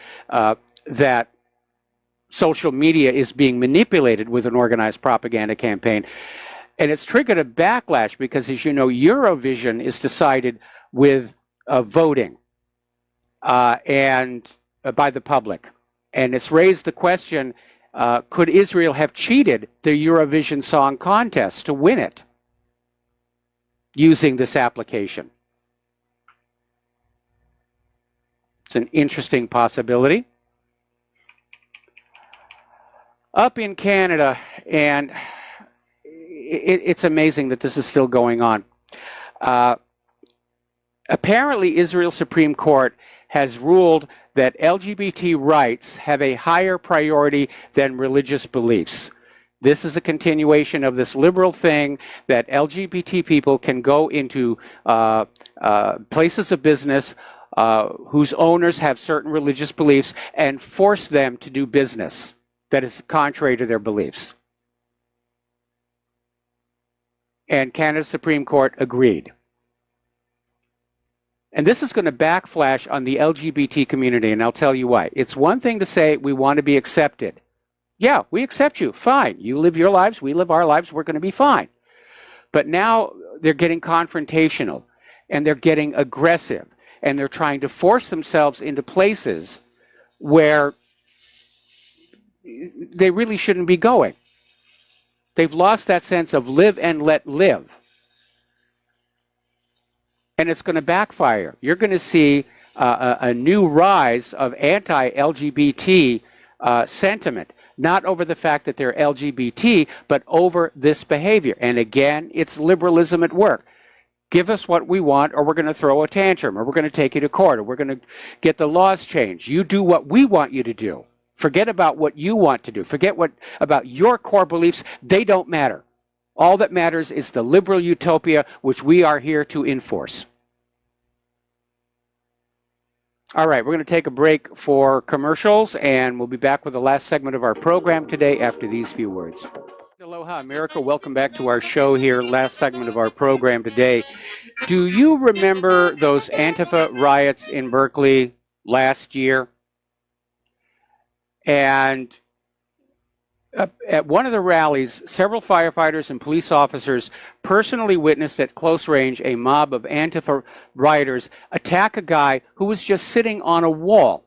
that social media is being manipulated with an organized propaganda campaign. And it's triggered a backlash because, as you know, Eurovision is decided with voting and by the public. And it's raised the question, could Israel have cheated the Eurovision Song Contest to win it using this application? It's an interesting possibility. Up in Canada, and it's amazing that this is still going on. Apparently, Israel's Supreme Court has ruled that LGBT rights have a higher priority than religious beliefs. This is a continuation of this liberal thing that LGBT people can go into places of business whose owners have certain religious beliefs and force them to do business that is contrary to their beliefs. And Canada's Supreme Court agreed. And this is going to backflash on the LGBT community, and I'll tell you why. It's one thing to say we want to be accepted. Yeah, we accept you. Fine. You live your lives, we live our lives, we're going to be fine. But now they're getting confrontational, and they're getting aggressive, and they're trying to force themselves into places where they really shouldn't be going. They've lost that sense of live and let live. And it's going to backfire. You're going to see a new rise of anti-LGBT sentiment, not over the fact that they're LGBT, but over this behavior. And again, it's liberalism at work. Give us what we want, or we're going to throw a tantrum, or we're going to take you to court, or we're going to get the laws changed. You do what we want you to do. Forget about what you want to do. Forget about your core beliefs. They don't matter. All that matters is the liberal utopia, which we are here to enforce. All right, we're going to take a break for commercials, and we'll be back with the last segment of our program today after these few words. Aloha, America. Welcome back to our show here, last segment of our program today. Do you remember those Antifa riots in Berkeley last year? And at one of the rallies, several firefighters and police officers personally witnessed at close range a mob of Antifa rioters attack a guy who was just sitting on a wall.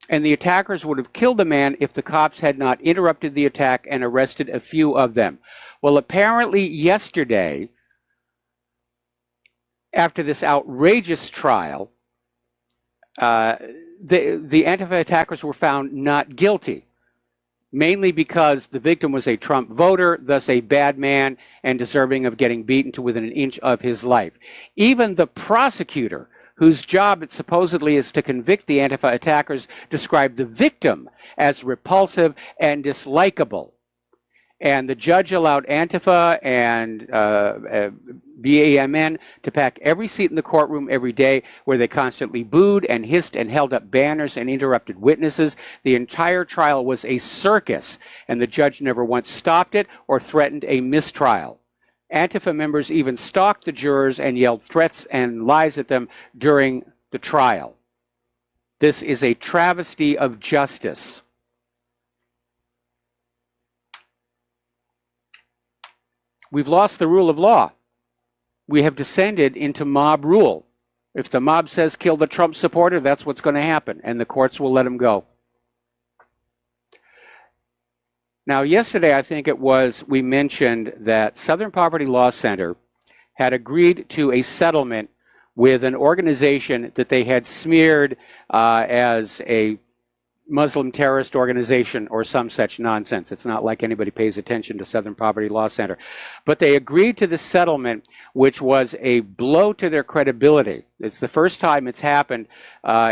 And the attackers would have killed the man if the cops had not interrupted the attack and arrested a few of them. Well, apparently yesterday, after this outrageous trial, the Antifa attackers were found not guilty, mainly because the victim was a Trump voter, thus a bad man and deserving of getting beaten to within an inch of his life. Even the prosecutor, whose job it supposedly is to convict the Antifa attackers, described the victim as repulsive and dislikable. And the judge allowed Antifa and BAMN to pack every seat in the courtroom every day, where they constantly booed and hissed and held up banners and interrupted witnesses. The entire trial was a circus, and the judge never once stopped it or threatened a mistrial. Antifa members even stalked the jurors and yelled threats and lies at them during the trial. This is a travesty of justice. We've lost the rule of law. We have descended into mob rule. If the mob says kill the Trump supporter, that's what's going to happen, and the courts will let him go. Now, yesterday, I think it was, we mentioned that Southern Poverty Law Center had agreed to a settlement with an organization that they had smeared as a Muslim terrorist organization or some such nonsense. It's not like anybody pays attention to Southern Poverty Law Center. But they agreed to the settlement, which was a blow to their credibility. It's the first time it's happened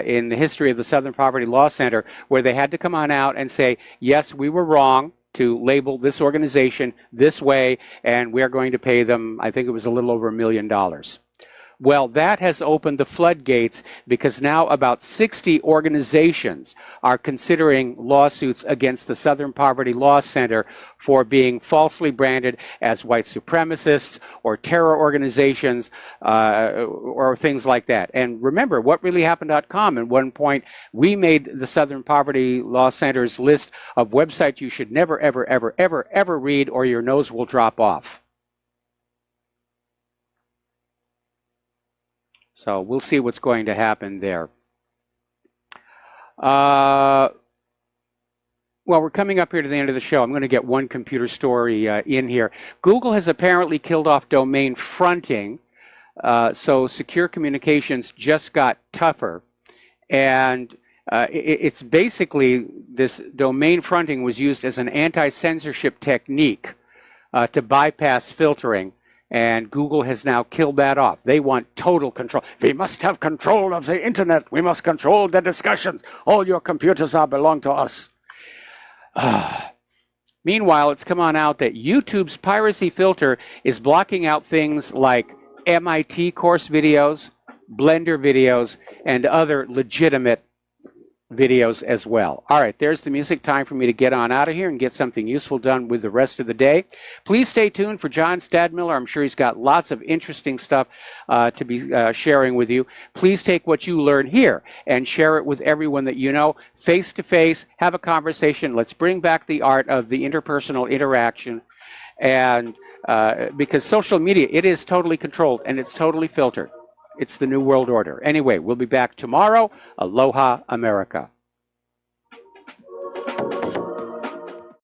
in the history of the Southern Poverty Law Center where they had to come on out and say, yes, we were wrong to label this organization this way, and we're going to pay them, I think it was a little over $1 million. Well, that has opened the floodgates, because now about 60 organizations are considering lawsuits against the Southern Poverty Law Center for being falsely branded as white supremacists or terror organizations or things like that. And remember, whatreallyhappened.com, at one point, we made the Southern Poverty Law Center's list of websites you should never, ever, ever, ever, ever read, or your nose will drop off. So we'll see what's going to happen there. Well, we're coming up here to the end of the show. I'm going to get one computer story in here. Google has apparently killed off domain fronting, so secure communications just got tougher. And it's basically, this domain fronting was used as an anti-censorship technique to bypass filtering. And Google has now killed that off. They want total control. We must have control of the internet. We must control the discussions. All your computers belong to us. Meanwhile, it's come on out that YouTube's piracy filter is blocking out things like MIT course videos, Blender videos, and other legitimate videos as well. All right, there's the music. Time for me to get on out of here and get something useful done with the rest of the day. Please stay tuned for John Stadmiller. I'm sure he's got lots of interesting stuff to be sharing with you. Please take what you learn here and share it with everyone that you know, face to face, have a conversation. Let's bring back the art of the interpersonal interaction. And because social media, it is totally controlled and it's totally filtered. It's the New World Order. Anyway, we'll be back tomorrow. Aloha, America.